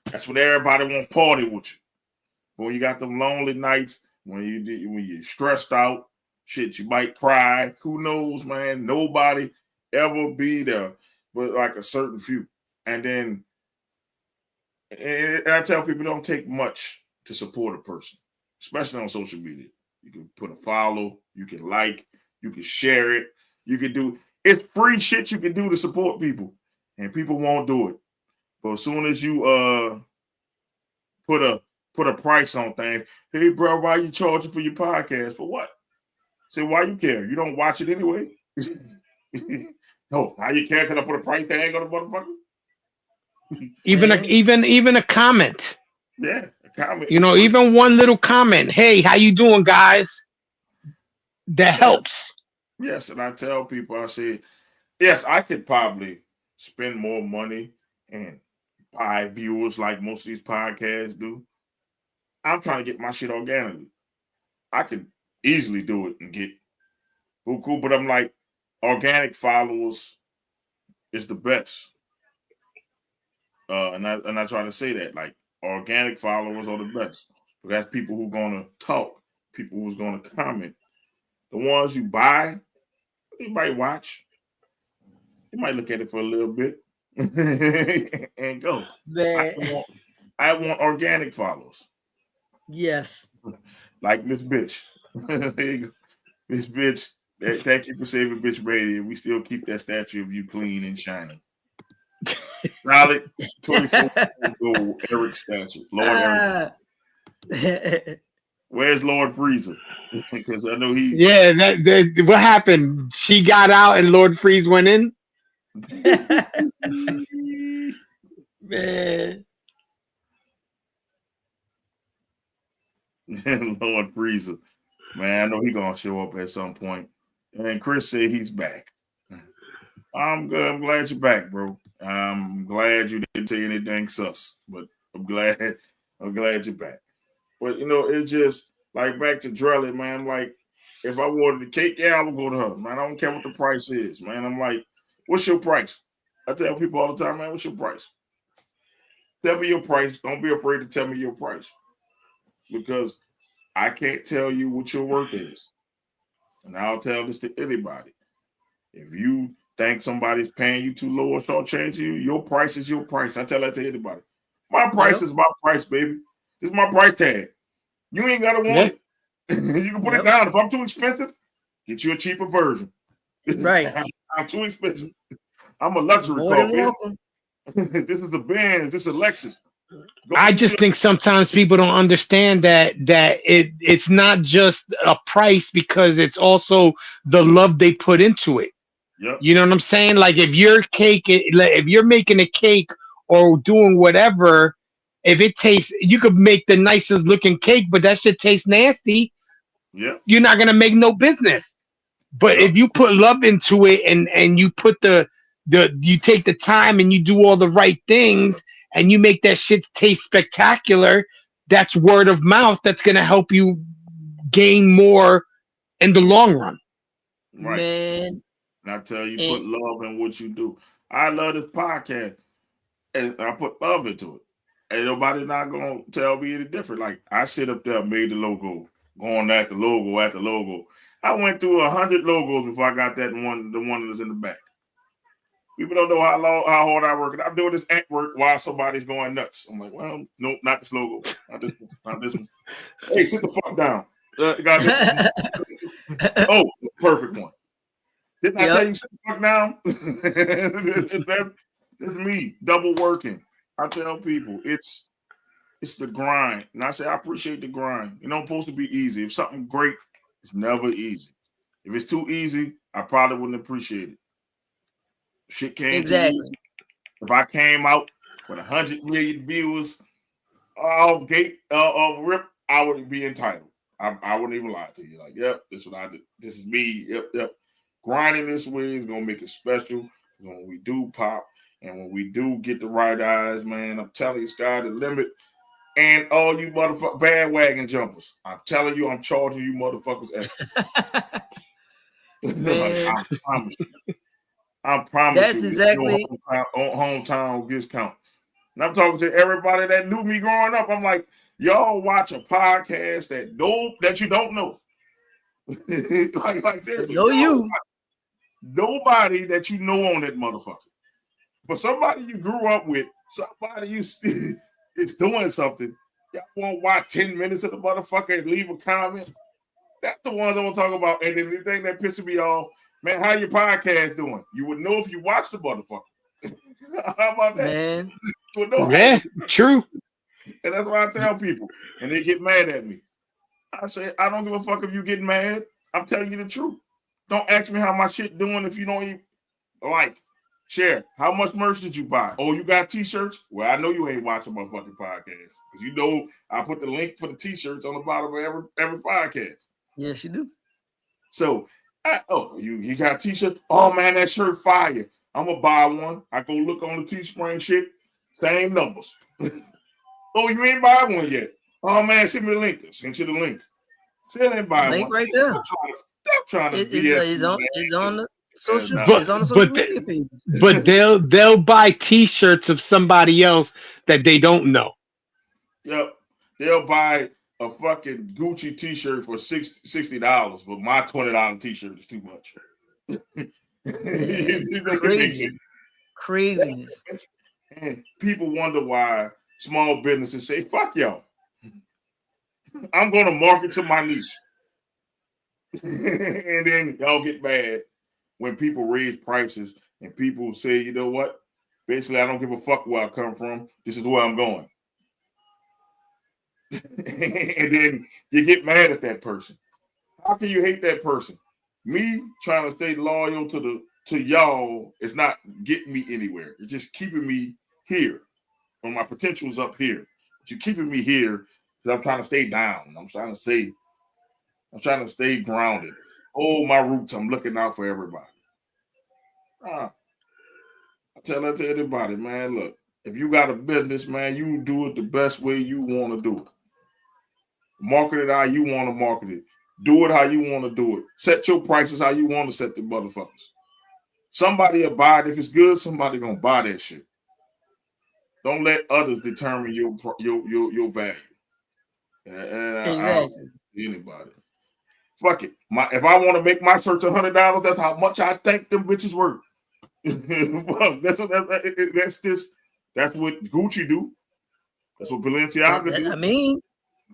that's when everybody want to party with you. But when you got them lonely nights, when you're stressed out, shit, you might cry. Who knows, man? Nobody ever be there, but like a certain few. And then, and I tell people, don't take much to support a person, especially on social media. You can put a follow, you can like, you can share it, you can do. It's free shit you can do to support people, and people won't do it. But as soon as you put a price on things, hey bro, why you charging for your podcast? For what? Say, why you care? You don't watch it anyway. No, how you care? Can I put a price tag on the motherfucker? Even a comment. Yeah, a comment. You know, even one little comment. Hey, how you doing, guys? That helps. Yes, and I tell people, I say, yes, I could probably spend more money and buy viewers like most of these podcasts do. I'm trying to get my shit organically. I could easily do it and get cool, but I'm like, organic followers is the best. And I try to say that, like, organic followers are the best. Because that's people who are going to talk, people who's going to comment. The ones you buy, you might watch. You might look at it for a little bit and go. I want organic followers. Yes. Like Miss Bitch. There you go. Miss Bitch, thank you for saving Bitch Brady. We still keep that statue of you clean and shining. Solid 24 gold Eric statue. Lord Eric. Where's Lord Freezer? Because I know he. Yeah, that what happened? She got out and Lord Freeze went in. Man. Lord Freezer. Man, I know he's gonna show up at some point. And Chris said he's back. I'm good. I'm glad you're back, bro. I'm glad you didn't say anything sus, but I'm glad you're back. But it's just like back to Drelly, man. Like, if I wanted the cake, yeah, I would go to her, man. I don't care what the price is, man. I'm like, what's your price? I tell people all the time, man, what's your price? Tell me your price. Don't be afraid to tell me your price. Because I can't tell you what your worth is. And I'll tell this to anybody. If you think somebody's paying you too low or shortchanging you, your price is your price. I tell that to anybody. My price is my price, baby. This is my price tag. You ain't got to want it. You can put it down. If I'm too expensive, get you a cheaper version. Right. I'm too expensive. I'm a luxury car. This is a Benz. This is a Lexus. I just think sometimes people don't understand that it's not just a price, because it's also the love they put into it. Yep. You know what I'm saying? Like, if you're making a cake or doing whatever, if it tastes, you could make the nicest looking cake, but that shit tastes nasty. Yeah. You're not gonna make no business. But if you put love into it, and you put you take the time and you do all the right things, and you make that shit taste spectacular, that's word of mouth that's gonna help you gain more in the long run. Right. Man. And I tell you, put love in what you do. I love this podcast, and I put love into it. Ain't nobody not gonna tell me any different. Like, I sit up there, made the logo, going at the logo. I went through 100 logos before I got the one that's in the back. People don't know how hard I work. I'm doing this ant work while somebody's going nuts. I'm like, well, nope, not this logo, not this one. Hey, sit the fuck down. Got this. Oh, perfect one. Didn't I tell you sit the fuck down? It's me double working. I tell people it's the grind, and I say I appreciate the grind. It's not supposed to be easy. If something great, it's never easy. If it's too easy, I probably wouldn't appreciate it. Shit came too easy. If I came out with 100 million viewers, rip, I wouldn't be entitled. I wouldn't even lie to you. Like, yep, this is what I did. This is me. Yep. Grinding this way is gonna make it special. When we do pop and when we do get the right eyes, man, I'm telling you, sky the limit. And all you motherfuckers, bandwagon jumpers, I'm telling you, I'm charging you motherfuckers extra. Man, I promise that's you, exactly hometown discount. And I'm talking to everybody that knew me growing up. I'm like, y'all watch a podcast that you don't know. like seriously, nobody that you know on that motherfucker. But somebody you grew up with, somebody you see is doing something. Y'all won't watch 10 minutes of the motherfucker and leave a comment. That's the ones I want to talk about. And then the thing that pisses me off, man, how your podcast doing? You would know if you watched the motherfucker. How about that? Man. Yeah, true. And that's why I tell people, and they get mad at me. I say, I don't give a fuck if you get mad. I'm telling you the truth. Don't ask me how my shit doing if you don't even share. How much merch did you buy? Oh, you got t-shirts? Well, I know you ain't watching my fucking podcast because you know I put the link for the t-shirts on the bottom of every podcast. Yes, you do. So, you got a t-shirt? Oh man, that shirt fire. I'm gonna buy one. I go look on the Teespring shit. Same numbers. Oh, you ain't buy one yet. Oh man, send me the link. Send you the link. Still ain't buy link one. Right there. Stop trying to it's on the social media page. But they'll buy t-shirts of somebody else that they don't know. Yep. They'll buy a fucking Gucci t-shirt for $60, but my $20 t-shirt is too much. Craziness. And people wonder why small businesses say, fuck y'all. I'm going to market to my niche. And then y'all get mad when people raise prices and people say, you know what? Basically, I don't give a fuck where I come from. This is where I'm going. And then you get mad at that person. How can you hate that person? Me trying to stay loyal to y'all is not getting me anywhere. It's just keeping me here. When my potential is up here. But you're keeping me here because I'm trying to stay down. I'm trying to stay grounded. Oh, my roots. I'm looking out for everybody. I tell that to everybody, man. Look, if you got a business, man, you do it the best way you want to do it. Market it how you want to market it. Do it how you want to do it. Set your prices how you want to set the motherfuckers. Somebody will buy it. If it's good, somebody gonna buy that shit. Don't let others determine your value. Exactly. Anybody. Fuck it. If I want to make my shirts $100, that's how much I think them bitches worth. that's what Gucci do. That's what Balenciaga do.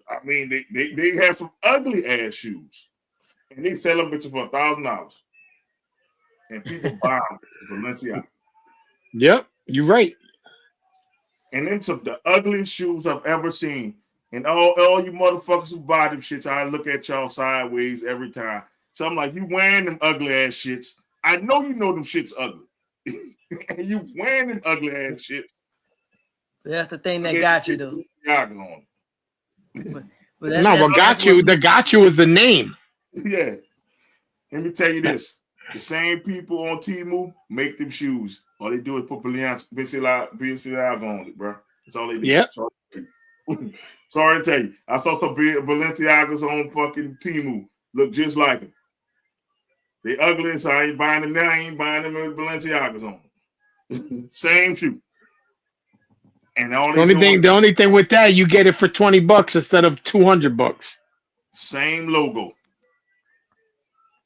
I mean, they have some ugly ass shoes, and they sell them bitches for $1,000, and people buy them for Balenciaga. Yep, you're right. And them took the ugliest shoes I've ever seen. And all you motherfuckers who buy them shits, I look at y'all sideways every time. So I'm like, you wearing them ugly ass shits. I know you know them shits ugly. And you wearing them ugly ass shits. That's the thing that got you, though. What got you? The got you is the name. Yeah. Let me tell you this. The same people on Temu make them shoes. All they do is put Balenciaga on it, bro. That's all they do. Yeah. Sorry to tell you. I saw some Balenciagas on fucking Temu. Look just like them. They ugly, so I ain't buying them now. I ain't buying them with Balenciagas on. Same shoe. And the only thing with that, you get it for $20 instead of $200. Same logo.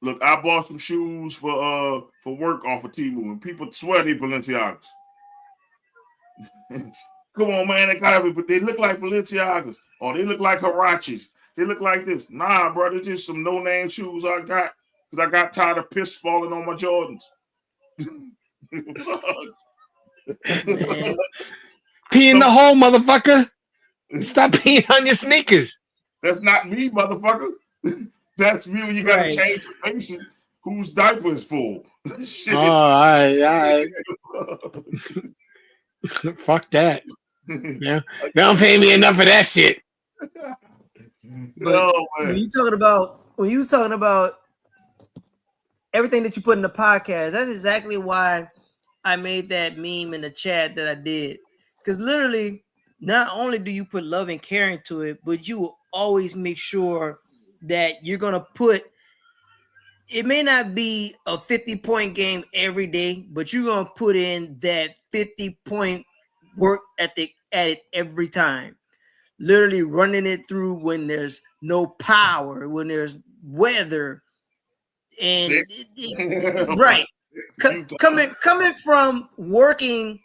Look, I bought some shoes for work off of Temu, and people swear they Balenciagas. Come on, man, they look like Balenciagas, or they look like Huaraches. They look like this. Nah, bro, they're just some no-name shoes I got because I got tired of piss falling on my Jordans. Pee in the hole, motherfucker. Stop peeing on your sneakers. That's not me, motherfucker. That's me when you got to change the patient whose diaper is full. Shit. Oh, all right. Fuck that. Yeah, they don't pay me enough for that shit. But when you talking about everything that you put in the podcast, that's exactly why I made that meme in the chat that I did. Because literally, not only do you put love and care into it, but you will always make sure that you're gonna put. It may not be a 50-point game every day, but you're gonna put in that 50-point work ethic at it every time. Literally running it through when there's no power, when there's weather, and right. Coming from working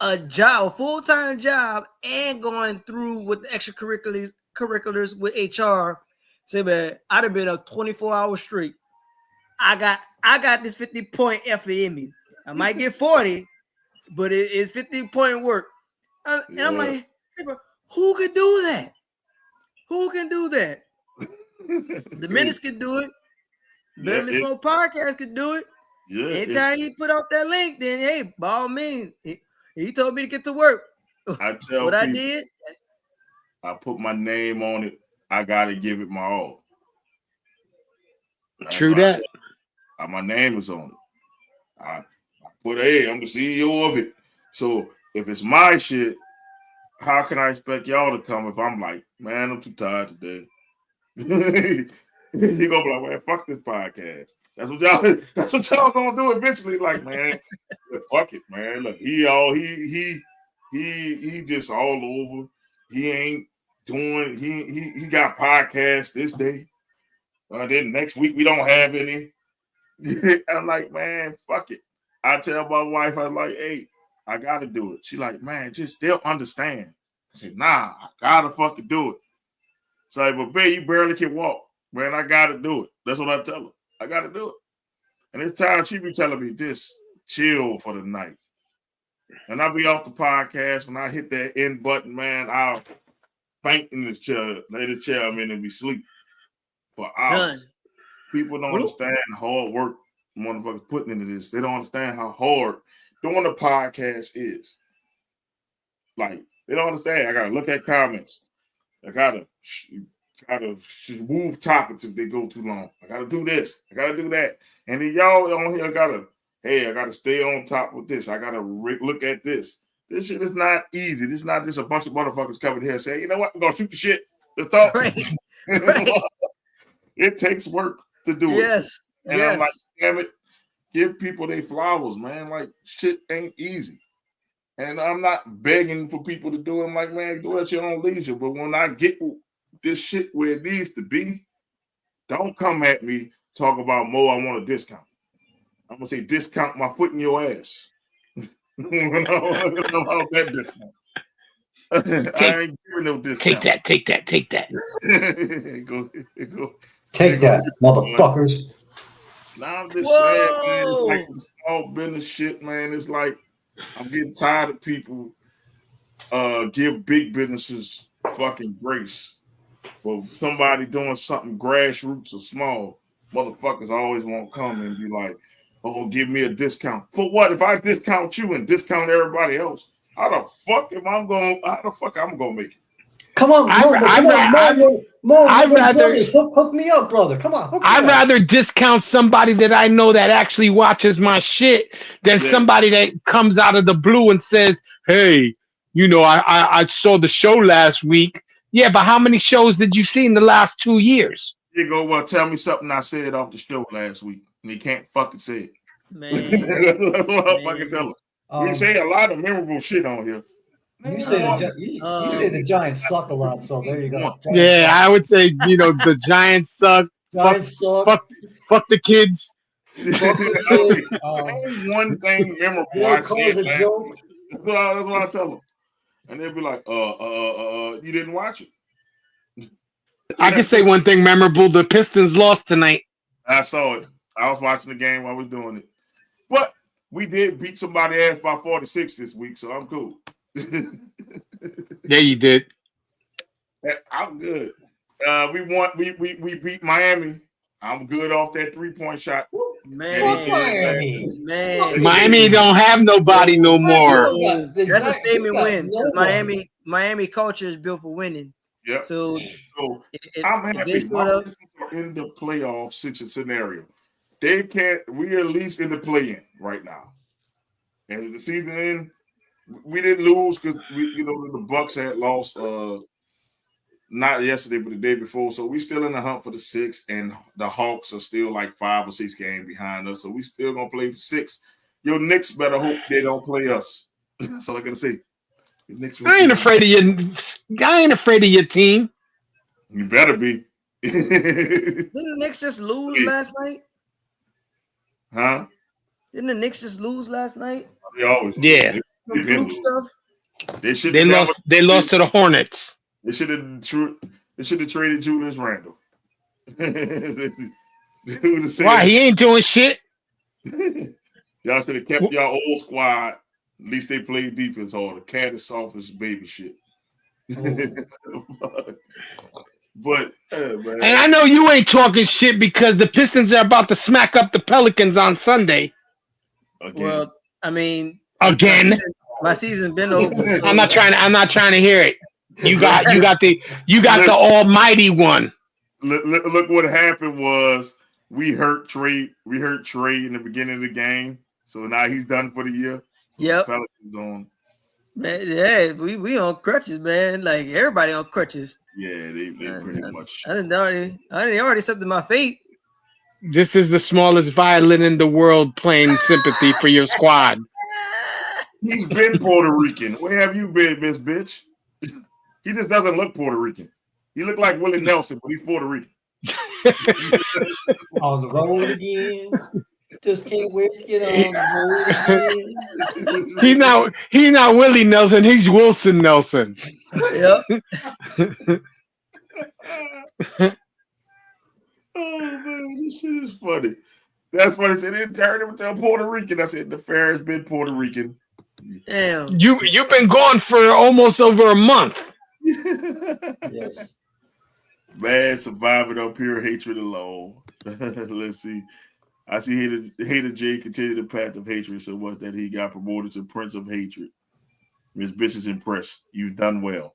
a full-time job, and going through with the extracurriculars with HR. Say, man, I'd have been up 24 hours straight. I got this 50-point effort in me. I might get 40, but it's 50-point work. And I'm like, hey, bro, who could do that? Who can do that? The Menace can do it. Menace Mo Podcast can do it. Yeah, anytime he put out that link, then hey, by all means, he told me to get to work. I tell what people, I did. I put my name on it. I gotta give it my all. True that. My name is on it. I put, hey, I'm the CEO of it. So if it's my shit, how can I expect y'all to come if I'm like, man, I'm too tired today? You gonna be like, man, fuck this podcast. That's what y'all gonna do eventually. Like, man, fuck it, man. Look, he just all over. He ain't doing. He got podcasts this day. Then next week we don't have any. I'm like, man, fuck it. I tell my wife, I was like, hey, I gotta do it. She like, man, just they'll understand. I said, nah, I gotta fucking do it. So like, but babe, you barely can walk. Man, I gotta do it. That's what I tell her. I gotta do it. And this time she be telling me this, chill for the night. And I'll be off the podcast. When I hit that end button, man, I'll faint in this chair, lay the chair I'm in and be asleep for hours. Done. People don't understand the hard work motherfuckers putting into this. They don't understand how hard doing a podcast is. Like, they don't understand. I gotta look at comments. I gotta move topics if they go too long. I gotta do this. I gotta do that. And then y'all on here I gotta stay on top with this. I gotta look at this. This shit is not easy. This is not just a bunch of motherfuckers coming here and say, you know what, we're gonna shoot the shit. Let's talk. It takes work to do it. Yes. And I'm like, damn it, give people their flowers, man. Like, shit ain't easy. And I'm not begging for people to do it. I'm like, man, do it at your own leisure. But when I get this shit where it needs to be, don't come at me talk about Mo, I want a discount. I'm gonna say discount my foot in your ass. That discount. I ain't giving no discount. Take that. go. Take that, motherfuckers. Now I'm just saying, man, it's like the small business shit, man. It's like I'm getting tired of people give big businesses fucking grace. Well, somebody doing something grassroots or small, motherfuckers always won't come and be like, oh, give me a discount. For what? If I discount you and discount everybody else, how the fuck I'm gonna make it? Come on, I'd rather hook me up, brother. Come on, I'd rather discount somebody that I know that actually watches my shit than somebody that comes out of the blue and says, "Hey, you know, I saw the show last week." Yeah, but how many shows did you see in the last 2 years? You go, well, tell me something I said off the show last week, and he can't fucking say it. Man, that's what I fucking tell him. We say a lot of memorable shit on here. You say the Giants suck a lot, so there you go. Yeah, I would say, you know, the Giants suck. Fuck the kids. One thing memorable I said last week. That's what I tell them. And they'll be like, you didn't watch it. I can say one thing memorable. The Pistons lost tonight. I saw it. I was watching the game while we were doing it. But we did beat somebody ass by 46 this week, so I'm cool. Yeah, you did. I'm good. We won. We beat Miami. I'm good off that 3-point shot. Man. Miami don't have nobody no more. That's a statement win. Miami culture is built for winning. Yeah. So I'm happy. In the playoff scenario, they can't. We at least in the play-in right now. And the season end, we didn't lose because the Bucks had lost not yesterday, but the day before. So we still in the hunt for the 6, and the Hawks are still like 5 or 6 games behind us. So we still gonna play for 6. Your Knicks better hope they don't play us. That's all I gotta say. I ain't afraid of your team. You better be. Didn't the Knicks just lose last night? Huh? Didn't the Knicks just lose last night? They always yeah. Some fluke stuff. They lost to the Hornets. They should have traded Julius Randle. Why? He ain't doing shit. Y'all should have kept y'all old squad. At least they played defense hard. The cat is soft as baby shit. But man. And I know you ain't talking shit because the Pistons are about to smack up the Pelicans on Sunday. Again. Well, I mean, again, my season been over. So. I'm not trying to hear it. You got the almighty one. Look what happened was we hurt Trey in the beginning of the game, so now he's done for the year. So yep. Pelicans on. Man, yeah, we on crutches, man. Like everybody on crutches. Yeah, they pretty much. I didn't already accepted my fate. This is the smallest violin in the world playing sympathy for your squad. He's been Puerto Rican. Where have you been, Miss Bitch? He just doesn't look Puerto Rican. He looked like Willie Nelson, but he's Puerto Rican. On the road again. Just can't wait to get on the road again. He's not Willie Nelson. He's Wilson Nelson. Yep. Oh man, this shit is funny. That's funny. They didn't turn him into a Puerto Rican. I said the fair has been Puerto Rican. Damn. You've been gone for almost over a month. Yes. Man, surviving on pure hatred alone. Let's see. I see Hater Jay continue the path of hatred so much that he got promoted to Prince of Hatred. Miss Bitch is impressed. You've done well.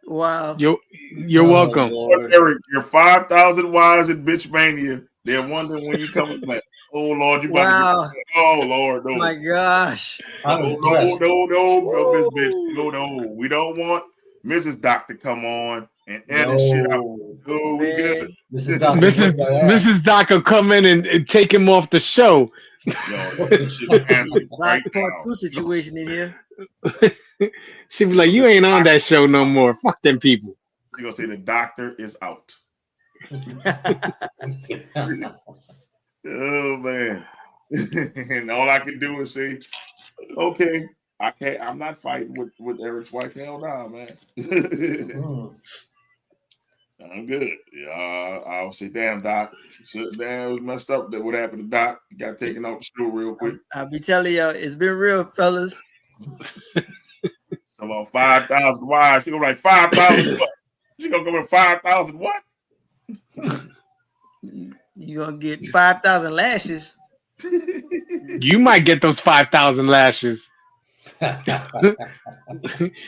Wow. You're welcome. Eric, your 5,000 wives in Bitch Mania. They're wondering when you coming back. Oh Lord, you about to get oh Lord, no. Oh my gosh. No, Miss Bitch. No. We don't want Mrs. Doc to come on and edit shit out. Oh, we good. Mrs. Doc will come in and take him off the show. Yo, this shit canceled right now. Situation in here. She'd be like, "You ain't on that show no more. Fuck them people." She gonna say the doctor is out. Oh man. And all I can do is say, okay, I'm not fighting with Eric's wife. Hell no, man. I'm good. Yeah, I'll say, damn, Doc. Damn, it was messed up that what happened to Doc. He got taken off the show real quick. I'll be telling y'all, it's been real, fellas. About 5,000 wives. She gonna like 5,000 what? She gonna go with 5,000 what? You gonna get 5,000 lashes. You might get those 5,000 lashes.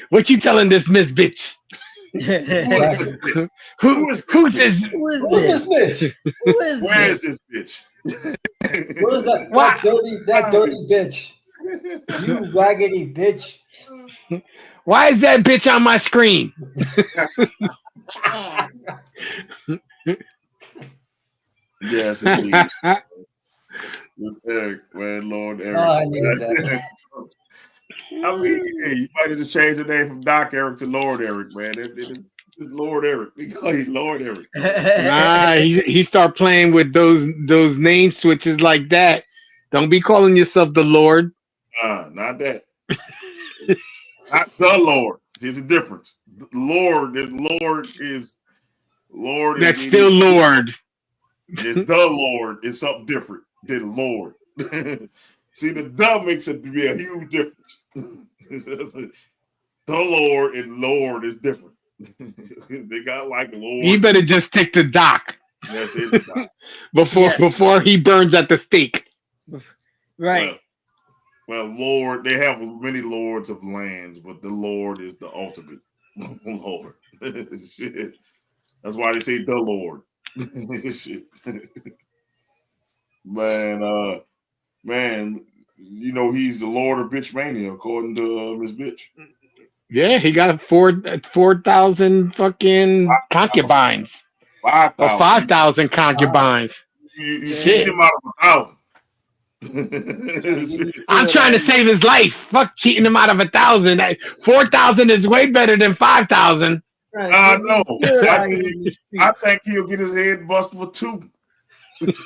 What you telling this Miss Bitch? Who's this? Where is this bitch? What is that dirty bitch? You raggedy bitch. Why is that bitch on my screen? Yes, indeed. Eric, man, Lord Eric. Oh, I knew that. I mean, hey, you might have just changed the name from Doc Eric to Lord Eric, man. It's Lord Eric. We call you Lord Eric. Nah, he start playing with those name switches like that. Don't be calling yourself the Lord. Not that. Not the Lord. There's a difference. Lord is Lord. That's still Lord. It's the Lord. It's something different than Lord. See, the "the" makes it be a huge difference. The Lord and Lord is different. They got like Lord. You better just stick to Doc. Yes, they the Doc. before he burns at the stake. Right. Well, Lord, they have many lords of lands, but the Lord is the ultimate Lord. Shit. That's why they say the Lord. Shit. Man, you know he's the Lord of Bitch Mania, according to Miss Bitch. Yeah, he got 4,000 fucking concubines. 5,000. Or 5,000 concubines. You cheated him out of 1,000. I'm trying to save his life. Fuck cheating him out of 1,000. 4,000 is way better than 5,000. No. I think he'll get his head busted with 2.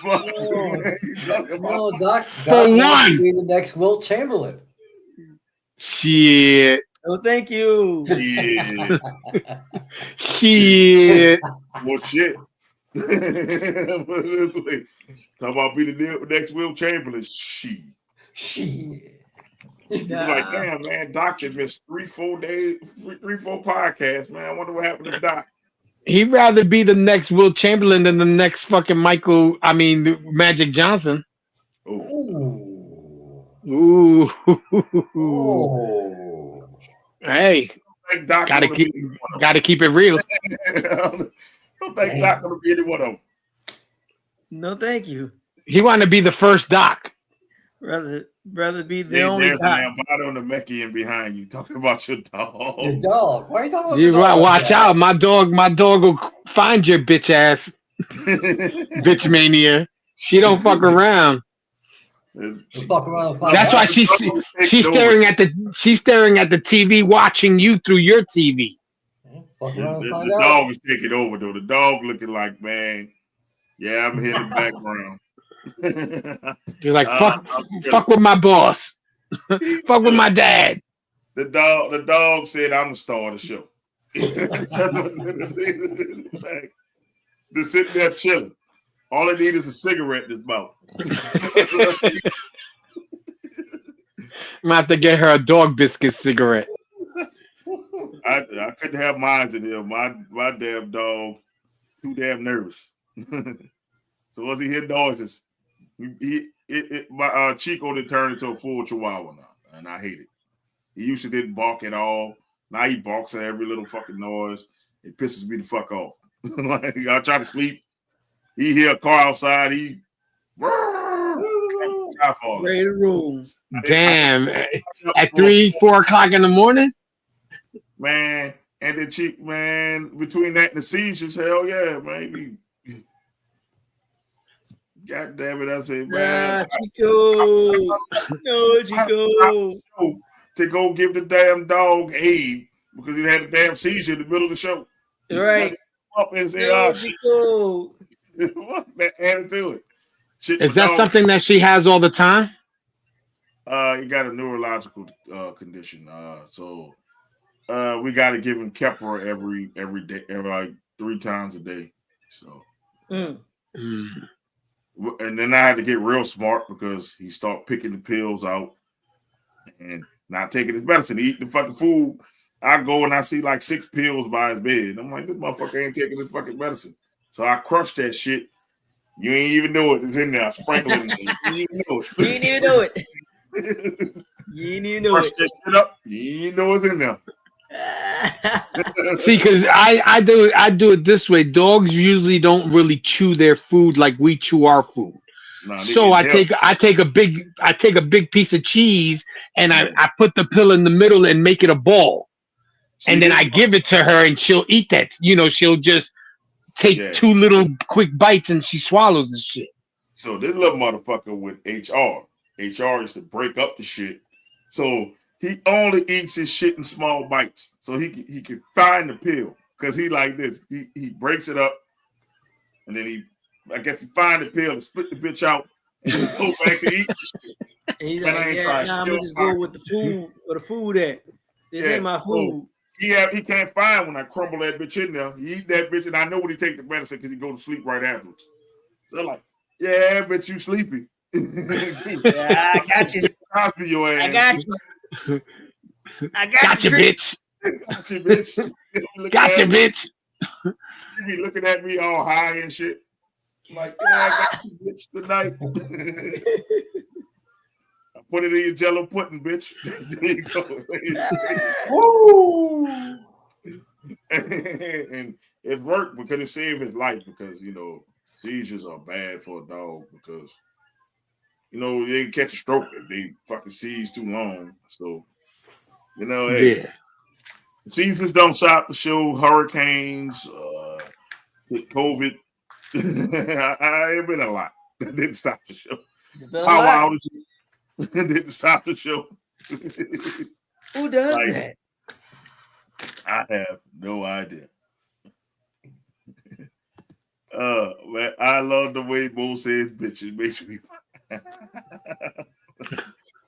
No, Doc for one. Be the next Wilt Chamberlain. Shit. Oh, thank you. Shit. Well, shit. Talk about be the next Wilt Chamberlain. Shit. You're like, damn, man, Doc just missed 3-4 days, 3-4 podcasts, man. I wonder what happened to Doc. He'd rather be the next Wilt Chamberlain than the next fucking Magic Johnson. Ooh. Hey, gotta keep it real. I don't think Doc gonna be any one of them. No, thank you. He want to be the first Doc. Rather be the only There's Doc. an albino Namekian behind you talking about your dog. Your dog. Why are you talking about You your dog? watch out. My dog will find your bitch ass. Bitch mania. She don't fuck around. That's why she's staring at the TV, watching you through your TV. The dog is taking over though. The dog looking like, man, yeah, I'm here in the background. You're like, fuck with my boss. Fuck with my dad. The dog said, I'm the star of the show. That's what they're sitting there chilling. All they need is a cigarette in his mouth. I'm gonna have to get her a dog biscuit cigarette. I couldn't have mine in here. My damn dog, too damn nervous. So once he hear noises, my Chico did turn into a full chihuahua now, and I hate it. He used to didn't bark at all. Now he barks at every little fucking noise. It pisses me the fuck off. Like I try to sleep. He hear a car outside. He ready to roll. Damn. At 3-4 o'clock in the morning? Man, And then cheap, man, between that and the seizures, hell yeah, man. God damn it, I say, man. Chico. No, Chico. To go give the damn dog aid because he had a damn seizure in the middle of the show. Right. Up and say, No, oh, Chico. that added to it. Shit, is that something that she has all the time? He got a neurological condition. So we got to give him Keppra every day, like 3 times a day. So, and then I had to get real smart because he started picking the pills out and not taking his medicine. He eat the fucking food. I go and I see like 6 pills by his bed. I'm like, this motherfucker ain't taking his fucking medicine. So I crushed that shit. You ain't even know it. It's in there. I sprinkled it. You ain't even know it. You ain't even know it. You ain't even know Crush it. that shit up. You ain't know it's in there. See, because I do it this way. Dogs usually don't really chew their food like we chew our food. No, so I take a big piece of cheese and I put the pill in the middle and make it a ball. See, and then I give it to her and she'll eat that. She'll just take 2 little quick bites and she swallows the shit. So this little motherfucker with HR is to break up the shit. So he only eats his shit in small bites. So he can find the pill. Because he like this. He breaks it up and then he find the pill and split the bitch out and go back to eat the shit. And he's like, I'm gonna just go with the food where the food at. This ain't my food. He can't find when I crumble that bitch in there. He eat that bitch and I know when he take the medicine because he go to sleep right afterwards. So like, yeah, but you sleepy. Yeah, I got you. Cosby your ass. I got you. I got you, bitch. Got you, bitch. Got you, bitch. You be looking at me all high and shit. I'm like, yeah, I got you, bitch. Good night. I put it in your jello pudding, bitch. There you go. Woo! And it worked because it saved his life because, seizures are bad for a dog because, they catch a stroke if they fucking seize too long. So, hey, seasons don't stop the show. Hurricanes, COVID. It's been a lot. It didn't stop the show. Power outages didn't stop the show. Who does that? I have no idea. Man, I love the way Mo says bitch. It makes me.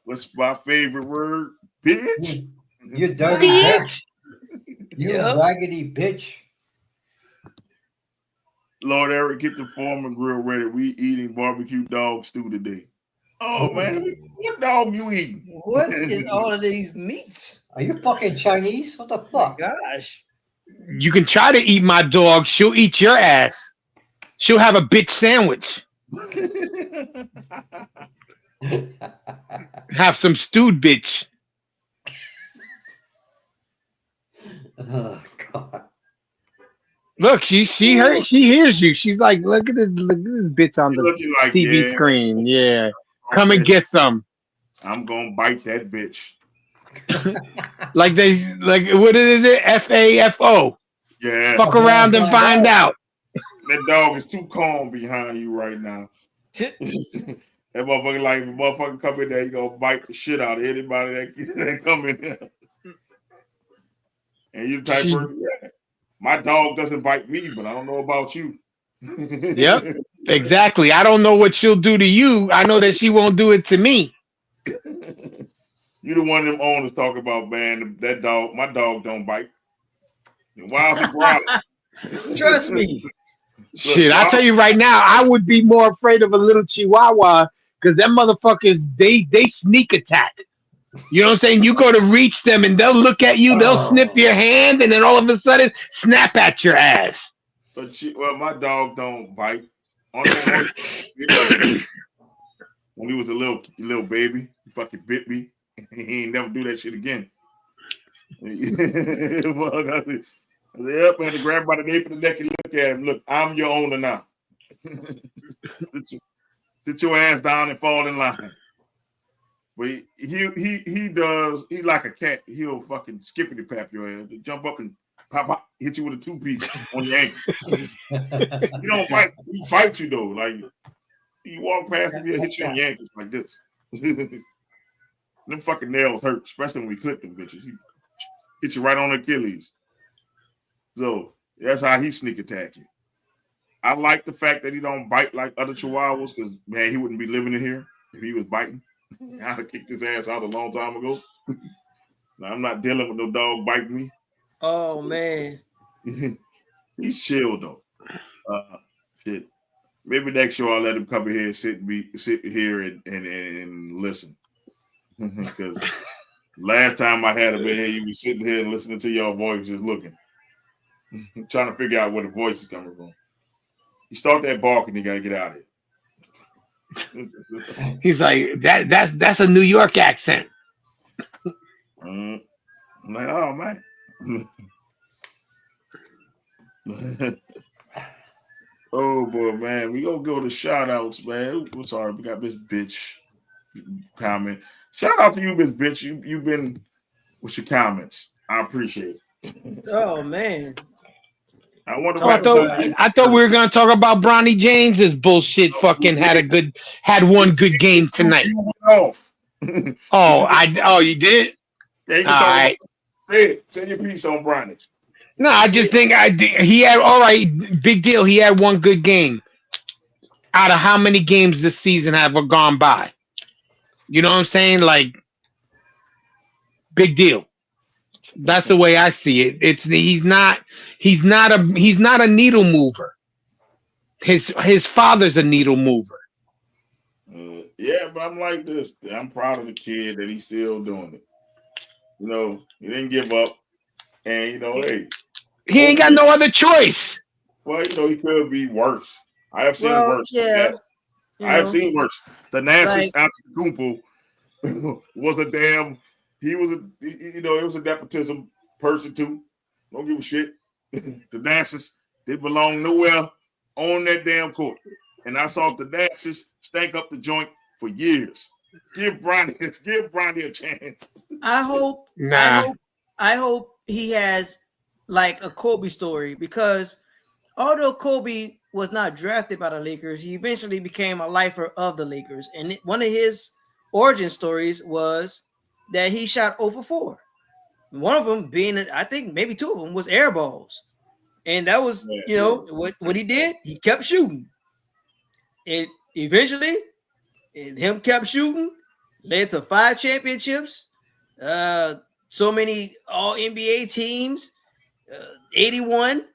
What's my favorite word? Bitch. You dirty bitch. You raggedy bitch. Lord Eric, get the Foreman grill ready. We eating barbecue dog stew today. Oh man, what dog you eating? What is all of these meats? Are you fucking Chinese? What the fuck? Oh my gosh. You can try to eat my dog. She'll eat your ass. She'll have a bitch sandwich. Have some stewed bitch. Oh God. Look, she hears you. She's like, look at this bitch on the like, TV screen. Yeah. Come and get some. I'm gonna bite that bitch. like what is it? FAFO. Yeah. Fuck around and find out. That dog is too calm behind you right now. That motherfucker, like, if a motherfucker come in there, he gonna bite the shit out of anybody that come in there. And you the type of person, my dog doesn't bite me, but I don't know about you. Yep, exactly. I don't know what she'll do to you. I know that she won't do it to me. You the one of them owners talk about, man, that dog, my dog don't bite. Wild and growling. Trust me. Shit, I tell you right now, I would be more afraid of a little Chihuahua because them motherfuckers, they sneak attack. You know what I'm saying? You go to reach them and they'll look at you, they'll sniff your hand, and then all of a sudden snap at your ass. But my dog don't bite. When he was a little baby, he fucking bit me. He ain't never do that shit again. I said, yep, I had to grab by the nape of the neck and look at him. Look, I'm your owner now. Sit your ass down and fall in line. But he like a cat. He'll fucking skippity pap your ass. Jump up and pop, hit you with a 2-piece on your ankle. You don't fight. He fight you though. Like you walk past him, he'll hit you in your ankles like this. Them fucking nails hurt, especially when we clip them bitches. He hit you right on the Achilles. So that's how he sneak attack you. I like the fact that he don't bite like other Chihuahuas because man, he wouldn't be living in here if he was biting. I'd have kicked his ass out a long time ago. Now, I'm not dealing with no dog biting me. Oh man, he's chill though. Shit. Maybe next show I'll let him come in here and sit here and listen. Because last time I had him in here, he was sitting here and listening to your voice, just looking, trying to figure out where the voice is coming from. You start that barking, you gotta get out of here. He's like that's a New York accent. I'm like, oh man. Oh boy, man. We gonna go to shout outs, man. We're sorry, we got Miss Bitch comment. Shout out to you, Miss Bitch. You've been with your comments. I appreciate it. Oh man. I thought we were gonna talk about Bronny James's bullshit. Fucking had one good game tonight. You did? Yeah, you can talk. Right. Say your piece on Bronny. No, I just think he had all right. Big deal. He had one good game. Out of how many games this season have gone by? You know what I'm saying? Like, big deal. That's the way I see it. He's not a needle mover. His father's a needle mover. Yeah, but I'm like this. I'm proud of the kid that he's still doing it. You know, he didn't give up, and you know, hey, he ain't got no other choice. Well, you know, he could be worse. I have seen worse. Yeah, I have seen worse. The Nasus Antetokounmpo was a damn. He was a, you know, it was a nepotism person too. Don't give a shit. The Nasus didn't belong nowhere on that damn court. And I saw the Nasus stank up the joint for years. Give Bronny a chance. I hope he has like a Kobe story, because although Kobe was not drafted by the Lakers, he eventually became a lifer of the Lakers. And one of his origin stories was that he shot 0 for 4. One of them being, I think maybe 2 of them was air balls. And that was, you know, what he did. He kept shooting. It eventually, him kept shooting, led to 5 championships, so many all NBA teams, 81.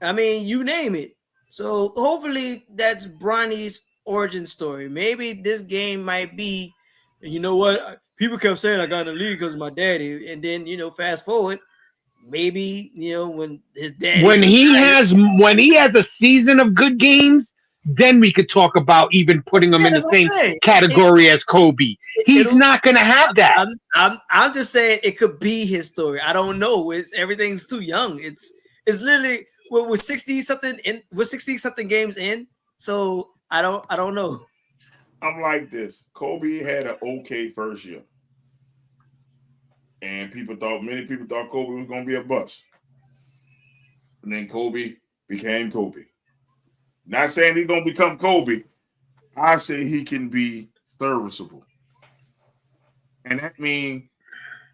I mean, you name it. So hopefully that's Bronny's origin story. Maybe this game might be, you know what? People kept saying I got in the league because of my daddy. And then, you know, fast forward, maybe, you know, when his dad, when he has a season of good games, then we could talk about even putting him in the same category as Kobe. He's not going to have that. I'm just saying it could be his story. I don't know. Everything's too young. It's literally we're 60 something in. We're 60 something games in. So I don't know. I'm like this. Kobe had an okay first year, and many people thought Kobe was going to be a bust. And then Kobe became Kobe. Not saying he's going to become Kobe. I say he can be serviceable. And that means,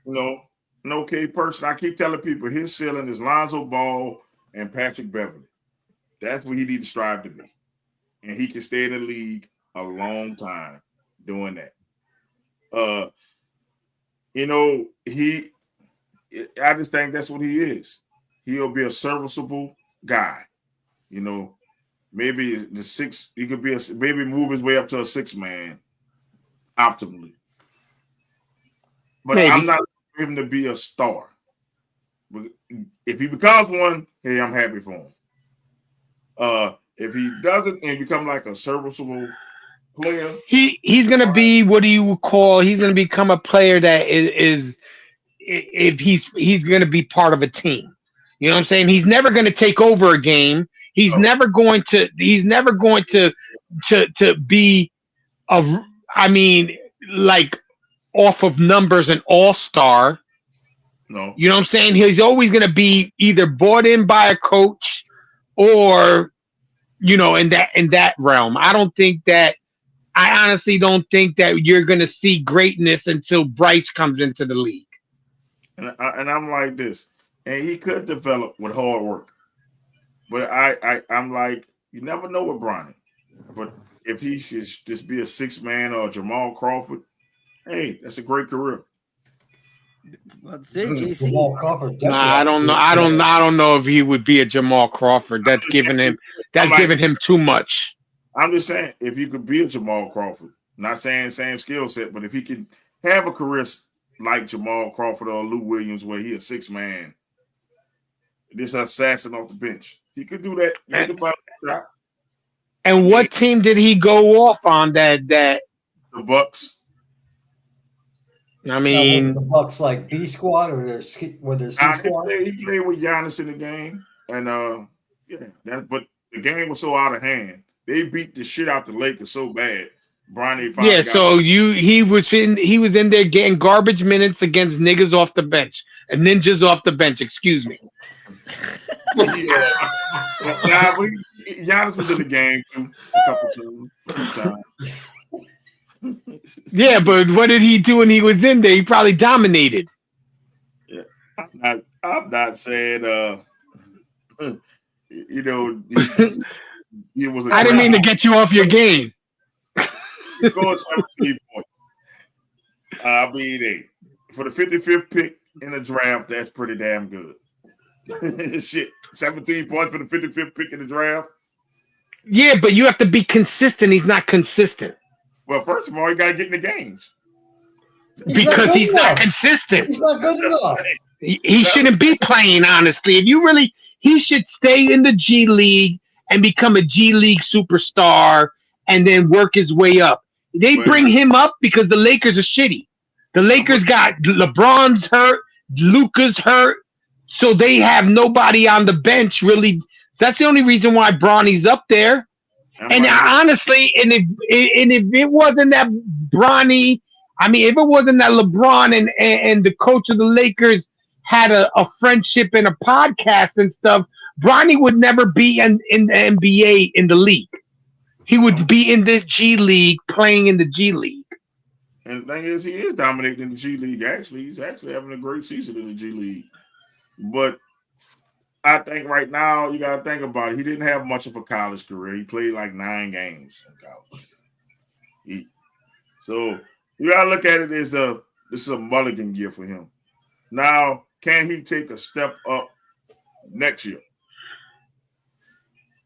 you know, an okay person. I keep telling people his ceiling is Lonzo Ball and Patrick Beverly. That's what he needs to strive to be. And he can stay in the league a long time doing that. You know, I just think that's what he is. He'll be a serviceable guy. You know, maybe he could be maybe move his way up to a 6-man optimally. But maybe. I'm not for him to be a star. If he becomes one, hey, I'm happy for him. If he doesn't and become like a serviceable player, he's gonna be he's gonna become a player that is if he's gonna be part of a team. You know what I'm saying? He's never gonna take over a game. He's never going to be like off of numbers an all-star. No. You know what I'm saying? He's always going to be either bought in by a coach or, you know, in that realm. I honestly don't think that you're going to see greatness until Bryce comes into the league. And I'm like this, and he could develop with hard work, but I'm like, you never know with Bronny. But if he should just be a 6-man or Jamal Crawford, hey, that's a great career. Let's say JC. Jamal Crawford. Nah, I don't know. I don't know if he would be a Jamal Crawford. That's giving him too much. I'm just saying, if you could be a Jamal Crawford, not saying same skill set, but if he could have a career like Jamal Crawford or Lou Williams, where he a 6-man, this assassin off the bench, he could do that. And what team did he go off on? That the Bucks. I mean, the Bucks like B squad or their C squad. He played with Giannis in the game, and but the game was so out of hand. They beat the shit out the Lakers so bad. Bronny. Yeah, so he was in there getting garbage minutes against niggas off the bench and ninjas off the bench. Excuse me. Giannis was in the game too a couple times. Yeah, but what did he do when he was in there? He probably dominated. Yeah, I'm not saying you know. He was. I didn't mean to get you off your game. He scored 17 points. I mean, for the 55th pick in the draft, that's pretty damn good. Shit, 17 points for the 55th pick in the draft. Yeah, but you have to be consistent. He's not consistent. Well, first of all, you got to get in the games. Because he's not consistent. He's not good enough. He shouldn't be playing, honestly. He should stay in the G League and become a G League superstar and then work his way up. They bring him up because the Lakers are shitty. The Lakers got LeBron's hurt, Luka's hurt, so they have nobody on the bench really. That's the only reason why Bronny's up there. And honestly, if it wasn't that Bronny, if it wasn't that LeBron and the coach of the Lakers had a friendship and a podcast and stuff, Bronny would never be in the NBA in the league. He would be in this G League, playing in the G League. And the thing is, he is dominating in the G League. Actually, he's actually having a great season in the G League. But I think right now you got to think about it. He didn't have much of a college career. He played like 9 games in college. So you got to look at it as this is a mulligan year for him. Now, can he take a step up next year?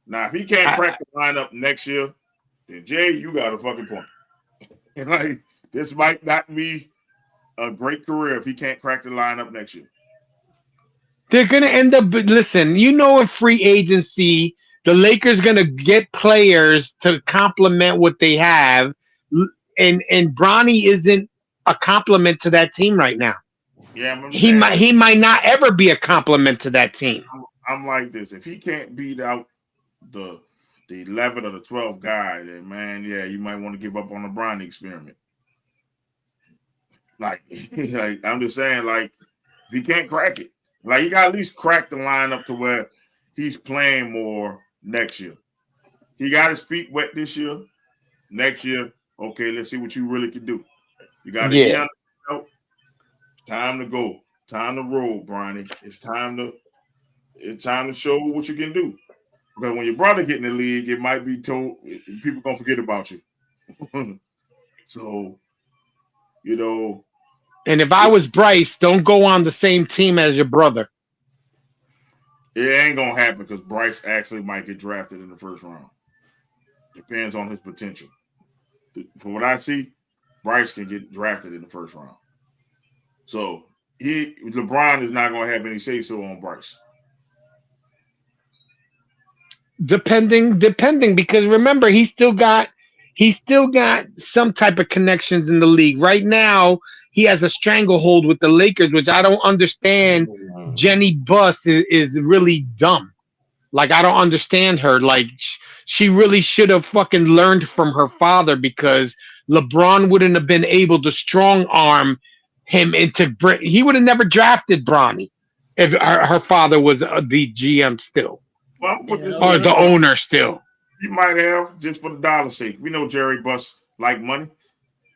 Now, if he can't crack the lineup next year, then Jay, you got a fucking point. And like, this might not be a great career if he can't crack the lineup next year. They're going to end up, listen, in free agency, the Lakers going to get players to complement what they have, and Bronny isn't a complement to that team right now. Yeah, he might not ever be a complement to that team. I'm like this. If he can't beat out the 11 or the 12 guy, then man, yeah, you might want to give up on the Bronny experiment. Like I'm just saying, like, if he can't crack it, like, you got to at least crack the lineup to where he's playing more next year. He got his feet wet this year. Next year, okay, let's see what you really can do. You got to get out. Time to go. Time to roll, Bronny. It's time to show what you can do. Because when your brother get in the league, it might be told people gonna forget about you. So, And if I was Bryce, don't go on the same team as your brother. It ain't gonna happen because Bryce actually might get drafted in the first round. Depends on his potential. From what I see, Bryce can get drafted in the first round. So LeBron is not gonna have any say so on Bryce. Depending, because remember, he's still got some type of connections in the league. Right now, he has a stranglehold with the Lakers, which I don't understand. Jenny Buss is really dumb. Like, I don't understand her. Like, she really should have fucking learned from her father, because LeBron wouldn't have been able to strong arm him into. He would have never drafted Bronny if her father was the GM still, Well, I'm put this or the owner still. You might have just for the dollar's sake. We know Jerry Buss like money.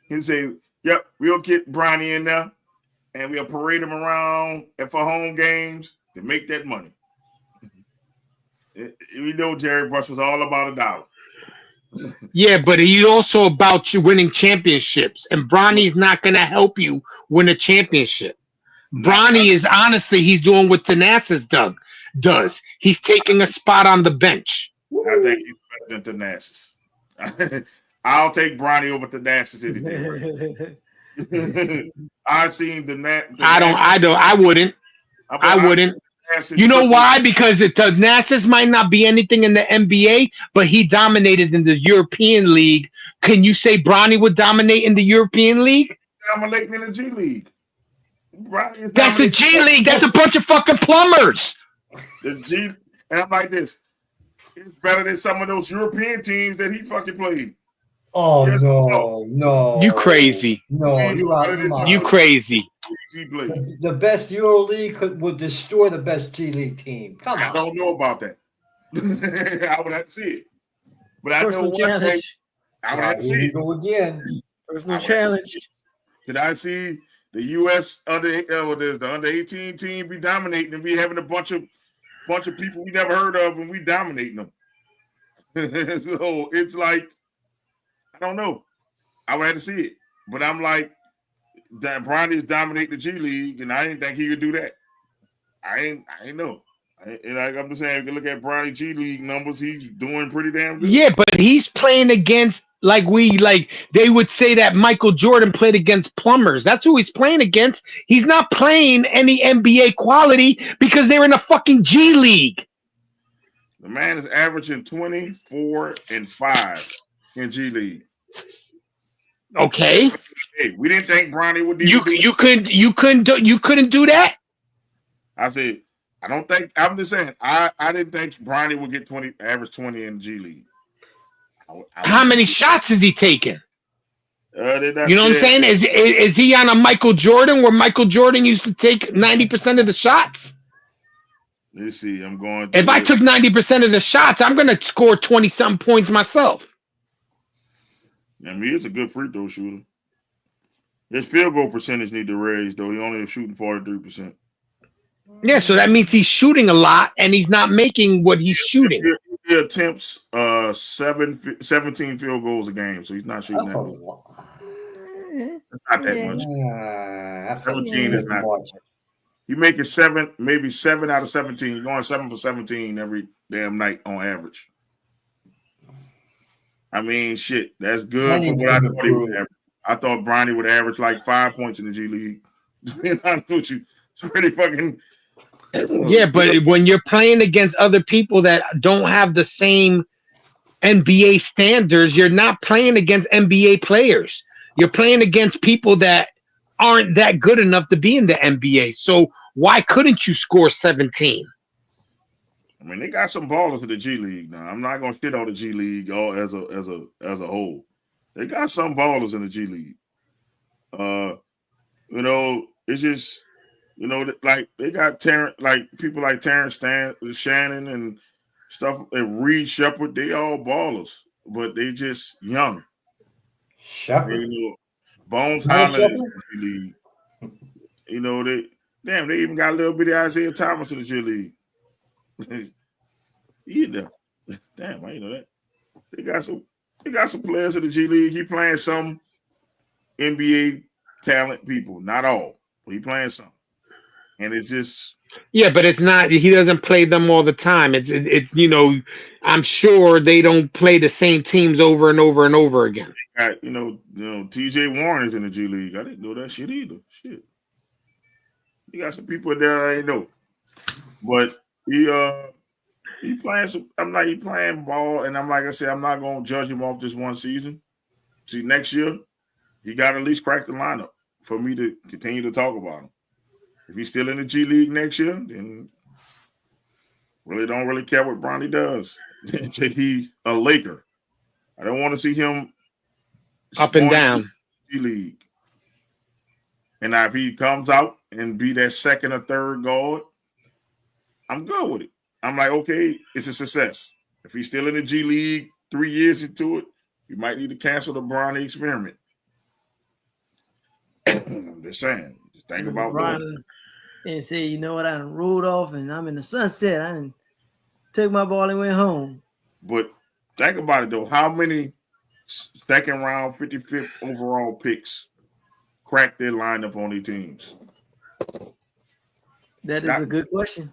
He'll say, "Yep, we'll get Bronny in there, and we'll parade him around for home games to make that money." We know Jerry Buss was all about a dollar. Yeah, but he's also about you winning championships, and Bronny's not going to help you win a championship. Bronny is honestly, he's doing what Thanasis does. He's taking a spot on the bench. I think he's better than Thanasis. I'll take Bronny over Thanasis any day. I've seen I wouldn't. You know why? Because Thanasis might not be anything in the NBA, but he dominated in the European League. Can you say Bronny would dominate in the European League? Dominating in the G League. That's the G League. That's a bunch of fucking plumbers. The G, and I'm like this. It's better than some of those European teams that he fucking played. Oh, yes, no. You crazy. No, you crazy. The best EuroLeague would destroy the best G League team. Come on. I don't know about that. I would have to see it. But I Personal know challenge. I would have to see it. Go again. Personal challenge. Did I see the U.S. the under 18 team be dominating and be having a bunch of people we never heard of and we dominating them? So it's like, I don't know. I would have to see it. But I'm like, that Bronny's dominate the G League, and I didn't think he could do that. I ain't know. I'm just saying, if you look at Bronny G League numbers, he's doing pretty damn good. Yeah, but he's playing against they would say that Michael Jordan played against plumbers. That's who he's playing against. He's not playing any NBA quality because they're in a fucking G League. The man is averaging 24 and 5 in G League. Okay. Hey, we didn't think Bronny would do you couldn't do that. I said, I'm just saying, I didn't think Bronny would get average 20 in G League. How many shots is he taking? You know what I'm saying? Is he on a Michael Jordan where Michael Jordan used to take 90% of the shots? Let's see. I'm going. If I took 90% of the shots, I'm going to score 20-something points myself. I mean, it's a good free throw shooter. His field goal percentage need to raise, though. He only is shooting 43%. Yeah, so that means he's shooting a lot, and he's not making what he's shooting. He attempts 17 field goals a game, so he's not shooting that much. It's not that much. 17 is not much. He making 7 out of 17. He's going 7 for 17 every damn night on average. I mean, shit, that's good for what I thought he would average. I thought Bronny would average like 5 points in the G League. I thought you, it's pretty fucking. Yeah, but when you're playing against other people that don't have the same NBA standards, you're not playing against NBA players. You're playing against people that aren't that good enough to be in the NBA. So why couldn't you score 17? I mean, they got some ballers in the G League now. I'm not gonna shit on the G League all as a whole. They got some ballers in the G League. It's just, like they got people like Terrence Shannon and stuff, and Reed Shepard. They all ballers, but they just young. Shepard. Bones Highland is in the G League. They even got a little bit of Isaiah Thomas in the G League. Damn, I didn't know that. They got some players in the G League. He playing some NBA talent people, not all, but he playing some. And it's just but it's not. He doesn't play them all the time. It's I'm sure they don't play the same teams over and over and over again. T.J. Warren is in the G League. I didn't know that shit either. Shit, you got some people there I ain't know, but he playing some. He playing ball, and I'm like I said, I'm not gonna judge him off this one season. See, next year he got to at least crack the lineup for me to continue to talk about him. If he's still in the G League next year, then really don't really care what Bronny does. He's a Laker. I don't want to see him up and down. G League. And now if he comes out and be that second or third guard, I'm good with it. I'm like, okay, it's a success. If he's still in the G League 3 years into it, you might need to cancel the Bronny experiment. I'm just saying. Just think about Bronny and say, you know what, I done rolled off and I'm in the sunset. I done took my ball and went home. But think about it though. How many second round, 55th overall picks crack their lineup on their teams? That is a good question.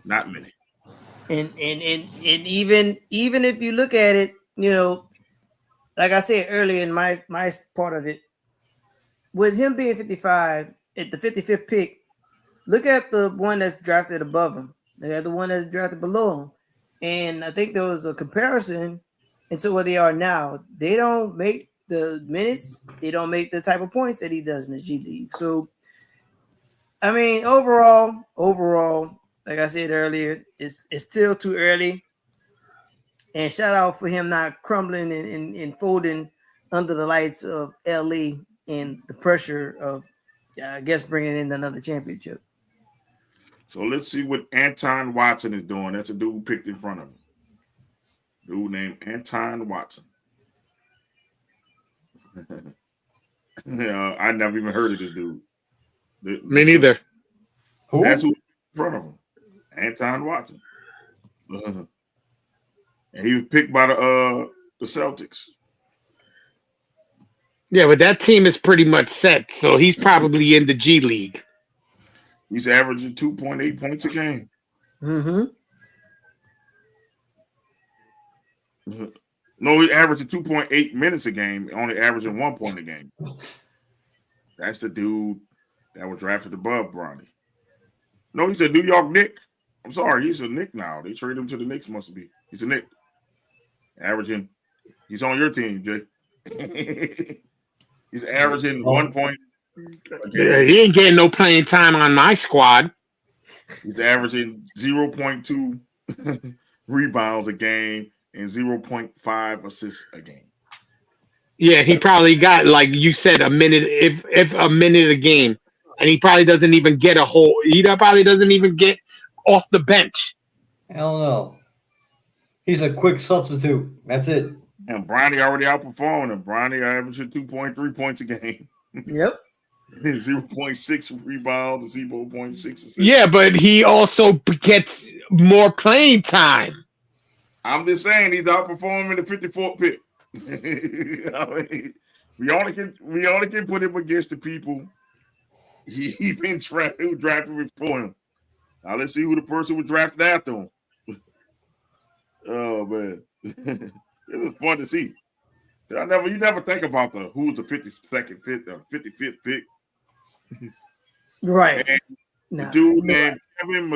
Not many. And even if you look at it, you know, like I said earlier in my part of it, with him being 55 at the 55th pick, look at the one that's drafted above him. Look at the one that's drafted below him. And I think there was a comparison into where they are now. They don't make the minutes. They don't make the type of points that he does in the G League. So, I mean, overall, like I said earlier, it's still too early. And shout out for him not crumbling and folding under the lights of LA and the pressure of, I guess, bringing in another championship. So let's see what Anton Watson is doing. That's a dude who picked in front of him. Dude named Anton Watson. Yeah, I never even heard of this dude. Me neither. Who? That's who's in front of him. Anton Watson. And he was picked by the Celtics. Yeah, but that team is pretty much set, so he's probably in the G League. He's averaging 2.8 points a game. Mm-hmm. No, he's averaging 2.8 minutes a game, only averaging 1 point a game. That's the dude that was drafted above Bronny. No, he's a New York Knick. I'm sorry, he's a Knick now. They traded him to the Knicks, must be. He's a Knick. Averaging, he's on your team, Jay. He's averaging 1 point. Yeah, he ain't getting no playing time on my squad. He's averaging 0.2 rebounds a game and 0.5 assists a game. Yeah, he probably got, like you said, a minute, if a minute a game. And he probably doesn't even get he probably doesn't even get off the bench. Hell no. He's a quick substitute. That's it. And Bronny already outperforming him. Bronny averaging 2.3 points a game. Yep. 0.6 rebounds and 0.6 assists. Yeah, but he also gets more playing time. I'm just saying he's outperforming the 54th pick. I mean, we only can put him against the people he been drafted before him. Now let's see who the person was drafted after him. Oh man, it was fun to see. You never think about who's the 52nd pick, 55th pick. Right. The dude named Kevin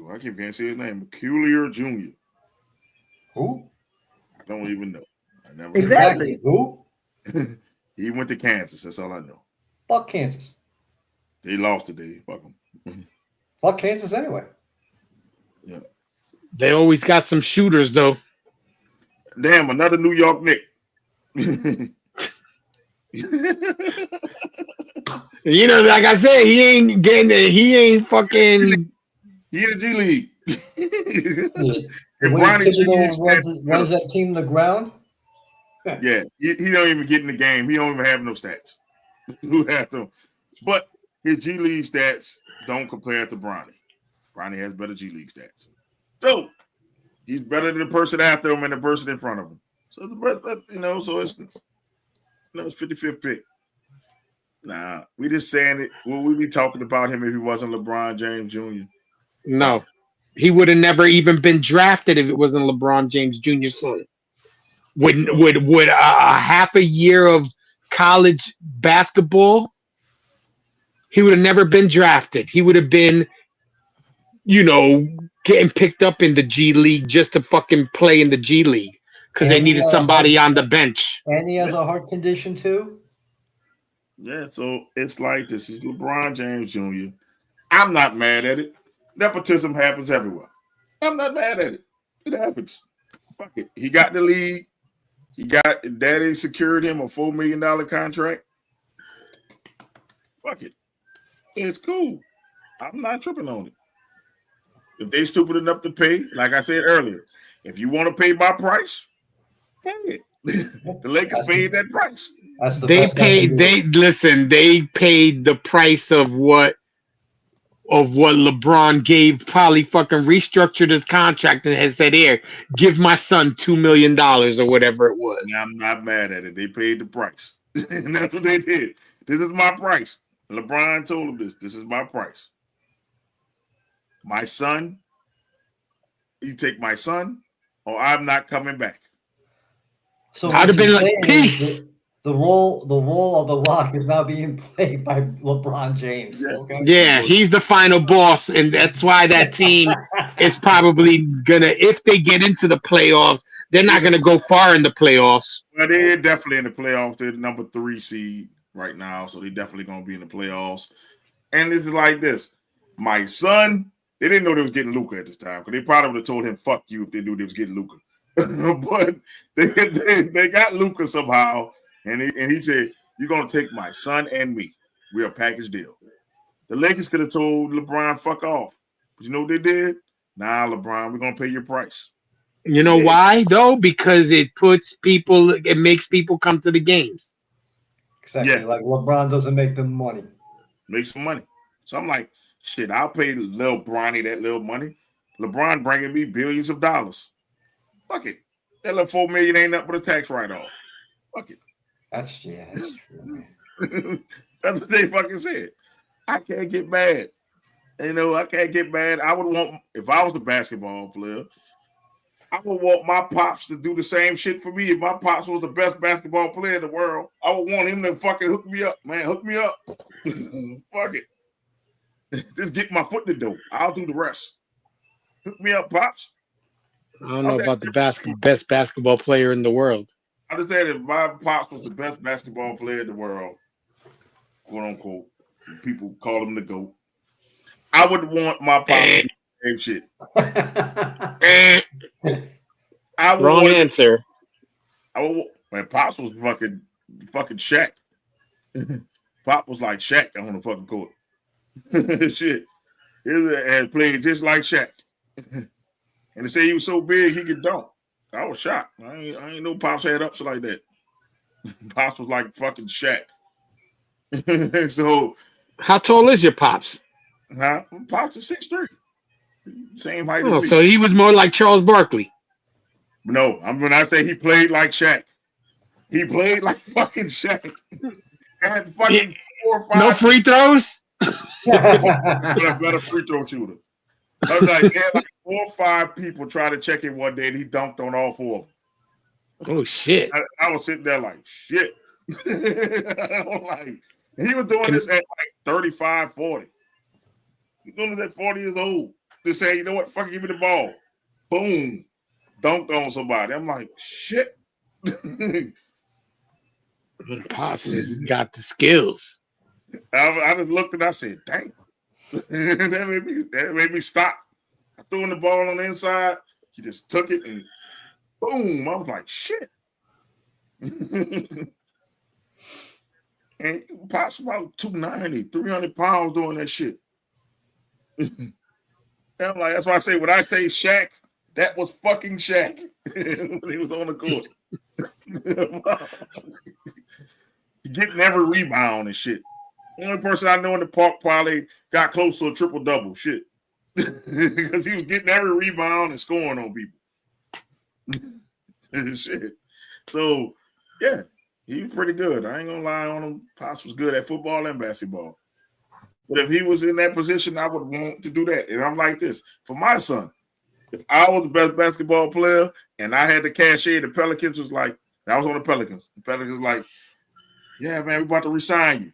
I can't say his name. McCullier Jr. Who? I don't even know. I never exactly. Who? He went to Kansas. That's all I know. Fuck Kansas. They lost today. Fuck them. Fuck Kansas anyway. Yeah. They always got some shooters, though. Damn, another New York Knick. You know, like I said, he ain't getting it. He ain't fucking. He in the G League. And runs that team the ground? Yeah, he don't even get in the game. He don't even have no stats. Who have them? But his G League stats don't compare to Bronny. Bronny has better G League stats. So he's better than the person after him and the person in front of him. So so it's 55th pick. Nah, we just saying it. Will we be talking about him if he wasn't LeBron James Jr.? No, he would have never even been drafted if it wasn't LeBron James Jr. son. Would a half a year of college basketball, he would have never been drafted. He would have been, getting picked up in the G League just to fucking play in the G League because they needed somebody on the bench. And he has a heart condition too. Yeah, so it's like this is LeBron James Jr. I'm not mad at it. Nepotism happens everywhere. I'm not mad at it. It happens. Fuck it. He got the league. Daddy secured him a $4 million contract. Fuck it. It's cool. I'm not tripping on it. If they stupid enough to pay, like I said earlier, if you want to pay my price, pay it. The Lakers paid that price. They paid. They paid the price of what LeBron gave. Probably fucking restructured his contract and has said, "Here, give my son $2 million or whatever it was." I'm not mad at it. They paid the price, and that's what they did. This is my price. LeBron told him this. This is my price. My son, you take my son, or I'm not coming back. So I'd have been like, peace. The role of the Rock is now being played by LeBron James. Yeah, okay? Yeah, he's the final boss, and that's why that team is probably gonna, if they get into the playoffs, they're not gonna go far in the playoffs. Well, they're definitely in the playoffs. They're the number 3 seed right now, so they're definitely gonna be in the playoffs. And it's like this: my son, they didn't know they was getting Luka at this time because they probably would have told him "fuck you" if they knew they was getting Luka. But they got Luka somehow. And he said, "You're gonna take my son and me. We're a package deal." The Lakers could have told LeBron, "Fuck off," but you know what they did? Nah, LeBron, we're gonna pay your price. You know why though? Because it makes people come to the games. Exactly. Yeah. Like LeBron doesn't make them money. Make some money. So I'm like, shit, I'll pay little Bronny that little money. LeBron bringing me billions of dollars. Fuck it. That little $4 million ain't nothing but a tax write-off. Fuck it. That's true. That's what they fucking said. I can't get mad. You know, I can't get mad. I would want, if I was a basketball player, I would want my pops to do the same shit for me. If my pops was the best basketball player in the world, I would want him to fucking hook me up, man. Hook me up. Fuck it. Just get my foot in the door. I'll do the rest. Hook me up, pops. I don't know about the best basketball player in the world. I just said if my pops was the best basketball player in the world, quote unquote, people call him the GOAT, I would want my pops to do the same shit. Wrong answer. Man, Pops was fucking Shaq. Pop was like Shaq on the fucking court. Shit. He had played just like Shaq. And they say he was so big he could dunk. I was shocked. I ain't know Pops had ups like that. Pops was like fucking Shaq. So how tall is your Pops? Pops is 6'3". Same height as me. So he was more like Charles Barkley. No, when I say he played like Shaq, he played like fucking Shaq. Had fucking 4 or 5. No free throws? Better free throw shooter. I was like, had like 4 or 5 people try to check him one day, and he dunked on all 4 of them. Oh shit! I was sitting there like shit. Like he was doing this at like 35, 40. He's doing it at 40 years old. Just saying, you know what? Fucking give me the ball. Boom, dunked on somebody. I'm like shit. Pops got the skills. I just looked and I said, "Dang." that made me stop. I threw in the ball on the inside. He just took it and boom. I was like, shit. And Pops about 290, 300 pounds doing that shit. And I'm like, that's why I say, when I say Shaq, that was fucking Shaq when he was on the court. Getting every rebound and shit. The only person I know in the park probably got close to a triple-double. Shit. Because he was getting every rebound and scoring on people. Shit. So, yeah, he was pretty good. I ain't going to lie on him. Pops was good at football and basketball. But if he was in that position, I would want to do that. And I'm like this. For my son, if I was the best basketball player and I had the cachet, the Pelicans was like, I was on the Pelicans. The Pelicans like, yeah, man, we're about to resign you.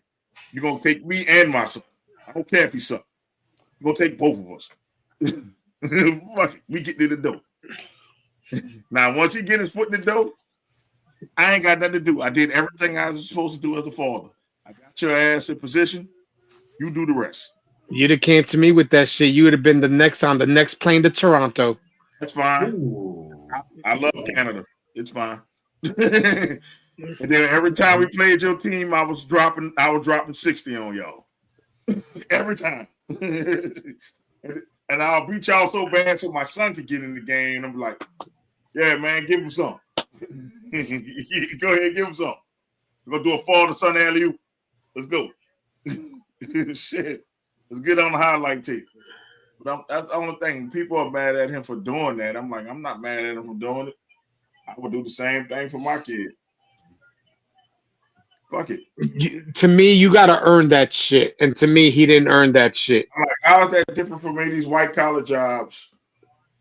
You're going to take me and my son. I don't care if he sucks. You're going to take both of us. Fuck it. We get to the door. Now, once he get his foot in the door, I ain't got nothing to do. I did everything I was supposed to do as a father. I got your ass in position. You do the rest. You'd have came to me with that shit. You would have been on the next plane to Toronto. That's fine. I love Canada. It's fine. And then every time we played your team, I was dropping 60 on y'all. Every time. And I'll beat y'all so bad so my son could get in the game. I'm like, yeah, man, give him some. Go ahead, give him some. We're gonna do a fall to son alley-oop. Let's go. Shit. Let's get on the highlight tape. But that's the only thing. People are mad at him for doing that. I'm like, I'm not mad at him for doing it. I would do the same thing for my kid. Fuck it. To me, you got to earn that shit. And to me, he didn't earn that shit. I'm like, how is that different from any of these white collar jobs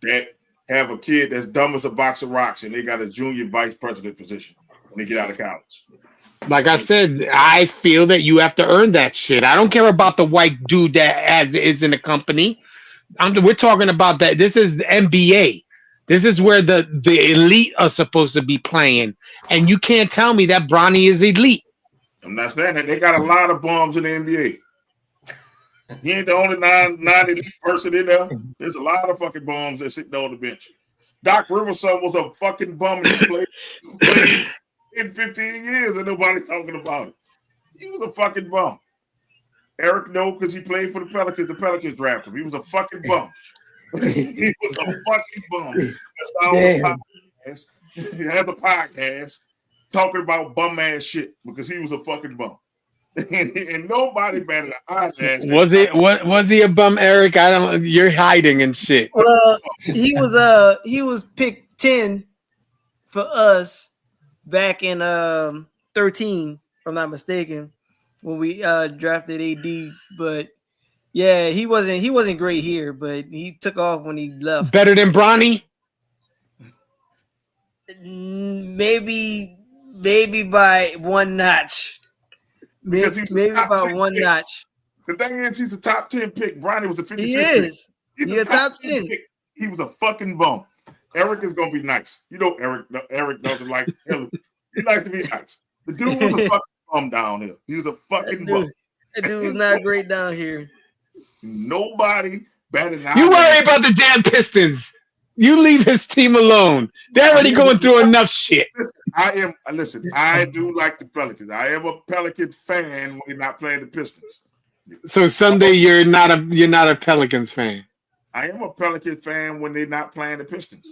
that have a kid that's dumb as a box of rocks and they got a junior vice president position when they get out of college? Like I said, I feel that you have to earn that shit. I don't care about the white dude that is in the company. We're talking about that. This is the NBA. This is where the elite are supposed to be playing. And you can't tell me that Bronny is elite. I'm not saying that. They got a lot of bums in the NBA. He ain't the only non-elite person in there. There's a lot of fucking bums that sit on the bench. Doc Rivers' son was a fucking bum and he played in 15 years and nobody talking about it. He was a fucking bum. Eric no, because he played for the Pelicans. The Pelicans drafted him. He was a fucking bum. He was a fucking bum. He has a podcast talking about bum ass shit because he was a fucking bum. And nobody batted an eye. Was he a bum, Eric? You're hiding and shit. Well, he was picked 10 for us back in 13, if I'm not mistaken, when we drafted AD. But yeah, he wasn't great here, but he took off when he left. Better than Bronny? Maybe by one notch. Maybe by one notch. The thing is, he's a top 10 pick. Bronny was a 55th He is. He's a top 10 pick. He was a fucking bum. Eric is gonna be nice. You know, Eric doesn't like him. He likes to be nice. The dude was a fucking bum down here. He was a fucking bum. That dude was not great down here. Nobody batted an eye. You worry about the damn Pistons. You leave his team alone. They're already going through enough shit. Listen, I do like the Pelicans. I am a Pelicans fan when they're not playing the Pistons. So Sunday you're not a Pelicans fan. I am a Pelicans fan when they're not playing the Pistons.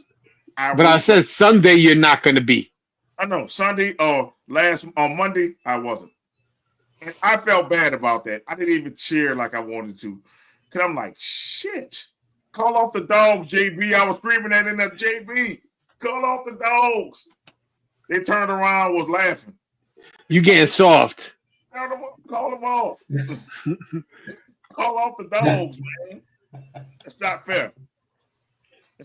I said Sunday you're not going to be. I know Sunday or on Monday I wasn't, and I felt bad about that. I didn't even cheer like I wanted to, cause I'm like, shit. Call off the dogs, JB. I was screaming that in the JB. Call off the dogs. They turned around, was laughing. You getting soft. Call them off. Call off the dogs, man. That's not fair.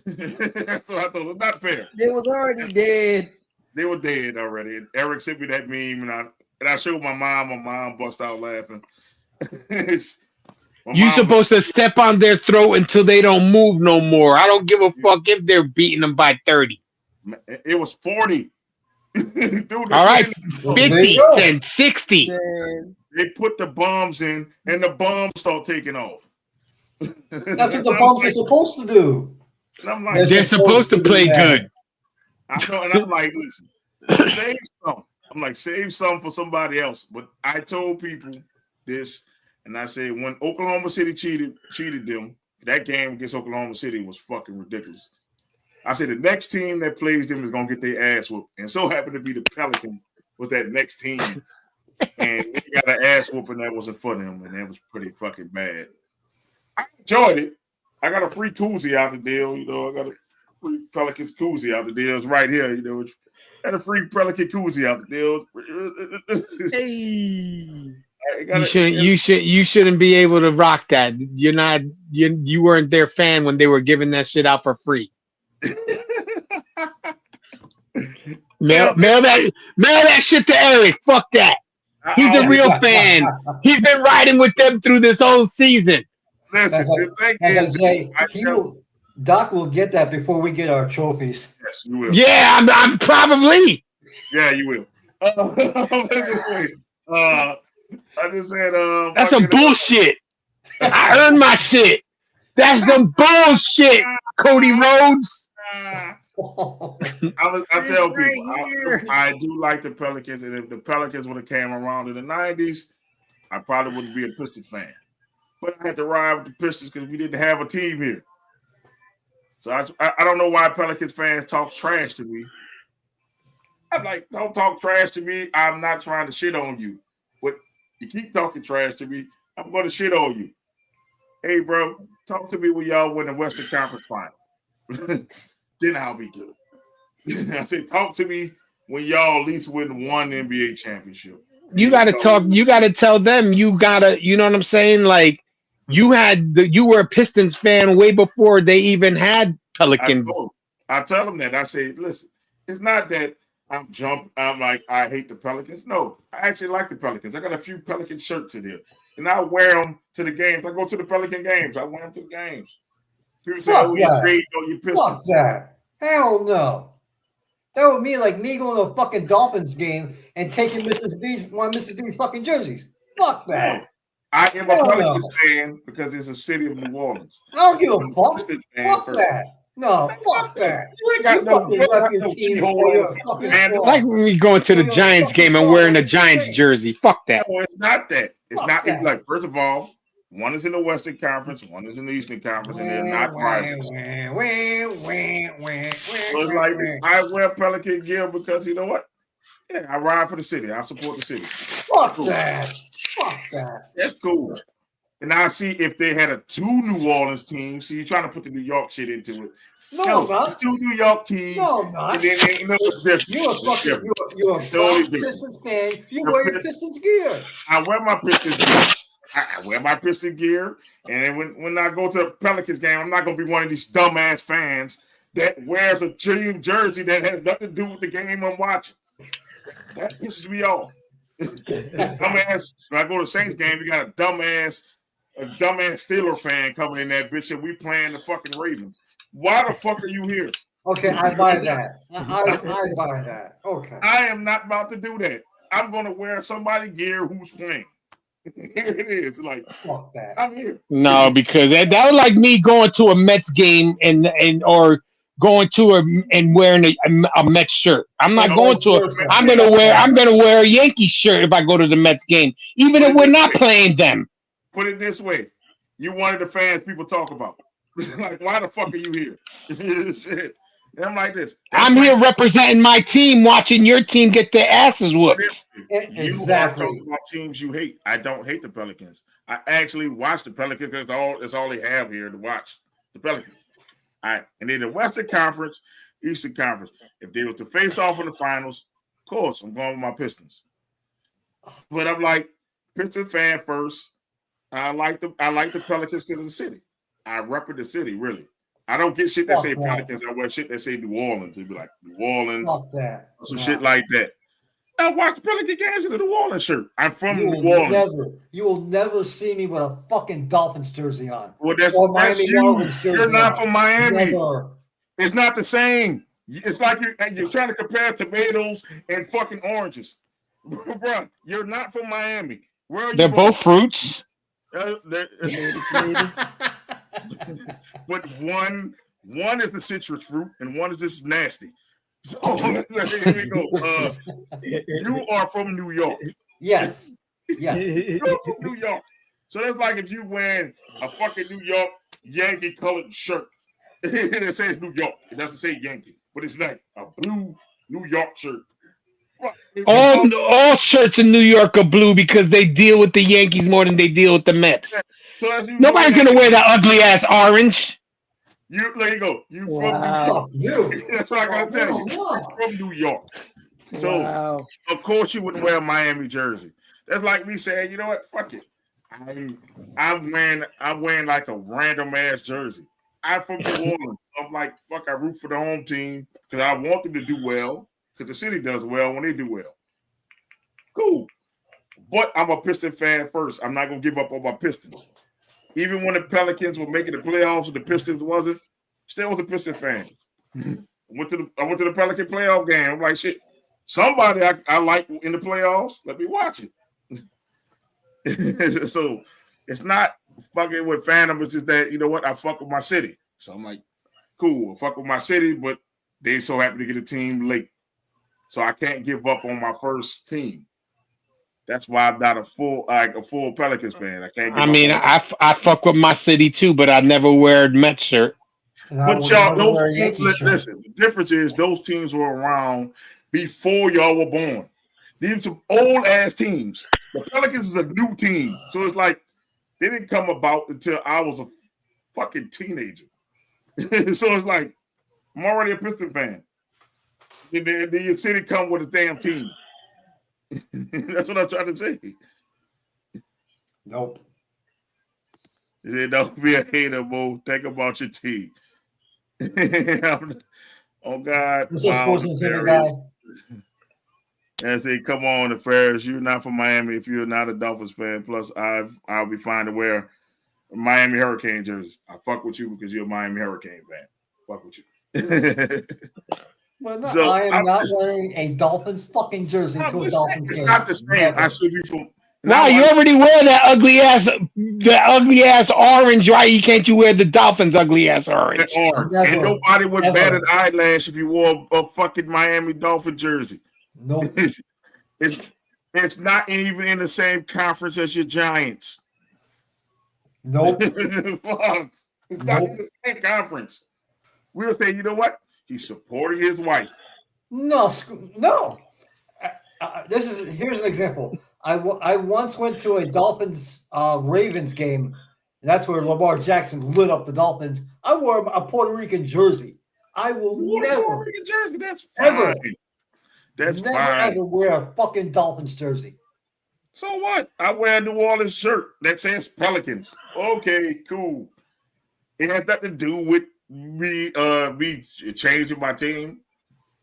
That's what I told them. It's not fair. They was already dead. They were dead already. Eric sent me that meme, and I showed my mom. My mom bust out laughing. You're supposed to step on their throat until they don't move no more. I don't give a fuck if they're beating them by 30. It was 40. Dude, all right, 50 and 60. They put the bombs in, and the bombs start taking off. That's what the bombs are supposed to do. And I'm like, they're supposed to play good. I know, and I'm like, listen, save some. I'm like, save some for somebody else. But I told people this. And I said, when Oklahoma City cheated them, that game against Oklahoma City was fucking ridiculous. I said, the next team that plays them is going to get their ass whooped. And so happened to be the Pelicans was that next team. And they got an ass whooping that wasn't for them. And that was pretty fucking bad. I enjoyed it. I got a free koozie out the deal. You know, I got a free Pelicans koozie out the deal. It's right here. You know, got a free Pelican koozie out the deal. Hey. You shouldn't be able to rock that. You weren't their fan when they were giving that shit out for free. mail that shit to Eric. Fuck that. He's a real fan. He's been riding with them through this whole season. Listen, Doc will get that before we get our trophies. Yes, you will. Yeah, I'm probably. Yeah, you will. I just said, that's some bullshit. I earned my shit. That's some bullshit, Cody Rhodes. I tell people I do like the Pelicans, and if the Pelicans would have came around in the 90s, I probably wouldn't be a Pistons fan. But I had to ride with the Pistons because we didn't have a team here. So I don't know why Pelicans fans talk trash to me. I'm like, don't talk trash to me. I'm not trying to shit on you. But you keep talking trash to me, I'm going to shit on you. Hey, bro, talk to me when y'all win the Western Conference Final. Then I'll be good. I said, talk to me when y'all at least win one NBA championship. You got to talk. You got to tell them. You got to. You know what I'm saying? Like you were a Pistons fan way before they even had Pelicans. I tell them that. I say, listen, it's not that I'm like I hate the Pelicans. No, I actually like the Pelicans. I got a few Pelican shirts in here, and I wear them to the games. I go to the Pelican games. I wear them to the games. People say, "Oh, you trade on your Pistons." Fuck that. Hell no. That would mean like me going to a fucking Dolphins game and taking one of Mrs. B's fucking jerseys. Fuck that. No, I am a Pelicans fan because it's a city of New Orleans. I don't give a fuck. Fuck that. No, fuck that. You ain't got no like me going to the Giants game and wearing a Giants jersey. Fuck that. No, it's not that. It's not like, first of all, one is in the Western Conference, one is in the Eastern Conference, and they're not rivals. So it's like I wear Pelican gear because you know what? Yeah, I ride for the city. I support the city. Fuck that. Fuck that. That's cool. And I see if they had two New Orleans teams. See, you're trying to put the New York shit into it. No, not. Two New York teams. No, not. And then you know what's different. You're a totally Pistons fan. You wear your Pistons gear. I wear my Pistons gear. I wear my Piston gear, and then when I go to a Pelicans game, I'm not going to be one of these dumbass fans that wears a team jersey that has nothing to do with the game I'm watching. That pisses me off. Dumbass. When I go to Saints game, you got a dumbass Steeler fan coming in that bitch, and we playing the fucking Ravens. Why the fuck are you here? Okay, I buy that. I buy that. Okay. I am not about to do that. I'm going to wear somebody gear who's playing. Here it is. Like, fuck that. I'm here. No, because that was like me going to a Mets game and or going to and wearing a Mets shirt. I'm not going to I'm gonna wear a Yankee shirt if I go to the Mets game, even if we're not playing them. Put it this way. You one of the fans people talk about. Like, why the fuck are you here? Shit. And I'm like this. I'm here representing my team, watching your team get their asses whooped. You are talking about teams you hate. I don't hate the Pelicans. I actually watch the Pelicans because that's all they have here to watch. The Pelicans. All right. And then the Western Conference, Eastern Conference. If they were to face off in the finals, of course, I'm going with my Pistons. But I'm like, Piston fan first. I like the Pelicans because of the city. I represent the city, really. I don't get shit that say Pelicans. I wear shit that say New Orleans. It'd be like New Orleans, some shit like that. I watch the Pelican games in a New Orleans shirt. I'm from New Orleans. You will never see me with a fucking Dolphins jersey on. Well, that's you. You're not from Miami. Never. It's not the same. It's like you're trying to compare tomatoes and fucking oranges. Bro, you're not from Miami. Where are you? They're both fruits. But one is the citrus fruit and one is just nasty. So here we go. You are from New York. Yes. Yes. You're from New York. So that's like if you wearing a fucking New York Yankee colored shirt. It says New York. It doesn't say Yankee, but it's like a blue New York shirt. All shirts in New York are blue because they deal with the Yankees more than they deal with the Mets. So nobody's gonna wear that ugly ass orange. There you go. You from New York. That's what I gotta tell you. You're from New York. So of course you wouldn't wear a Miami jersey. That's like me saying, you know what? Fuck it. I'm wearing like a random ass jersey. I'm from New Orleans. So I'm like, fuck, I root for the home team because I want them to do well. Because the city does well when they do well. Cool. But I'm a Piston fan first. I'm not going to give up on my Pistons. Even when the Pelicans were making the playoffs and the Pistons wasn't, still was a Piston fan. I went to the Pelican playoff game. I'm like, shit, somebody I like in the playoffs, let me watch it. So it's not fucking with fandom. It's just that, you know what, I fuck with my city. So I'm like, cool, I fuck with my city, but they so happy to get a team late. So I can't give up on my first team. That's why I'm not a full Pelicans fan. I can't. I fuck with my city too, but I never wear a Mets shirt. But y'all, those teams, listen. The difference is those teams were around before y'all were born. These are some old ass teams. The Pelicans is a new team, so it's like they didn't come about until I was a fucking teenager. So it's like I'm already a Piston fan. The city come with a damn team. That's what I'm trying to say. Nope. Don't be a hater, Mo. Think about your team. Oh God! Wow, and say, come on, the Ferris. You're not from Miami if you're not a Dolphins fan. Plus, I'll be fine to wear a Miami Hurricane jersey. I fuck with you because you're a Miami Hurricane fan. Fuck with you. Well, no, so I am not wearing a Dolphins fucking jersey to a Dolphins game. It's not the same. I see you from. Wow, you already wear that ugly ass orange, right? Can't you wear the Dolphins' ugly ass orange? And nobody would bat an eyelash if you wore a fucking Miami Dolphin jersey. Nope. It's not even in the same conference as your Giants. Nope. Fuck. It's not in the same conference. We'll say, you know what? He's supporting his wife. No. Here's an example. I once went to a Dolphins Ravens game, and that's where Lamar Jackson lit up the Dolphins. I wore a Puerto Rican jersey. I will never Puerto Rican jersey. That's fine. That's never fine. ever wear a fucking Dolphins jersey. So what? I wear a New Orleans shirt that says Pelicans. Okay, cool. It has nothing to do with me changing my team.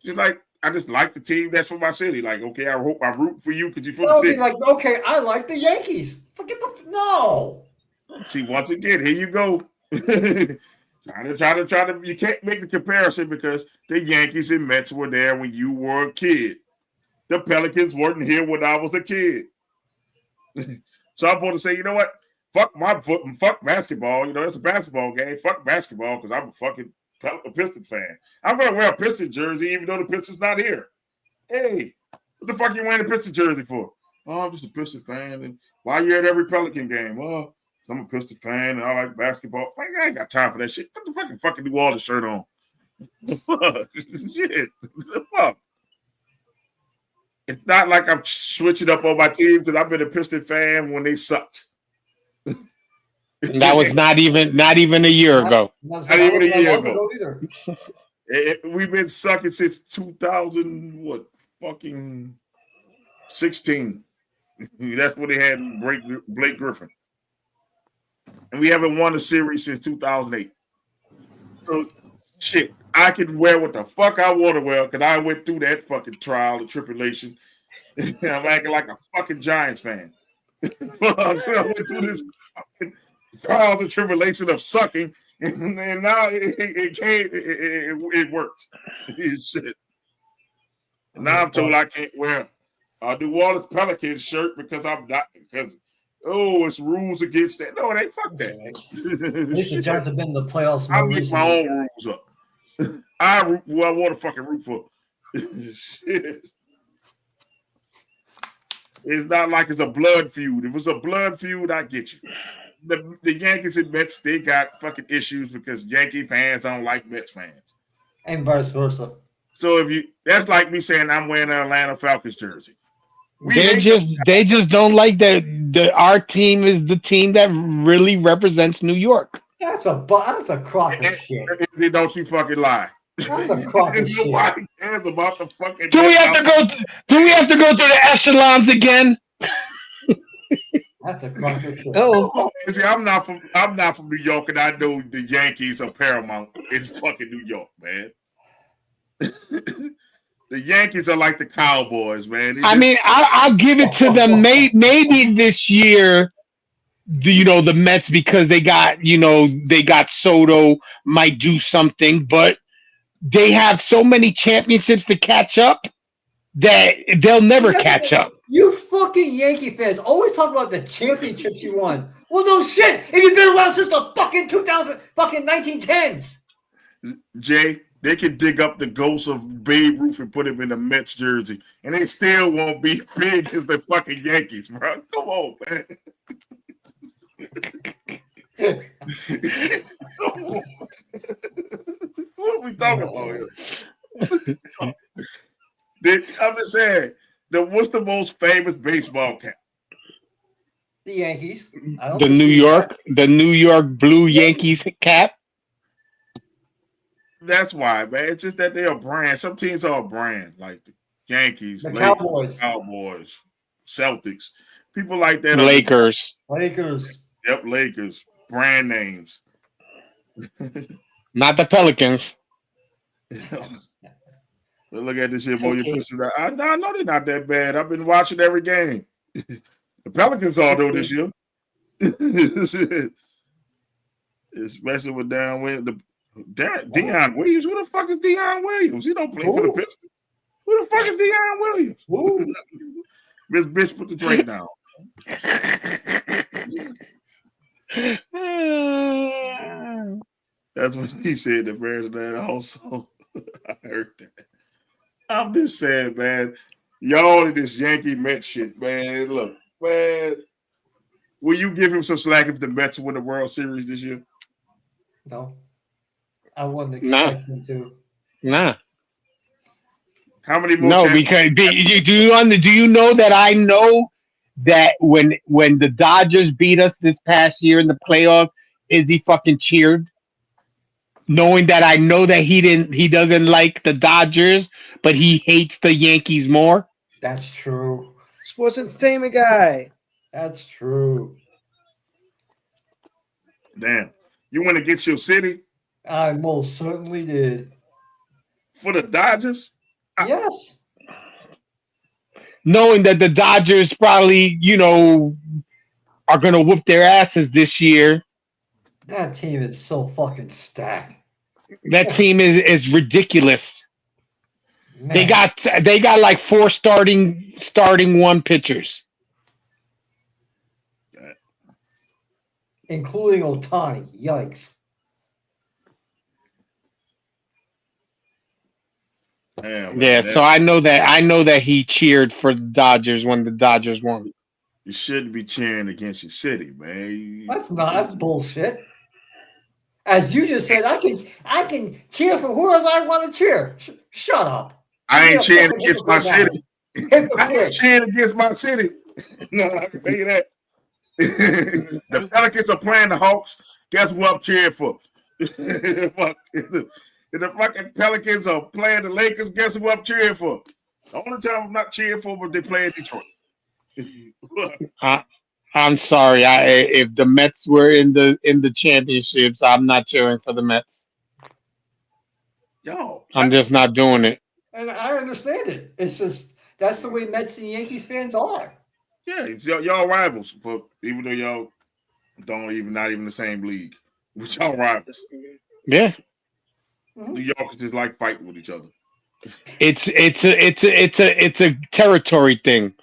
Just like I just like the team that's from my city. Like, okay, I hope I root for you because you're from the city. Like, okay, I like the Yankees. Forget no. See, once again, here you go. try to. You can't make the comparison because the Yankees and Mets were there when you were a kid. The Pelicans weren't here when I was a kid. So I'm going to say, you know what? Fuck my foot and fuck basketball. You know, it's a basketball game. Fuck basketball because I'm a fucking Piston fan. I'm going to wear a Piston jersey even though the Pistons not here. Hey, what the fuck you wearing a Piston jersey for? Oh, I'm just a Piston fan. And why you at every Pelican game? Oh, I'm a Piston fan and I like basketball. Like, I ain't got time for that shit. Put the fucking New Orleans shirt on. Fuck. Shit. The fuck. It's not like I'm switching up on my team because I've been a Piston fan when they sucked. That was not even a year ago. Not even a year ago. We've been sucking since 2016. That's when they had Blake Griffin. And we haven't won a series since 2008. So, shit, I can wear what the fuck I want to wear because I went through that fucking trial and tribulation. I'm acting like a fucking Giants fan. I went through this fucking trials and tribulation of sucking, and now it worked. Shit. And now I'm told I can't wear a New Orleans Pelicans shirt because it's rules against that. No, they fuck that. At least the Giants have been in the playoffs. I make my own rules up. I root who I want to fucking root for. Shit. It's not like it's a blood feud. If it was a blood feud, I get you. The Yankees and Mets, they got fucking issues because Yankee fans don't like Mets fans. And vice versa. So that's like me saying I'm wearing an Atlanta Falcons jersey. They just don't like that our team is the team that really represents New York. That's a crock of shit. Don't you fucking lie. That's a crock of shit. Nobody cares about the fucking. Do we have to go through the echelons again? That's a crock of shit. Oh, see, I'm not from New York, and I know the Yankees are paramount in fucking New York, man. The Yankees are like the Cowboys, man. I'll give it to them. Maybe this year, the Mets, because they got Soto, might do something, but they have so many championships to catch up that they'll never catch up. You fucking Yankee fans always talk about the championships you won. Well, no shit. If you've been around since the fucking 1910s. Jay, They can dig up the ghost of Babe Ruth and put him in the Mets jersey, and they still won't be big as the fucking Yankees, bro. Come on, man. What are we talking about here? I'm just saying, what's the most famous baseball cap? The Yankees. The New York Blue Yankees cap. That's why, man. It's just that they're a brand. Some teams are a brand, like the Yankees, the Lakers, Cowboys, Celtics. People like that. Lakers. Yep, Lakers. Brand names. Not the Pelicans. But look at this here, Mo. Young Pistons. I know they're not that bad. I've been watching every game. The Pelicans all do this year. Especially with Dion Williams. Who the fuck is Dion Williams? He don't play for the Pistons. Who the fuck is Dion Williams? Miss Bitch, put the drink down. That's what he said to Bears that also. I heard that. I'm just saying, man. Y'all in this Yankee Mets shit, man. Look, man. Will you give him some slack if the Mets win the World Series this year? No. I wouldn't expect him to. Nah. How many more? No, because do you know that I know that when the Dodgers beat us this past year in the playoffs, Izzy fucking cheered, knowing that I know that he doesn't like the Dodgers, but he hates the Yankees more. That's true. Sports entertainment guy. That's true. Damn. You went against your city? I most certainly did. For the Dodgers? Yes. Knowing that the Dodgers probably, are going to whoop their asses this year. That team is so fucking stacked. That team is ridiculous. Man. They got like 4 starting 1 pitchers. Including Ohtani. Yikes. So I know that he cheered for the Dodgers when the Dodgers won. You shouldn't be cheering against your city, man. That's bullshit. As you just said, I can cheer for whoever I want to cheer. Shut up. I ain't cheering against my city. I ain't cheering against my city. No, I can tell you that. The Pelicans are playing the Hawks. Guess what I'm cheering for? If the fucking Pelicans are playing the Lakers, guess who I'm cheering for? The only time I'm not cheering for was they play in Detroit. I'm sorry. If the Mets were in the championships, I'm not cheering for the Mets. I'm just not doing it. And I understand it. It's just that's the way Mets and Yankees fans are. Yeah, it's y'all rivals, but even though y'all not even the same league, but y'all rivals. Yeah. New Yorkers just like fighting with each other. It's a territory thing.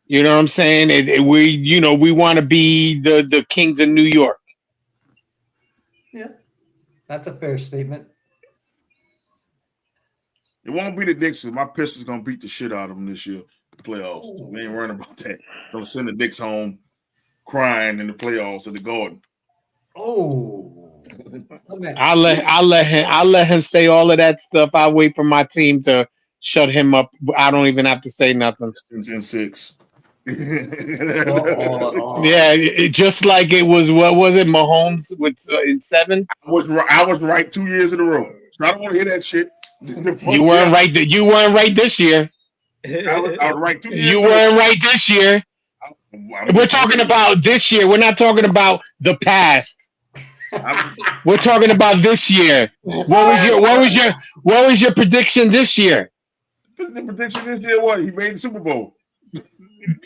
You know what I'm saying? We want to be the kings of New York. Yeah, that's a fair statement. It won't be the Knicks. My Pistons gonna beat the shit out of them this year. The playoffs. Ooh. We ain't worrying about that. Don't send the Knicks home crying in the playoffs at the Garden. Oh, I'll let him say all of that stuff. I wait for my team to shut him up. I don't even have to say nothing. Pistons in 6. Yeah, just like it was. What was it, Mahomes with in 7? I was right 2 years in a row. So I don't want to hear that shit. You weren't right. You weren't right this year. I was right 2 years. You weren't right this year. We're talking about this year. We're not talking about the past. We're talking about this year. What was your prediction this year? The prediction this year, what? He made the Super Bowl.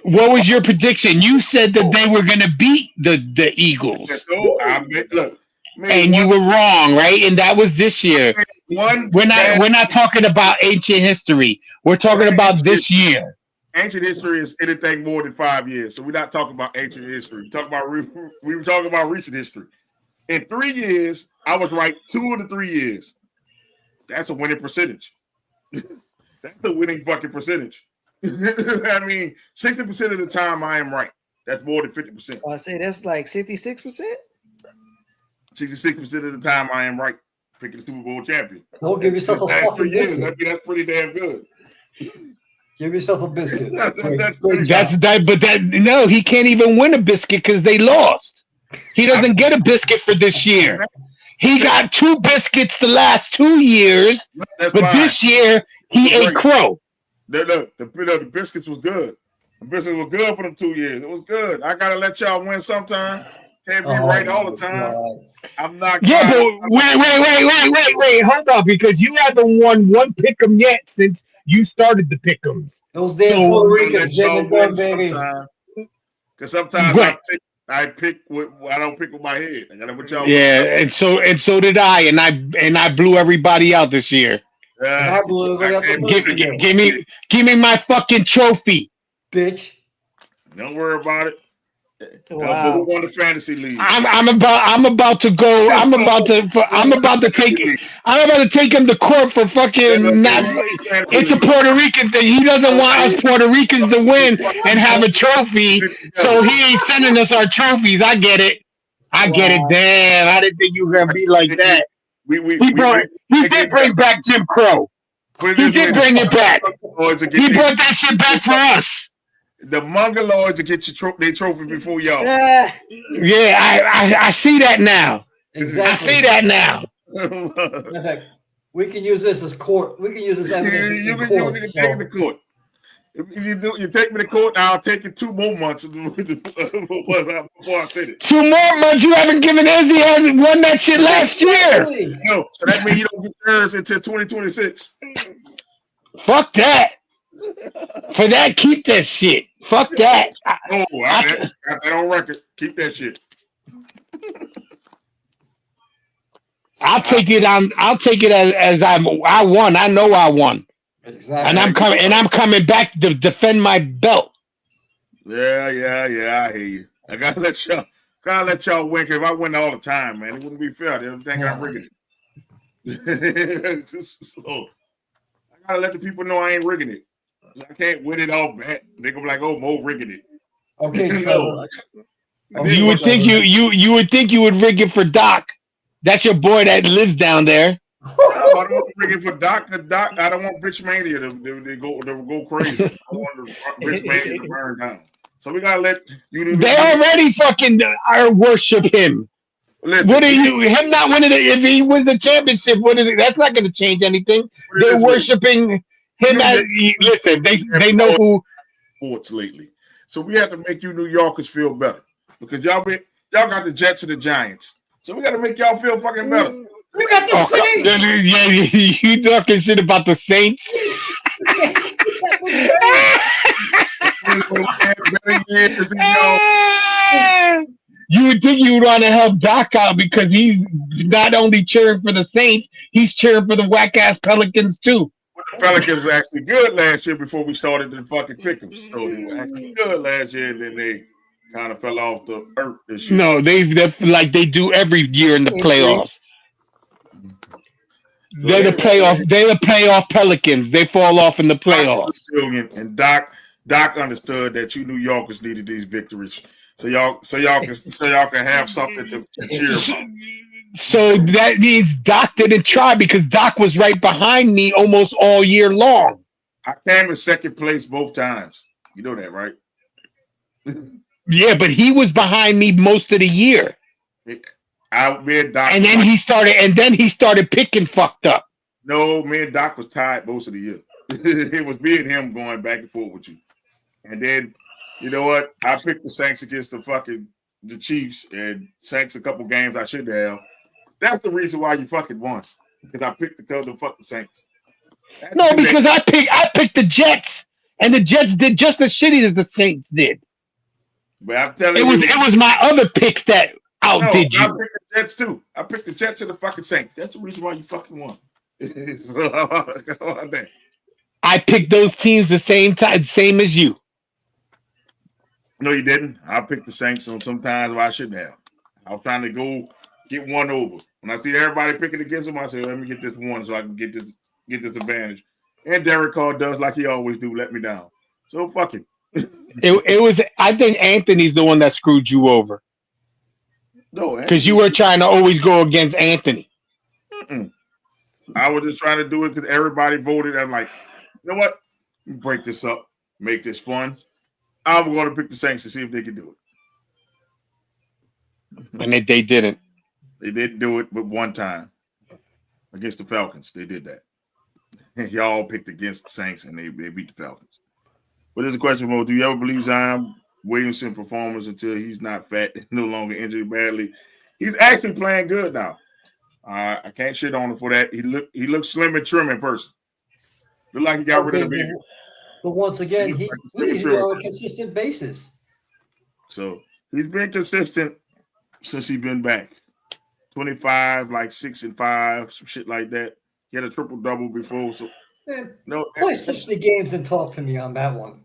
What was your prediction? You said that they were going to beat the Eagles. So I bet, look, and you were wrong, right? And that was this year. We're not talking about ancient history. We're talking about this year. Ancient history is anything more than 5 years. So we're not talking about ancient history. We were talking about recent history. In 3 years, I was right 2 of the 3 years. That's a winning percentage. That's a winning fucking percentage. I mean, 60% of the time I am right. That's more than 50%. I say that's like 66%. 66% of the time I am right. Picking the Super Bowl champion. Don't give yourself a fucking biscuit. That's pretty damn good. Give yourself a biscuit. No, he can't even win a biscuit because they lost. He doesn't get a biscuit for this year. He got 2 biscuits the last 2 years, but this year he ate crow. The biscuits was good. The biscuits was good for them 2 years. It was good. I gotta let y'all win sometime. Can't be right all the time. God. I'm not. Yeah, but wait. Hold on, because you haven't won one pick'em yet since you started the pick'ems. Those damn Puerto Ricans, baby. Because sometimes I pick with I don't pick with my head. I gotta put y'all. Yeah, and so did I, and I blew everybody out this year. Give me my fucking trophy, bitch. Don't worry about it. Wow. Who won the fantasy league? I'm about to go. I'm about to take him to court for fucking not. It's a Puerto Rican thing. He doesn't want us Puerto Ricans to win and have a trophy, so he ain't sending us our trophies. I get it. Damn, I didn't think you were gonna be like that. He did bring back Jim Crow. He did bring it back. He brought that shit back for us. The Mongoloids to get their trophy before y'all. Yeah, I see that now. Exactly. I see that now. In fact, we can use this as court. We can use this evidence. You can take it to court. If you take me to court, I'll take it 2 more months before I said it. 2 more months? You haven't given Izzy hasn't won that shit last year. No, so that means you don't get yours until 2026. Fuck that. For that, keep that shit. Fuck that. I got that on record. Keep that shit. I'll take it as I won. I know I won. Exactly. And I'm coming back to defend my belt. Yeah, I hear you. I gotta let y'all win. If I win all the time, man, it wouldn't be fair. They would think I'm rigging it. So, I gotta let the people know I ain't rigging it. I can't win it all back. They gonna be like, "Oh, Mo rigging it." Okay, you would think you would think you would rig it for Doc. That's your boy that lives down there. I don't want to rig it for Doc. Doc, I don't want Bitch Mania to go crazy. I want Bitch Mania to burn down. So we gotta let you. They already fucking worship him. Listen, what are you? Him not winning it? If he wins the championship, what is it? That's not going to change anything. They're worshiping him as. Listen, they know who. Sports lately, so we have to make you New Yorkers feel better because y'all got the Jets and the Giants, so we got to make y'all feel fucking better. We got the Saints. Yeah, you talking shit about the Saints? You would think you would want to help Doc out because he's not only cheering for the Saints, he's cheering for the whack ass Pelicans too. The Pelicans were actually good last year before we started the fucking pick'ems. So they were actually good last year, and then they kind of fell off the earth this year. No, they're like they do every year in the playoffs. So they're the playoff Pelicans. They fall off in the playoffs. And Doc understood that you New Yorkers needed these victories. So y'all can have something to cheer about. So that means Doc didn't try because Doc was right behind me almost all year long. I came in second place both times. You know that, right? Yeah, but he was behind me most of the year. Me and Doc. And then he started picking fucked up. No, me and Doc was tied most of the year. It was me and him going back and forth with you. And then, you know what? I picked the Saints against the Chiefs and Saints a couple games I shouldn't have. That's the reason why you fucking won. Because I picked the fucking Saints. No, because I picked the Jets, and the Jets did just as shitty as the Saints did. But I'm telling you, it was my other picks that outdid you. I picked the Jets too. I picked the Jets and the fucking Saints. That's the reason why you fucking won. I picked those teams the same time, same as you. No, you didn't. I picked the Saints on sometimes I shouldn't have. I was trying to go get one over. When I see everybody picking against him, I say, let me get this one so I can get this advantage. And Derek Carr does like he always do, let me down. So fuck him. It was. I think Anthony's the one that screwed you over. No, because you were trying to always go against Anthony. I was just trying to do it because everybody voted. I'm like, you know what? Break this up, make this fun. I'm going to pick the Saints to see if they can do it. And they didn't. They didn't do it, but one time against the Falcons, they did that. And y'all picked against the Saints, and they beat the Falcons. But there's a question, Mo. Do you ever believe Zion Williamson performance until he's not fat and no longer injured badly? He's actually playing good now. I can't shit on him for that. He looks slim and trim in person. Look like he got rid of the baby. But once again, he's on a consistent basis. So he's been consistent since he's been back. 25, like 6 and 5, some shit like that. He had a triple-double before. So play 60 games and talk to me on that one.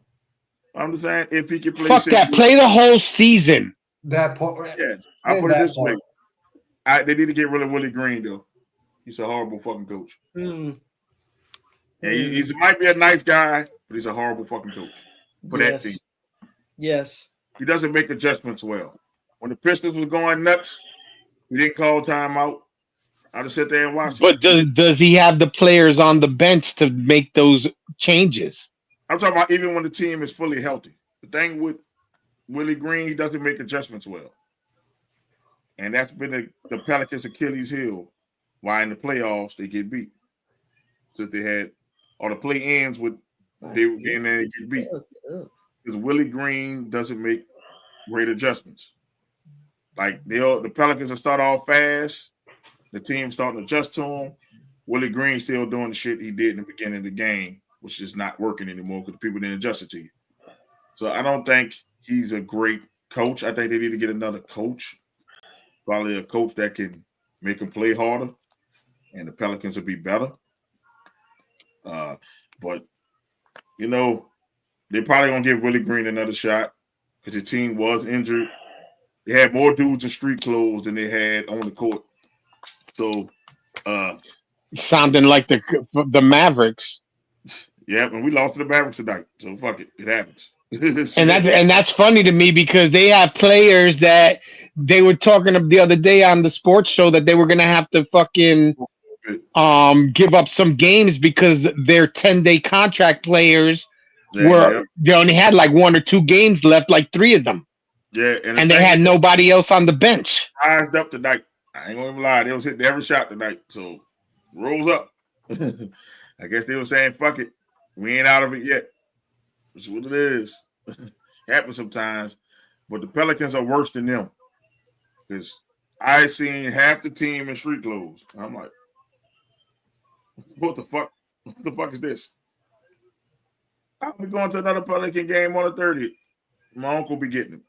I'm just saying, if he can play, fuck that. Play the whole season. That part, yeah. I put it this way: they need to get rid of Willie Green, though. He's a horrible fucking coach. And he might be a nice guy, but he's a horrible fucking coach for that team. Yes. He doesn't make adjustments well. When the Pistons was going nuts, he didn't call timeout. I just sit there and watch. But does he have the players on the bench to make those changes? I'm talking about even when the team is fully healthy. The thing with Willie Green, he doesn't make adjustments well. And that's been the Pelicans' Achilles heel. Why in the playoffs they get beat. So they had all the play-ins with they were getting there and get beat. Because Willie Green doesn't make great adjustments. Like the Pelicans will start off fast. The team's starting to adjust to him. Willie Green still doing the shit he did in the beginning of the game, which is not working anymore because people didn't adjust it to you. So I don't think he's a great coach. I think they need to get another coach, probably a coach that can make him play harder, and the Pelicans will be better. But, they're probably going to give Willie Green another shot because his team was injured. They had more dudes in street clothes than they had on the court. So, sounding like the Mavericks. Yeah, and we lost to the Mavericks tonight. So fuck it, it happens. and that's funny to me because they have players that they were talking the other day on the sports show that they were gonna have to fucking give up some games because their 10-day contract players they only had like 1 or 2 games left, like 3 of them. Yeah, and they had nobody else on the bench. Rised up tonight. I ain't gonna even lie, they was hitting every shot tonight. So rolls up. I guess they were saying, fuck it. We ain't out of it yet. That's what it is. Happens sometimes. But the Pelicans are worse than them. Because I seen half the team in street clothes. I'm like, what the fuck? What the fuck is this? I'll be going to another Pelican game on the 30th. My uncle be getting them.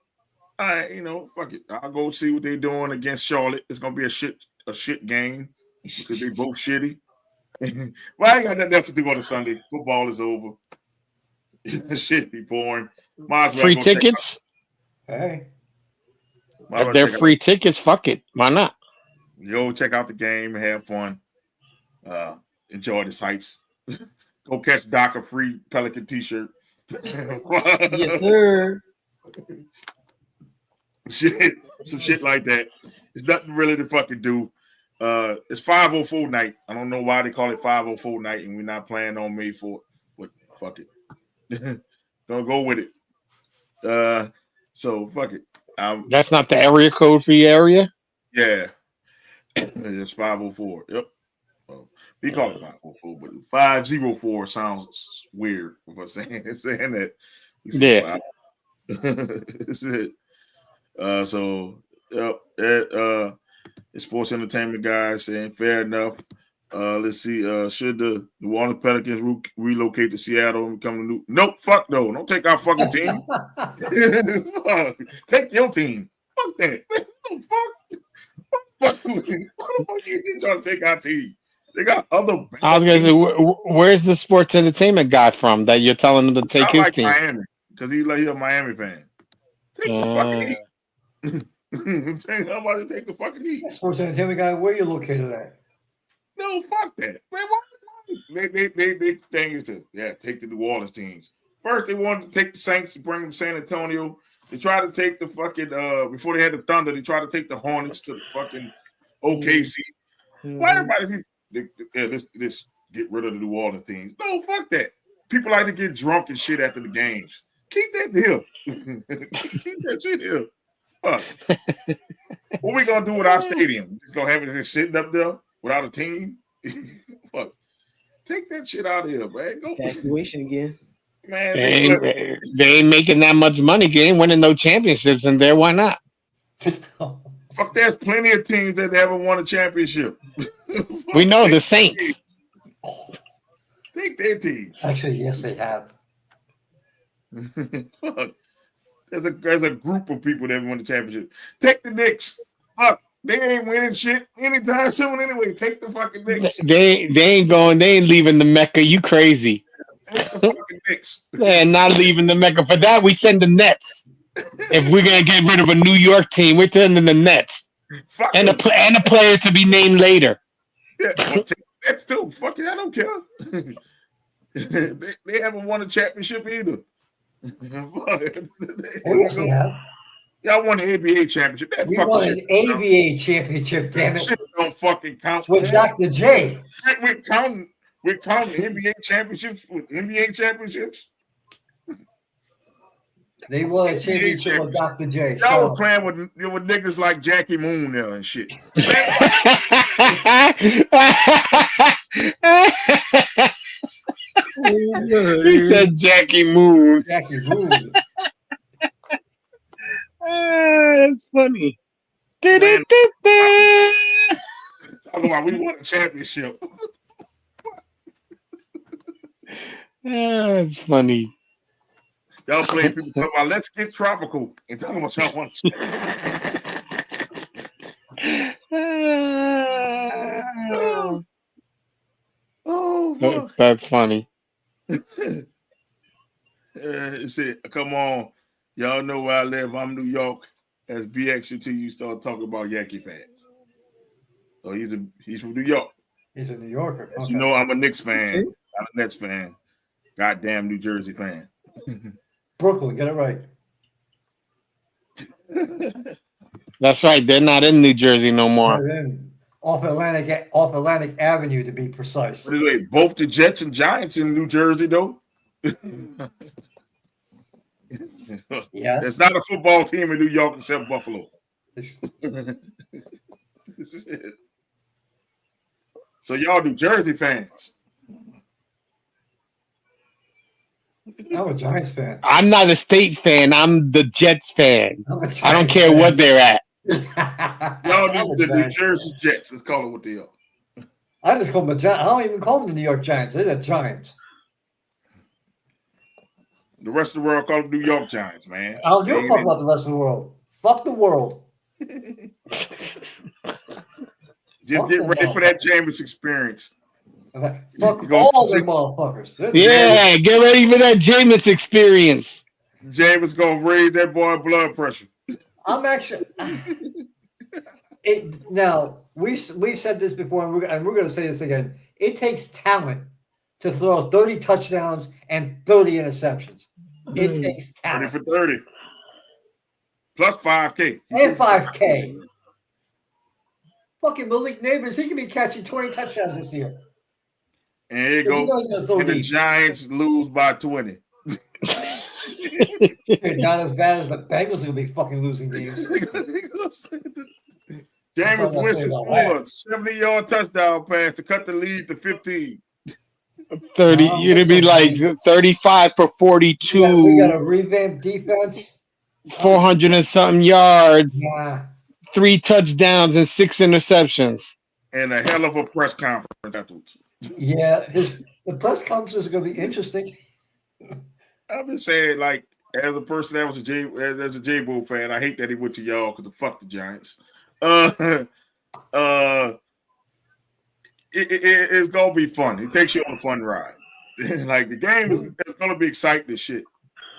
All right, fuck it. I'll go see what they're doing against Charlotte. It's gonna be a shit game because they both shitty. Well, I ain't got nothing else to do on a Sunday. Football is over. Shit be boring. Free tickets? Hey. If they're free tickets, fuck it. Why not? Go check out the game, have fun. Enjoy the sights. Go catch Doc a free Pelican t-shirt. Yes, sir. Some shit like that. It's nothing really to fucking do. It's 504 night. I don't know why they call it 504 night and we're not playing on May 4th, but fuck it. Gonna go with it. So fuck it. That's not the area code for your area? Yeah. It's 504. Yep. We call it 504, but 504 sounds weird if I'm saying that. Yeah. That's it. Sports entertainment guy saying fair enough. Let's see. Should the New Orleans Pelicans relocate to Seattle and become the new? Nope. Fuck no. Don't take our fucking team. Take your team. Fuck that. Fuck. What the fuck you trying to take our team? They got other. I was gonna say, where's the sports entertainment guy from that you're telling him to take his team? Miami because he's a Miami fan. Take the fucking heat. How about to take the fucking Heat? Sports entertainment guy, where you located at? No, fuck that. Man, they thing is to take the New Orleans teams. First, they wanted to take the Saints and bring them to San Antonio. They tried to take the fucking before they had the Thunder. They tried to take the Hornets to the fucking OKC. Why everybody let's get rid of the New Orleans teams? No, fuck that. People like to get drunk and shit after the games. Keep that here. Keep that shit here. Fuck. What we gonna do with our stadium? Just gonna have it just sitting up there without a team? Fuck. Take that shit out of here, man. Go graduation again. Man, they ain't making that much money. They ain't winning no championships in there. Why not? Fuck, there's plenty of teams that haven't won a championship. We know the Saints. Take their team. Actually, yes, they have. Fuck. There's a group of people that won the championship. Take the Knicks. Fuck. They ain't winning shit anytime soon anyway. Take the fucking Knicks. They ain't going. They ain't leaving the Mecca. You crazy? Take the fucking Knicks. Yeah, not leaving the Mecca. For that, we send the Nets. If we're gonna get rid of a New York team, we're sending the Nets. Fuck and a player to be named later. Yeah, I'll take the Nets too. Fuck it, I don't care. they haven't won a championship either. Y'all won the NBA championship. We won an ABA championship, damn it. Shit don't fucking count. With Dr. J. We're counting NBA championships with NBA championships. They won a championship with Dr. J. Y'all were playing with niggas like Jackie Moon there and shit. He said Jackie Moon. Jackie Moon. That's funny. Talking about we won a championship. That's funny. Y'all play people talking about let's get tropical and talking about y'all want that's funny. Come on. Y'all know where I live. I'm New York. As BX until you start talking about Yankee fans. So he's from New York. He's a New Yorker. Okay. You know I'm a Knicks fan. I'm a Nets fan. Goddamn New Jersey fan. Brooklyn, get it right. That's right. They're not in New Jersey no more. Off Atlantic Avenue to be precise. Wait, both the Jets and Giants in New Jersey though. Yes. There's not a football team in New York except Buffalo. So y'all New Jersey fans. I'm a Giants fan. I'm not a State fan. I'm the Jets fan. I don't care fan. What they're at. Y'all the New Jersey Jets. Let's call it what they are. I just call them the Giants. I don't even call them the New York Giants. They're the Giants. The rest of the world call them New York Giants, man. I don't give a fuck about the rest of the world. Fuck the world. Just get ready for that Jameis experience. Fuck all them motherfuckers. Yeah, get ready for that Jameis experience. Jameis gonna raise that boy blood pressure. I'm actually. Now we said this before, and we're going to say this again. It takes talent to throw 30 touchdowns and 30 interceptions. It takes talent. 30 for 30. Plus 5K. And 5K. Fucking Malik Neighbors, he could be catching 20 touchdowns this year. And here you go. And the Giants lose by 20. Not as bad as the Bengals are going to be fucking losing games. Jameis Winston scored a 70-yard touchdown pass to cut the lead to 15. 30. It'd be like 35 for 42. We got a revamped defense. 400 and something yards. Yeah. 3 touchdowns and 6 interceptions. And a hell of a press conference afterwards. Yeah, the press conference is going to be interesting. I've been saying, like, as a person that was as a J-Bull fan, I hate that he went to y'all because fuck the Giants. It's gonna be fun. It takes you on a fun ride. Like the game is gonna be exciting as shit.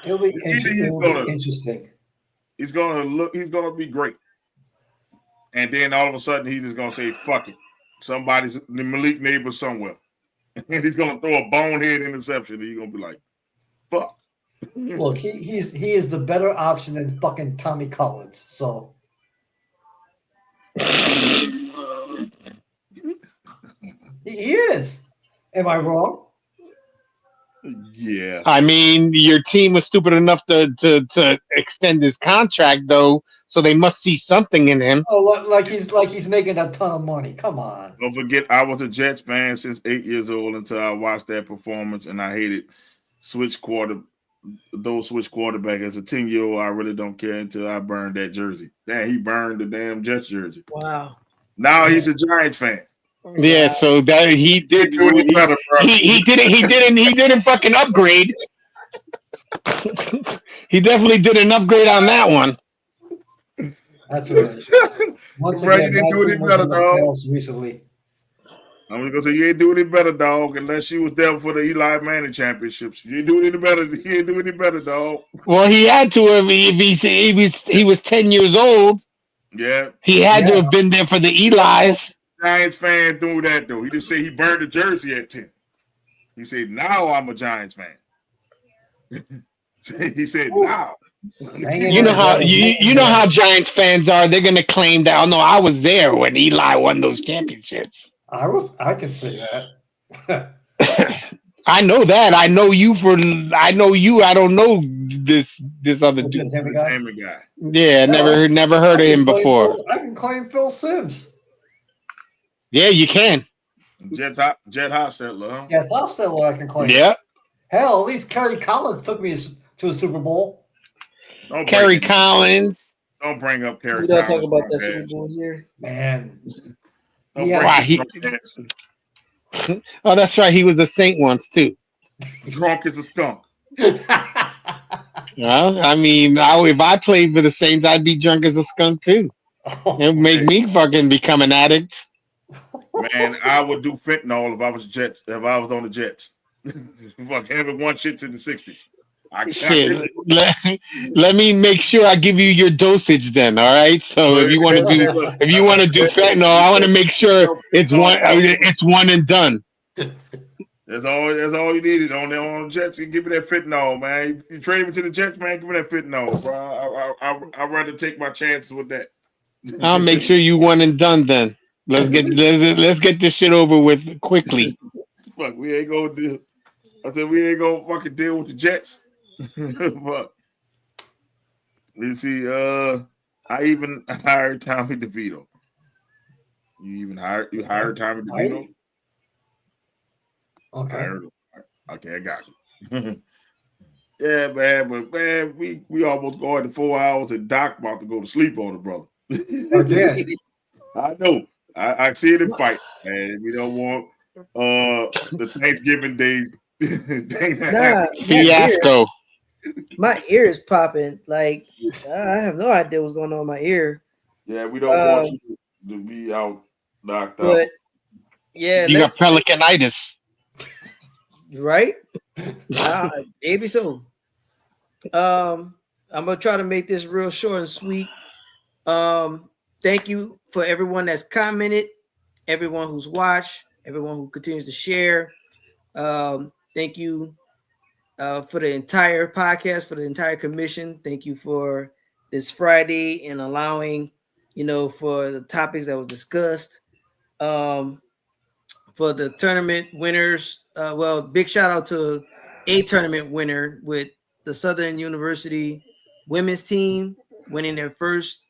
It'll be interesting. He's gonna be great. and then all of a sudden he's just gonna say, "Fuck it." Somebody's the Malik neighbor somewhere, and he's gonna throw a bonehead interception, and you're gonna be like, "Fuck." Look, he is the better option than fucking Tommy Collins. So he is. Am I wrong? Yeah. I mean, your team was stupid enough to extend his contract, though, so they must see something in him. Oh, like he's making a ton of money. Come on. Don't forget, I was a Jets fan since 8 years old until I watched that performance, and I hated switch quarterback. As a 10-year-old, I really don't care until I burned that jersey. Damn, he burned the damn Jets jersey. Wow. Now he's a Giants fan. Yeah, so that he did. He didn't fucking upgrade. He definitely did an upgrade on that one. That's right. Once Right, again, you didn't do any better, dog. Recently. I'm gonna say you ain't doing any better, dog, unless you was there for the Eli Manning championships. You ain't doing any better. You ain't doing any better, dog. Well, he had to have. If he was 10 years old. Yeah. He had to have been there for the Eli's. Giants fan do that though. He just said he burned the jersey at 10. He said, "Now I'm a Giants fan." He said, "Now." You know how Giants fans are. They're gonna claim that. Oh no, I was there when Eli won those championships. I can say that. I know that. I know you. I don't know this other dude. Guy. Yeah, never heard of him before. I can claim Phil Simms. Yeah, you can. Jet Hostetler, huh? Jet Hostetler, I can claim. Yeah. Hell, at least Kerry Collins took me to a Super Bowl. Kerry Collins. Don't bring up Kerry. We don't talk about that Super Bowl here, man. Oh, that's right. He was a Saint once too. Drunk as a skunk. Well, I mean, if I played for the Saints, I'd be drunk as a skunk too. It'd make me fucking become an addict. Man, I would do fentanyl if I was Jets. If I was on the Jets, fuck, having one shit in the 60s. Let me make sure I give you your dosage then. All right. So if you want to do fentanyl, I want to make sure it's one and done. That's all you needed on the Jets. You give me that fentanyl, man. You trade me to the Jets, man. Give me that fentanyl, bro. I'd rather take my chances with that. I'll make sure you one and done then. Let's get this shit over with quickly. Fuck, we ain't gonna deal. I said we ain't gonna fucking deal with the Jets. Fuck. You see, I even hired Tommy DeVito. You hired Tommy DeVito? Okay. I heard him. Okay, I got you. Yeah, man, but man, we almost going to 4 hours and Doc about to go to sleep on the brother. Again. I know. I see it in fight, and we don't want the Thanksgiving days. Fiasco. My ear is popping. Like I have no idea what's going on in my ear. Yeah, we don't want you to be out knocked out. But yeah, you got pelicanitis, right? Maybe so. I'm gonna try to make this real short and sweet. Thank you for everyone that's commented, everyone who's watched, everyone who continues to share. Thank you for the entire podcast, for the entire commission. Thank you for this Friday and allowing, for the topics that was discussed. For the tournament winners, big shout out to a tournament winner with the Southern University women's team winning their first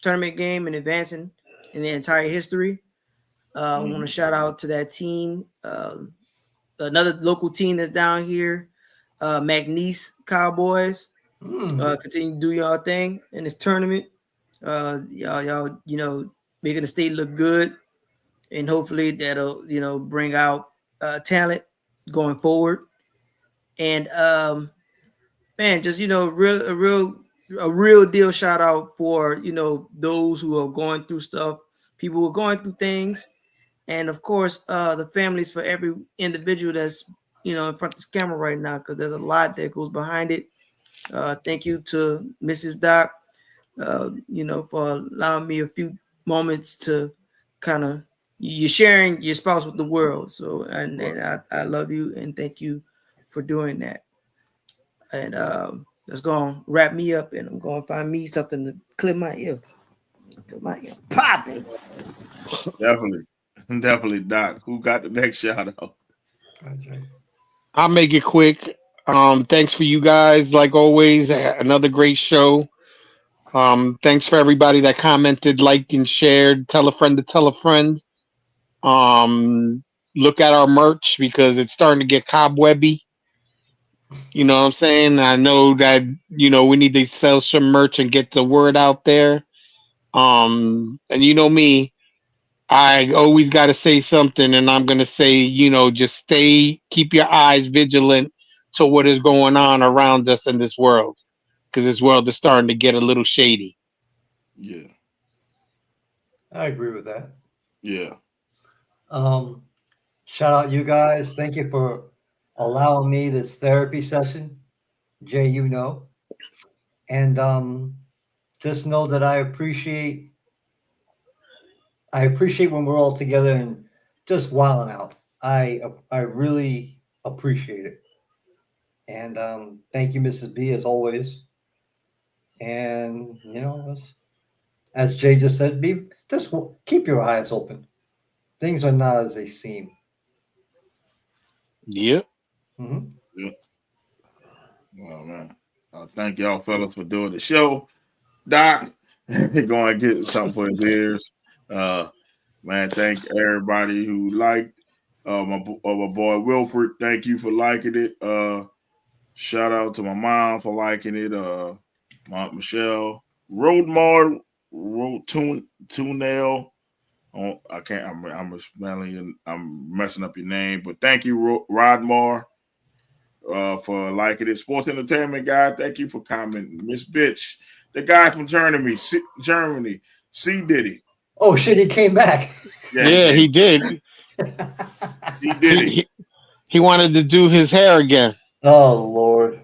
tournament game and advancing in the entire history. I want to shout out to that team. Another local team that's down here, McNeese Cowboys. Continue to do y'all thing in this tournament. Y'all, making the state look good, and hopefully that'll, bring out talent going forward. And man, just a real deal shout out for those who are going through stuff, people who are going through things, and of course the families for every individual that's in front of this camera right now, because there's a lot that goes behind it. Thank you to Mrs. Doc, for allowing me a few moments to kind of you're sharing your spouse with the world. So and I love you and thank you for doing that. And let's go on, wrap me up, and I'm going to find me something to clip my ear. Clip my ear. Popping. Definitely, Doc. Who got the next shout out? I'll make it quick. Thanks for you guys, like always. Another great show. Thanks for everybody that commented, liked, and shared. Tell a friend to tell a friend. Look at our merch because it's starting to get cobwebby. You know what I'm saying? I know that we need to sell some merch and get the word out there. And you know me, I always got to say something, and I'm gonna say, just keep your eyes vigilant to what is going on around us in this world, because this world is starting to get a little shady. Yeah, I agree with that. yeah. Shout out you guys. Thank you for allowing me this therapy session, Jay. And just know that I appreciate when we're all together and just wilding out. I really appreciate it. And thank you, Mrs. B, as always. And as Jay just said, keep your eyes open. Things are not as they seem. Yep. Mm-hmm. Yeah. Oh man. Thank y'all fellas for doing the show. Doc, going to get something for his ears. Man, thank everybody who liked. My boy Wilford, thank you for liking it. Shout out to my mom for liking it. My Michelle Roadmar, Tunel. Oh, I can't. I'm messing up your name, but thank you, Rodmar, for liking it. Sports entertainment guy, thank you for commenting. Miss Bitch, the guy from Germany, C Diddy. Oh shit, he came back. Yeah, he did. C Diddy. He wanted to do his hair again. Oh Lord.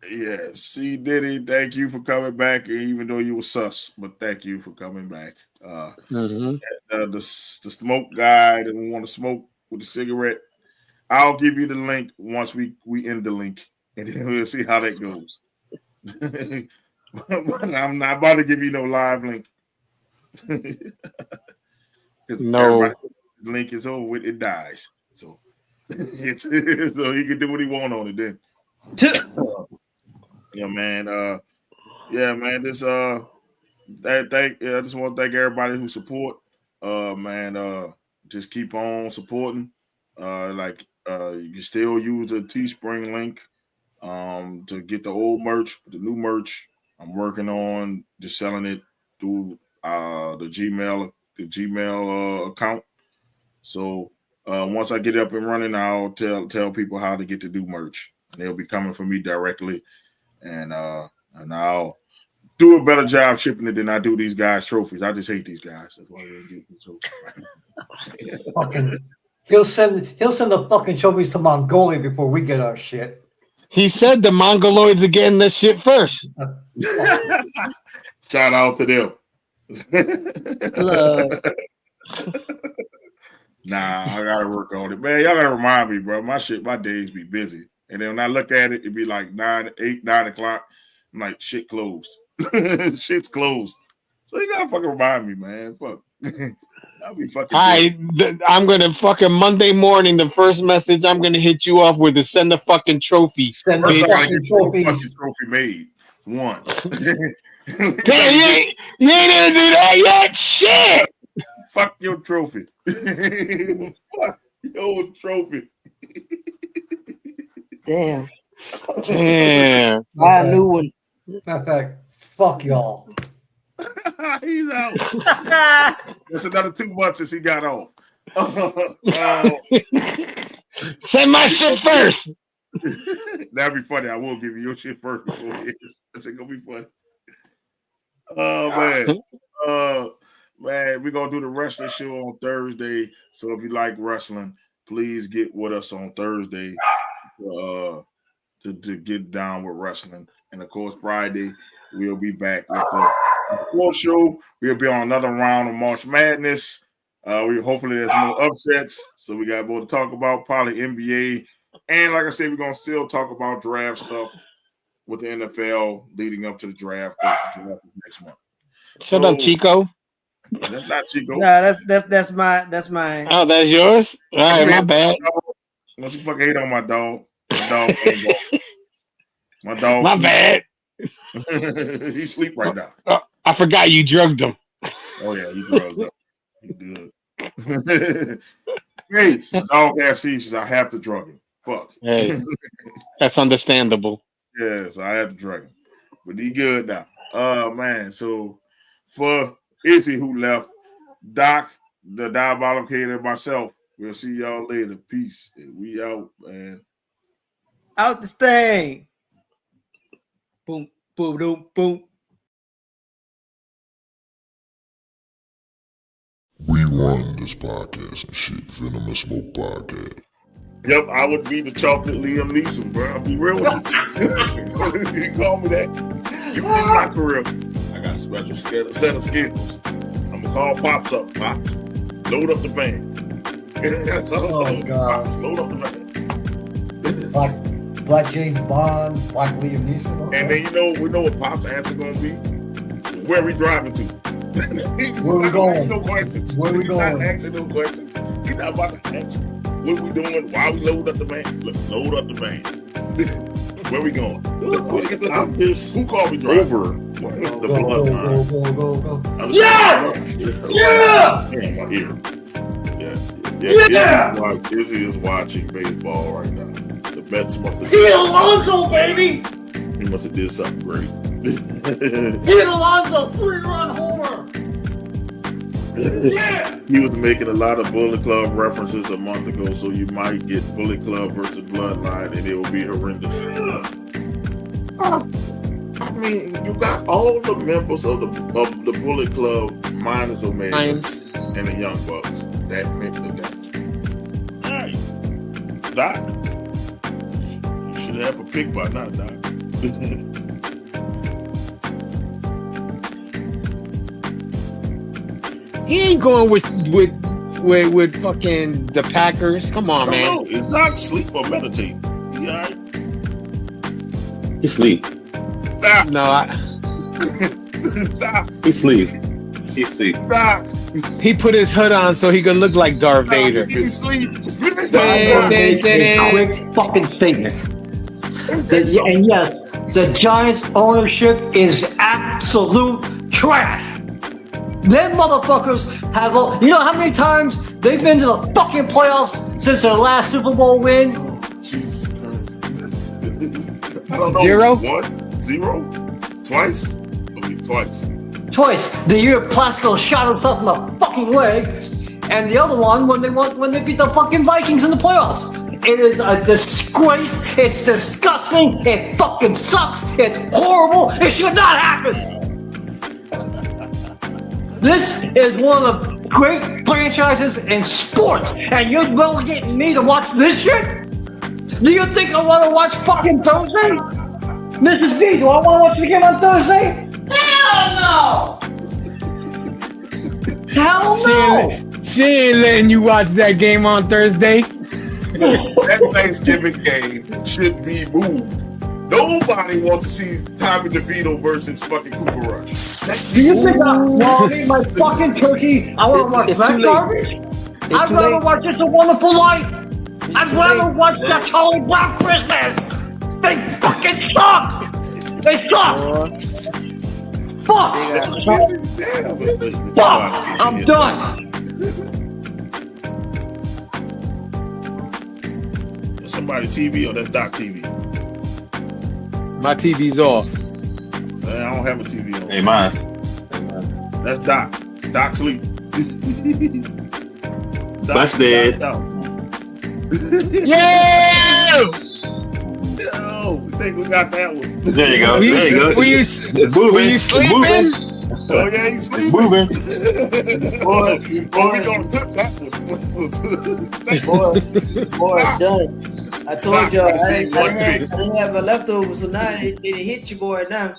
Yeah, C Diddy, thank you for coming back, even though you were sus, but thank you for coming back. The smoke guy that we want to smoke with the cigarette. I'll give you the link once we end the link, and then we'll see how that goes. I'm not about to give you no live link because no link is over with, it dies. So so he can do what he want on it then. Yeah, man. Yeah, man. This I just want to thank everybody who support. Man, just keep on supporting. You can still use the Teespring link to get the old merch, the new merch. I'm working on just selling it through the Gmail account. So once I get it up and running, I'll tell people how to get the new merch. They'll be coming from me directly, and I'll do a better job shipping it than I do these guys' trophies. I just hate these guys. That's why they don't get the trophies. Fucking, he'll send the fucking trophies to Mongolia before we get our shit. He said the Mongoloids are getting this shit first. Shout out to them. Nah, I gotta work on it, man. Y'all gotta remind me, bro. My days be busy, and then when I look at it, it'd be like 9 o'clock. I'm like, shit closed. Shit's closed. So you gotta fucking remind me, man. Fuck. I'll be fucking. I'm gonna fucking Monday morning. The first message I'm gonna hit you off with is send the fucking trophy. Send the fucking fucking trophy made. One. Damn, you ain't gonna do that yet. Shit. Fuck your trophy. Fuck your trophy. Damn. Buy a new one. Matter of fact, fuck y'all. He's out. That's another 2 months since he got off. Send my shit first. That'd be funny. I will give you your shit first before it is. That's gonna be funny. Oh man. Man, we're gonna do the wrestling show on Thursday. So if you like wrestling, please get with us on Thursday to get down with wrestling. And of course, Friday we'll be back with the Before show, we'll be on another round of March Madness. Hopefully there's no upsets, so we got more to talk about, probably NBA. And like I said, we're gonna still talk about draft stuff with the NFL leading up to the draft, because the draft is next month. Shut up, Chico. That's not Chico. Nah, that's my. Oh, that's yours? All right, my bad. Don't you fucking hate on my dog. My dog ain't ball. My dog. My bad. He sleep right now. I forgot you drugged him. Oh yeah, he drugged up. He good. Hey, my dog has seizures. I have to drug him. Fuck. Hey, that's understandable. Yes, I have to drug him. But he good now. Man. So for Izzy who left, Doc, the Diabolical Hater, myself, we'll see y'all later. Peace. We out, man. Out this thing. Boom, boom, boom, boom. We run this podcast and shit. Venomous Mo Podcast. Yep, I would be the chocolate Liam Neeson, bro. I'll be real with you. You call me that. You in my career. I got a special set of skills. I'm gonna call Pops up. Pops, load up the van. That's all. Oh, God. Pops, load up the van. Black James Bond, Black Liam Neeson. Okay. And then we know what Pops' answer gonna be. Where are we driving to? Where we going? No questions. Where we He's going? not asking no questions. He's not about to ask what we doing. Why we load up the van? Let's load up the van. Where we going? I'm pissed. Who called me driver? The bloodline. Go. Yeah! Yeah. Izzy is watching baseball right now. The Mets must have. Pete Alonso, baby! He must have did something great. Pete Alonso, 3-run homer! Yeah! He was making a lot of Bullet Club references a month ago, so you might get Bullet Club versus Bloodline, and it will be horrendous. I mean, you got all the members of the Bullet Club minus Omega and the Young Bucks. That meant that. All right, Doc, you should have a pick by now, Doc. He ain't going with fucking the Packers. Come on, man. No, it's not sleep or meditate. You all right? He sleep. Stop. No, Stop. He sleep. He sleep. Stop. he put his hood on so he could look like Darth Vader. He sleep. A quick fucking statement. And yes, the Giants ownership is absolute trash. Them motherfuckers have, you know how many times they've been to the fucking playoffs since their last Super Bowl win? Oh, Jesus Christ. I don't know. 0? 1, 0, twice. I mean, twice. Twice. The year Plasko shot himself in the fucking leg, and the other one when they beat the fucking Vikings in the playoffs. It is a disgrace. It's disgusting. It fucking sucks. It's horrible. It should not happen. This is one of the great franchises in sports, and you're relegating me to watch this shit? Do you think I want to watch fucking Thursday? Mrs. V, do I want to watch the game on Thursday? Hell no! Hell no! She ain't letting you watch that game on Thursday. That Thanksgiving game should be moved. Nobody wants to see Tommy DeVito versus fucking Cooper Rush. Do you think I want to eat my fucking turkey? I want to watch that garbage? I'd rather watch It's a Wonderful Life. I'd rather watch that Charlie Brown Christmas. They fucking suck. They suck. Fuck. Fuck. I'm done. That's somebody TV or that's Doc TV? My TV's off. I don't have a TV on. Hey, mine's. That's Doc. Doc sleep. Busted. Yeah! Yo, we think we got that one. There you go. There you go. Were you It's moving. Were you sleeping? Oh yeah, he's sleeping. Moving. Boy, we gonna cook that one. Boy, done. I told y'all I didn't have a leftover, so now it hit you, boy. Now